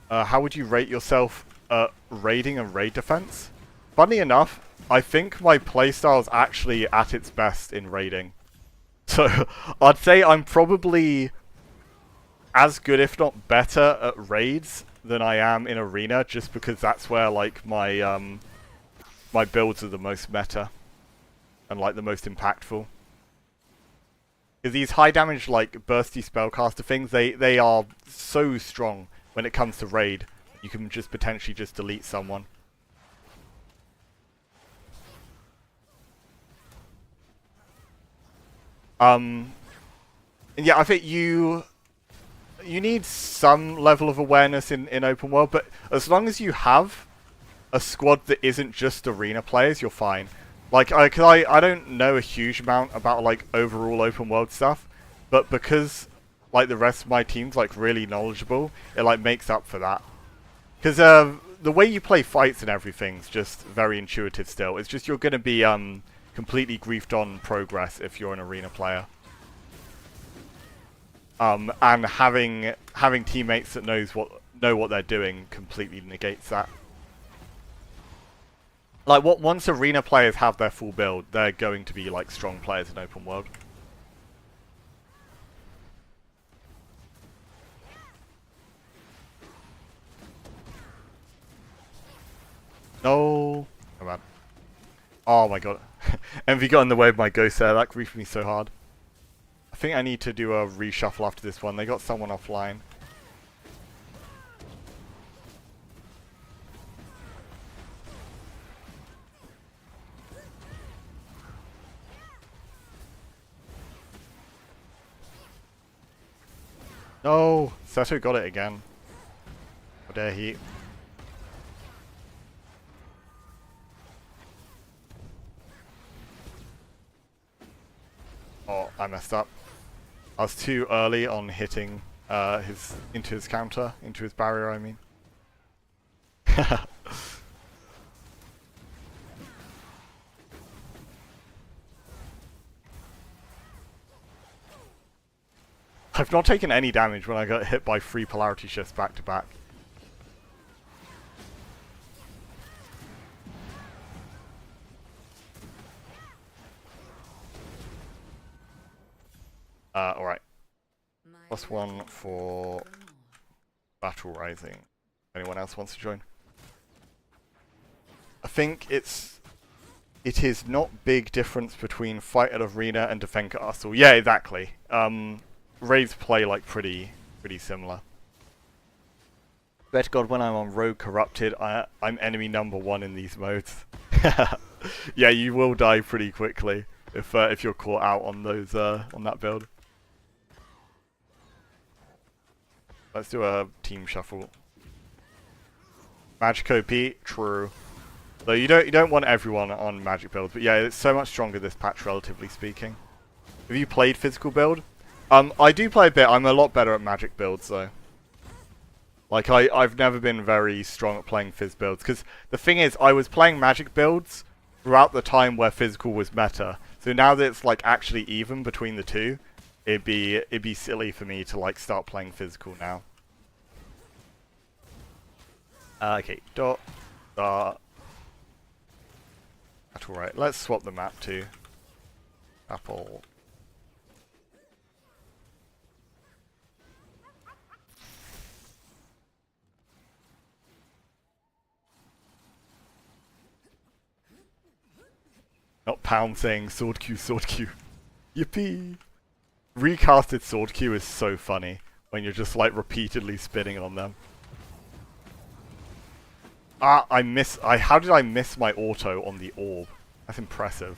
How would you rate yourself at raiding and raid defense? Funny enough, I think my playstyle is actually at its best in raiding. So I'd say I'm probably as good, if not better, at raids than I am in arena, just because that's where like my my builds are the most meta and like the most impactful. Because these high damage like bursty spellcaster things, they are so strong when it comes to raid. You can just potentially just delete someone. And yeah, I think you need some level of awareness in open world, but as long as you have a squad that isn't just arena players, you're fine. Like, I don't know a huge amount about like overall open world stuff, but because like the rest of my team's like really knowledgeable, it like makes up for that. Because the way you play fights and everything's just very intuitive still. It's just you're gonna be completely griefed on progress if you're an arena player. And having teammates that know what they're doing completely negates that. Like once arena players have their full build, they're going to be like strong players in open world. No, oh man. Oh my god, Envy got in the way of my ghost there. That griefed me so hard. I think I need to do a reshuffle after this one. They got someone offline. No! Seto got it again. How dare he? Oh, I messed up. I was too early on hitting into his counter, into his barrier, I mean. I've not taken any damage when I got hit by 3 polarity shifts back to back. Alright. +1 for Battle Rising. Anyone else wants to join? I think it is not big difference between fight at arena and defend castle. Yeah, exactly. Raids play like pretty similar. Bet God, when I'm on Rogue Corrupted, I'm enemy number 1 in these modes. Yeah, you will die pretty quickly if you're caught out on those on that build. Let's do a team shuffle. Magic OP, true. Though you don't want everyone on magic build, but yeah, it's so much stronger this patch, relatively speaking. Have you played physical build? I do play a bit. I'm a lot better at magic builds though. Like I've never been very strong at playing phys builds, because the thing is, I was playing magic builds throughout the time where physical was meta. So now that it's like actually even between the two, it'd be silly for me to like start playing physical now. Okay, dot. That's alright. Let's swap the map to Apple. Not Pound saying sword Q, sword Q. Yippee! Recasted sword Q is so funny when you're just like repeatedly spinning on them. Ah, how did I miss my auto on the orb? That's impressive.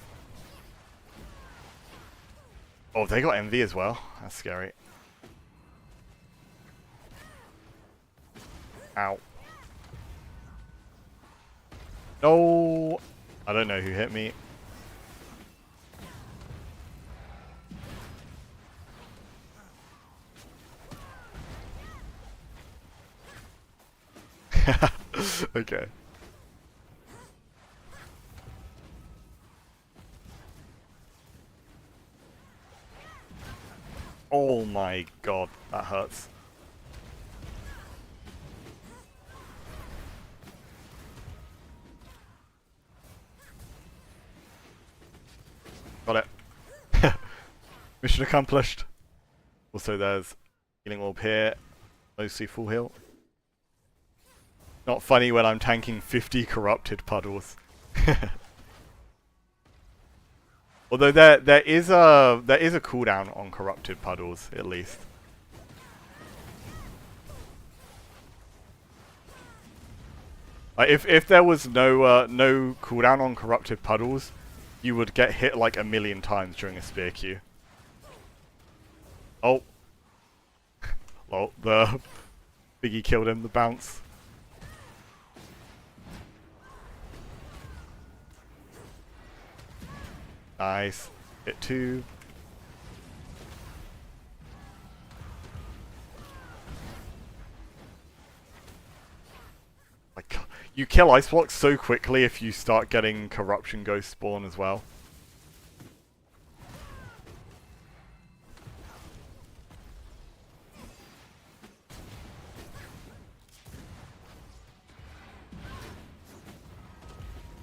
Oh, they got MV as well. That's scary. Ow. No! I don't know who hit me. Okay. Oh my god, that hurts. Got it. Mission accomplished. Also, there's healing orb here. Mostly full heal. Not funny when I'm tanking 50 corrupted puddles. Although there is a cooldown on corrupted puddles at least. Like if there was no cooldown on corrupted puddles, you would get hit like a million times during a spear queue. Oh. Well, the Biggie killed him, the bounce. Nice. Hit 2. My God. You kill ice blocks so quickly if you start getting corruption ghost spawn as well.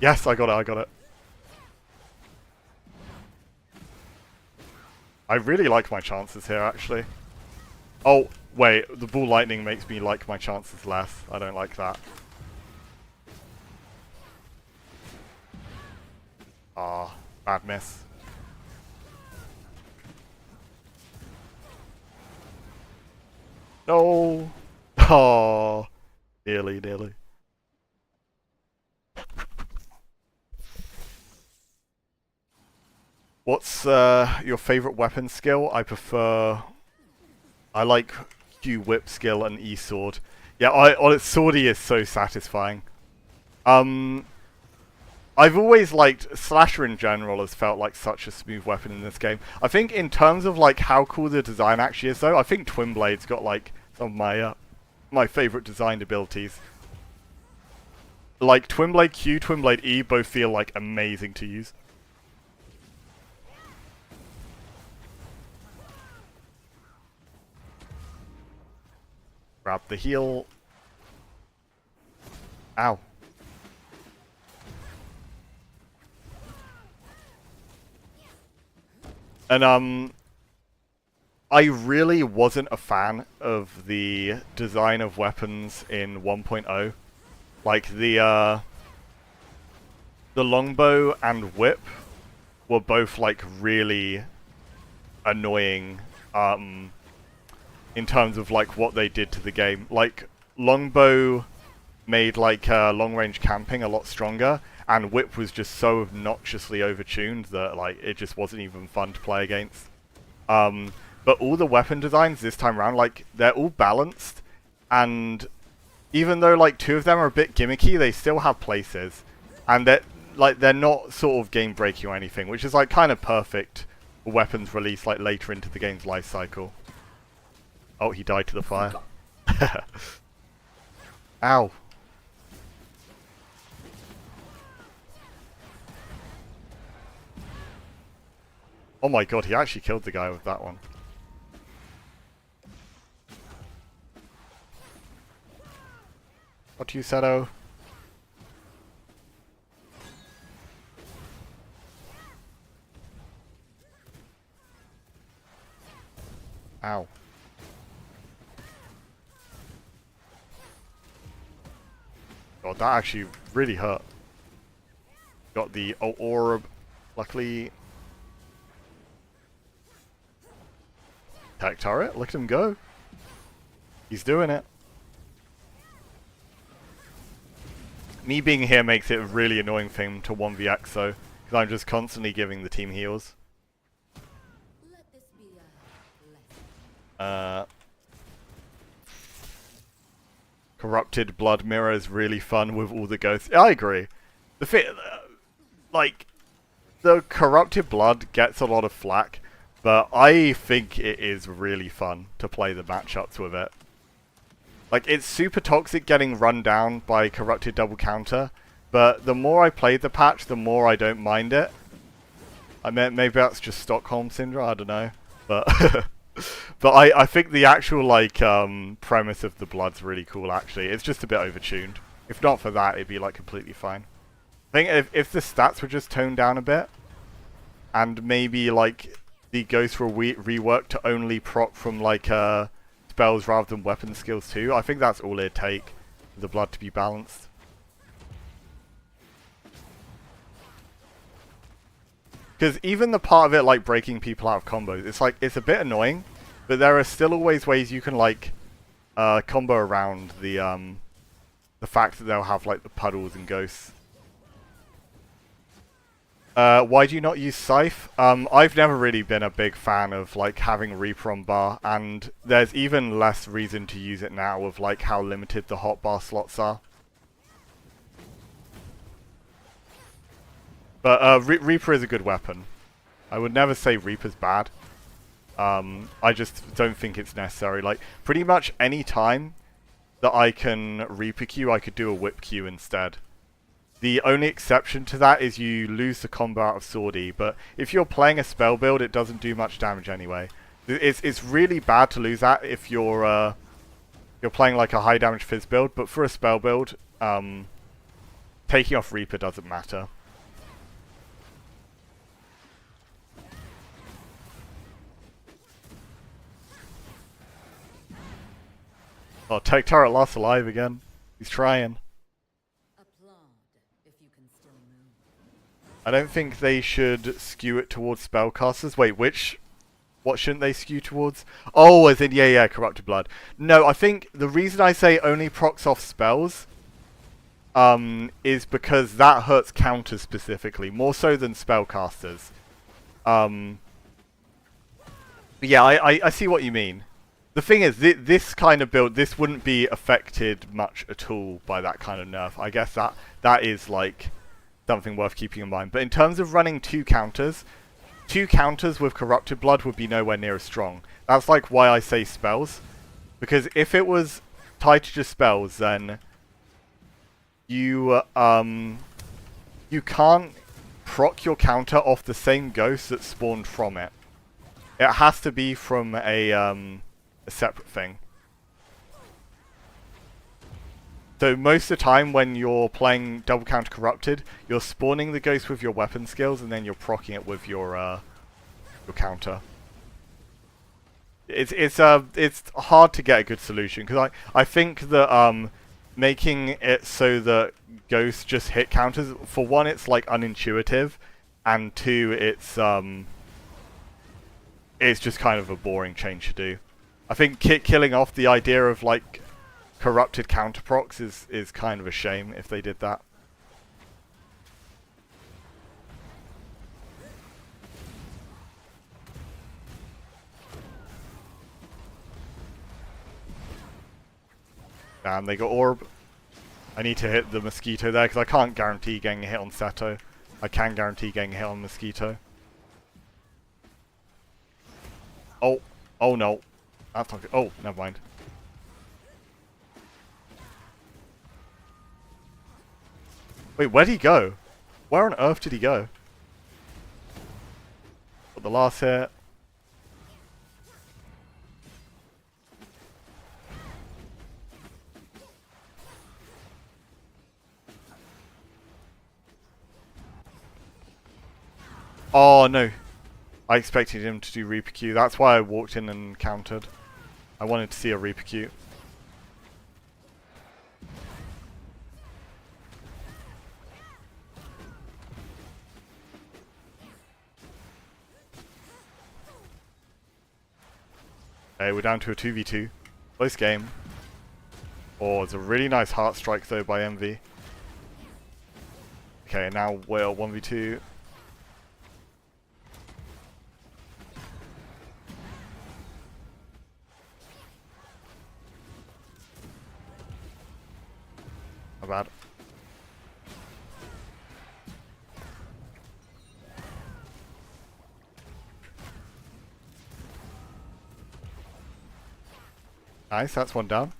Yes, I got it. I really like my chances here, actually. Oh, wait, the ball lightning makes me like my chances less. I don't like that. Ah, bad miss. No! Oh, nearly. What's your favorite weapon skill? I like Q whip skill and E sword. Yeah, swordy is so satisfying. I've always liked Slasher in general has felt like such a smooth weapon in this game. I think in terms of like how cool the design actually is though, I think Twin Blade's got like some of my favorite designed abilities. Like Twin Blade Q, Twin Blade E both feel like amazing to use. Grab the heal. Ow. And I really wasn't a fan of the design of weapons in 1.0. Like the longbow and whip were both like really annoying in terms of like what they did to the game. Like longbow made like long range camping a lot stronger, and whip was just so obnoxiously overtuned that like it just wasn't even fun to play against. But all the weapon designs this time around, like they're all balanced, and even though like 2 of them are a bit gimmicky, they still have places, and they're not sort of game breaking or anything, which is like kind of perfect for weapons released like later into the game's life cycle. Oh, he died to the fire. Ow. Oh my god, he actually killed the guy with that one. What you said, oh? Ow. God, that actually really hurt. Got the orb, luckily. Tech turret, look at him go. He's doing it. Me being here makes it a really annoying thing to 1vx though, because I'm just constantly giving the team heals. Corrupted Blood Mirror is really fun with all the ghosts. I agree. Like, the Corrupted Blood gets a lot of flack, but I think it is really fun to play the matchups with it. Like, it's super toxic getting run down by Corrupted Double Counter, but the more I play the patch, the more I don't mind it. I mean, maybe that's just Stockholm Syndrome, I don't know. But but I think the actual, like, premise of the Blood's really cool, actually. It's just a bit overtuned. If not for that, it'd be, like, completely fine. I think if the stats were just toned down a bit, and maybe like the Ghost will rework to only proc from like spells rather than weapon skills too. I think that's all it'd take for the blood to be balanced. Because even the part of it like breaking people out of combos, it's like it's a bit annoying, but there are still always ways you can like combo around the fact that they'll have like the puddles and ghosts. Why do you not use Scythe? I've never really been a big fan of like having Reaper on bar, and there's even less reason to use it now with like how limited the hotbar slots are. But Reaper is a good weapon. I would never say Reaper's bad. I just don't think it's necessary. Like pretty much any time that I can Reaper Q, I could do a Whip Q instead. The only exception to that is you lose the combo out of Swordy, but if you're playing a spell build, it doesn't do much damage anyway. It's really bad to lose that if you're playing like a high damage Fizz build, but for a spell build, taking off Reaper doesn't matter. Oh, Tech Turret lost alive again. He's trying. I don't think they should skew it towards spellcasters. Wait, what shouldn't they skew towards? Oh, as in, yeah, Corrupted Blood. No, I think the reason I say only procs off spells is because that hurts counters specifically, more so than spellcasters. But yeah, I see what you mean. The thing is, this kind of build, this wouldn't be affected much at all by that kind of nerf. I guess that is like something worth keeping in mind. But in terms of running two counters with Corrupted Blood would be nowhere near as strong. That's like why I say spells. Because if it was tied to just spells, then you can't proc your counter off the same ghost that spawned from it. It has to be from a separate thing. So most of the time when you're playing double counter Corrupted, you're spawning the ghost with your weapon skills and then you're proccing it with your counter. It's hard to get a good solution because I think that making it so that ghosts just hit counters, for one it's like unintuitive, and two it's just kind of a boring change to do. I think killing off the idea of like Corrupted counter procs is kind of a shame if they did that. Damn, they got Orb. I need to hit the Mosquito there because I can't guarantee getting a hit on Seto. I can guarantee getting a hit on Mosquito. Oh no. That's not good. Oh, never mind. Wait, where'd he go? Where on earth did he go? Got the last hit. Oh no. I expected him to do Reaper Q. That's why I walked in and countered. I wanted to see a Reaper Q. Okay, we're down to a 2v2. Close game. Oh, it's a really nice heart strike though by MV. Okay, now we're 1v2. Not bad. Nice, that's one down.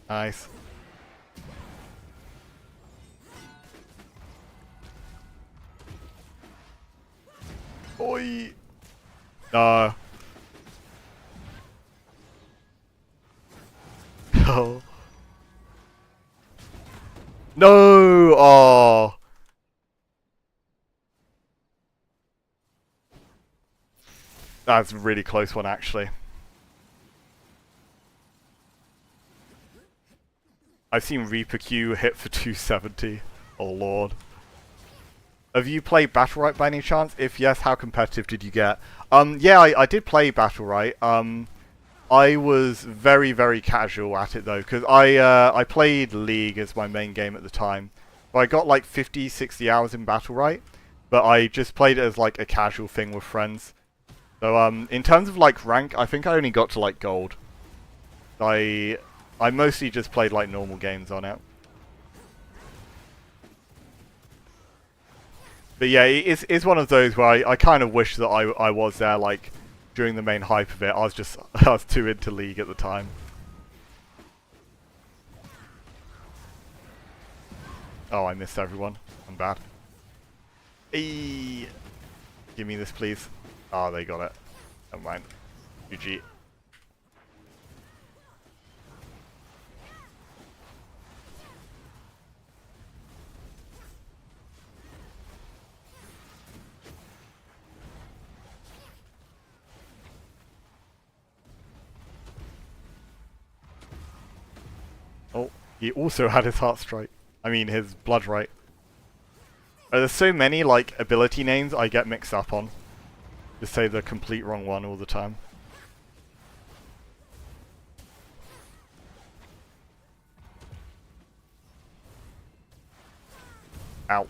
Nice. Oi! No. Oh. No! Oh. That's a really close one, actually. I've seen Reaper Q hit for 270. Oh lord. Have you played Battle Rite by any chance? If yes, how competitive did you get? Yeah, I did play Battle Rite. I was very, very casual at it though, because I played League as my main game at the time. So I got like 50, 60 hours in Battle Rite, but I just played it as like a casual thing with friends. So in terms of like rank, I think I only got to like gold. I mostly just played like normal games on it. But yeah, it's one of those where I kind of wish that I was there like during the main hype of it. I was too into League at the time. Oh, I missed everyone. I'm bad. Eee. Give me this, please. Oh, they got it. Never mind. GG. Oh, he also had his heart strike. I mean, his blood right. There's so many, like, ability names I get mixed up on. Just say the complete wrong one all the time. Ow.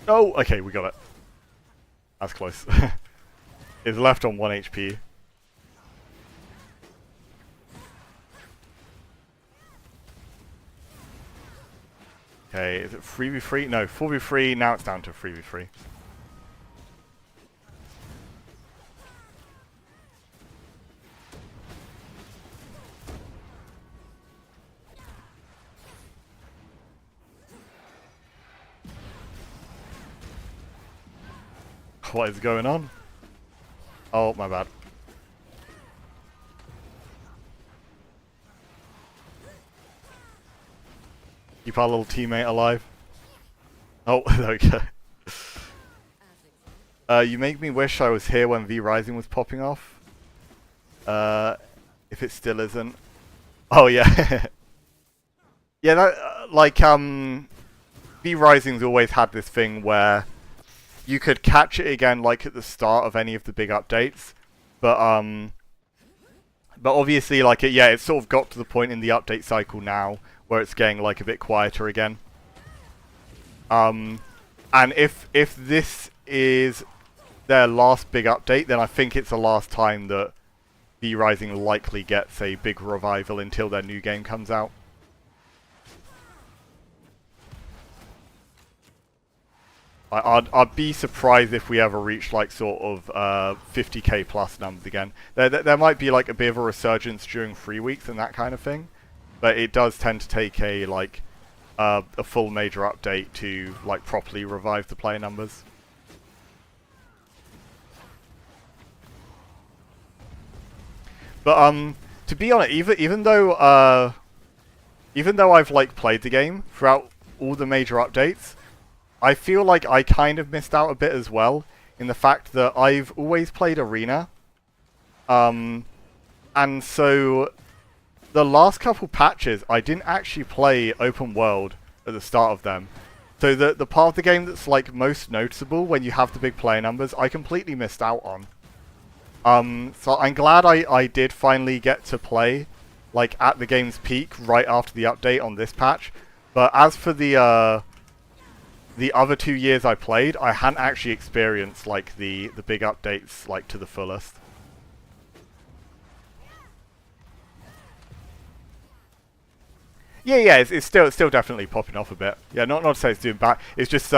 Oh, okay, we got it. That's close. It's left on 1 HP. Okay, is it 3v3? No, 4v3, now it's down to 3v3. What is going on? Oh, my bad. Keep our little teammate alive. Oh, there we go. You make me wish I was here when V Rising was popping off. If it still isn't. Oh, yeah. Yeah, that, like, V Rising's always had this thing where you could catch it again, like, at the start of any of the big updates. But obviously, like, it's sort of got to the point in the update cycle now where it's getting, like, a bit quieter again. And if this is their last big update, then I think it's the last time that V Rising likely gets a big revival until their new game comes out. I'd be surprised if we ever reach like sort of 50k plus numbers again. There might be like a bit of a resurgence during 3 weeks and that kind of thing, but it does tend to take a like a full major update to like properly revive the player numbers. But to be honest, even though I've like played the game throughout all the major updates, I feel like I kind of missed out a bit as well in the fact that I've always played Arena. And so the last couple patches, I didn't actually play open world at the start of them. So the part of the game that's like most noticeable when you have the big player numbers, I completely missed out on. So I'm glad I did finally get to play like at the game's peak right after the update on this patch. But as for the other 2 years I played, I hadn't actually experienced like the big updates like to the fullest. Yeah, it's still definitely popping off a bit. Yeah, not to say it's doing bad. It's just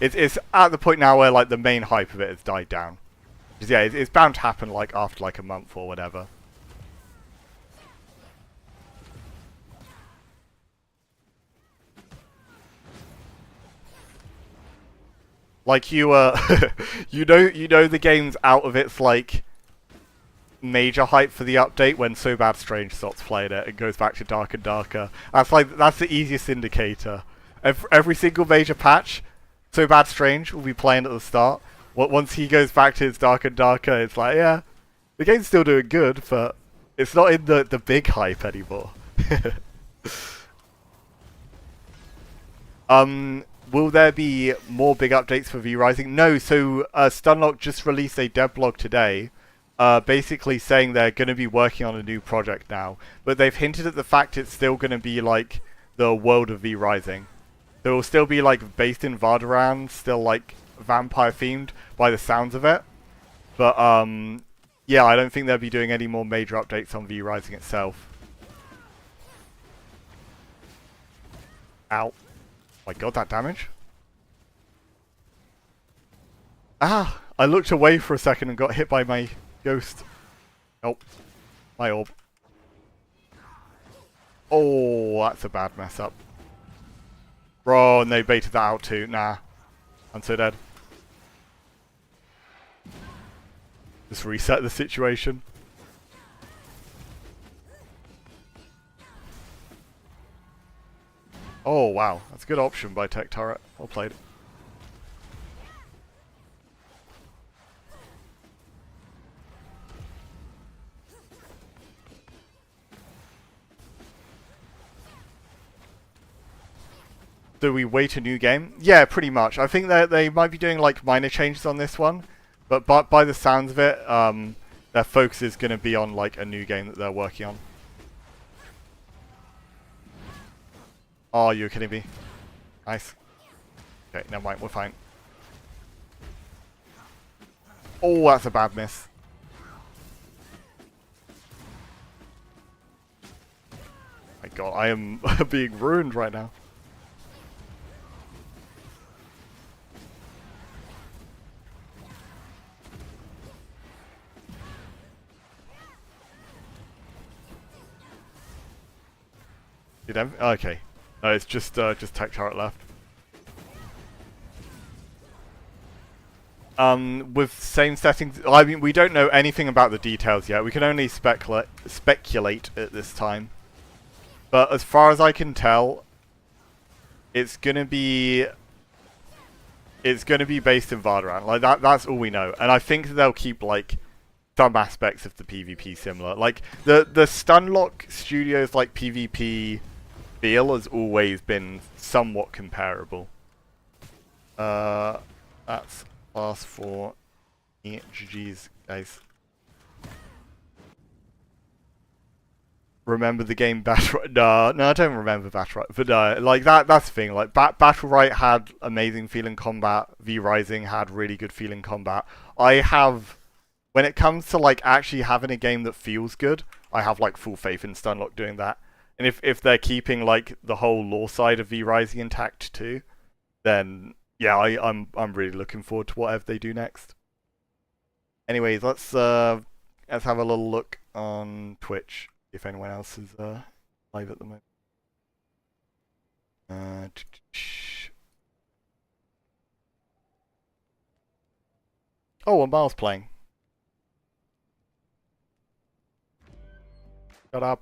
it's at the point now where like the main hype of it has died down. Yeah, it's bound to happen like after like a month or whatever. Like you you know the game's out of its like major hype for the update when So Bad Strange stops playing it and goes back to Dark and Darker. That's the easiest indicator. Every single major patch, So Bad Strange will be playing at the start. Once he goes back to his Dark and Darker, it's like, yeah, the game's still doing good, but it's not in the big hype anymore. Will there be more big updates for V Rising? No, so Stunlock just released a dev blog today, basically saying they're going to be working on a new project now, but they've hinted at the fact it's still going to be like the world of V Rising. So it will still be like based in VARENA, still like vampire themed by the sounds of it. But yeah, I don't think they'll be doing any more major updates on V Rising itself. Ow. My god, that damage? Ah! I looked away for a second and got hit by my ghost. Nope. My orb. Oh, that's a bad mess up. Bro, and they baited that out too. Nah. I'm so dead. Just reset the situation. Oh, wow. That's a good option by Tech Turret. Well played. Do we wait a new game? Yeah, pretty much. I think that they might be doing like minor changes on this one, but by the sounds of it, their focus is going to be on like a new game that they're working on. Oh, you're kidding me. Nice. Okay, never mind, we're fine. Oh, that's a bad miss. My god, I am being ruined right now. Okay. No, it's just Tech Turret left. With same settings, I mean, we don't know anything about the details yet. We can only speculate at this time. But as far as I can tell, it's gonna be based in VARENA. Like that's all we know. And I think they'll keep like some aspects of the PvP similar. Like the Stunlock Studios like PvP feel has always been somewhat comparable. That's last for GG's, guys. Remember the game Battle Rite? No, I don't remember Battle Rite. But like that's the thing. Like Battle Rite had amazing feeling combat. V Rising had really good feeling combat. When it comes to like actually having a game that feels good, I have like full faith in Stunlock doing that. And if they're keeping like the whole lore side of V Rising intact too, then yeah, I'm really looking forward to whatever they do next. Anyways, let's have a little look on Twitch if anyone else is live at the moment. Oh, and Miles playing. Shut up.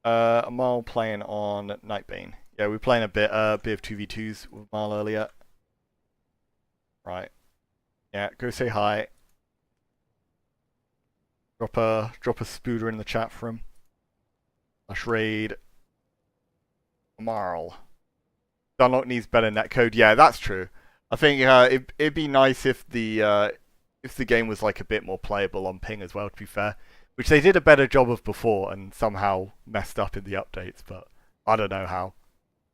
Mal playing on Nightbane. Yeah, we were playing a bit of 2v2s with Mal earlier. Right. Yeah, go say hi. Drop a spooder in the chat for him. Slash raid. Marl. Dunlock needs better netcode. Yeah, that's true. I think it'd be nice if the game was like a bit more playable on ping as well, to be fair. Which they did a better job of before and somehow messed up in the updates, but I don't know how.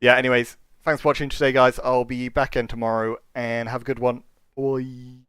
Yeah, anyways, thanks for watching today, guys. I'll be back in tomorrow, and have a good one. Bye.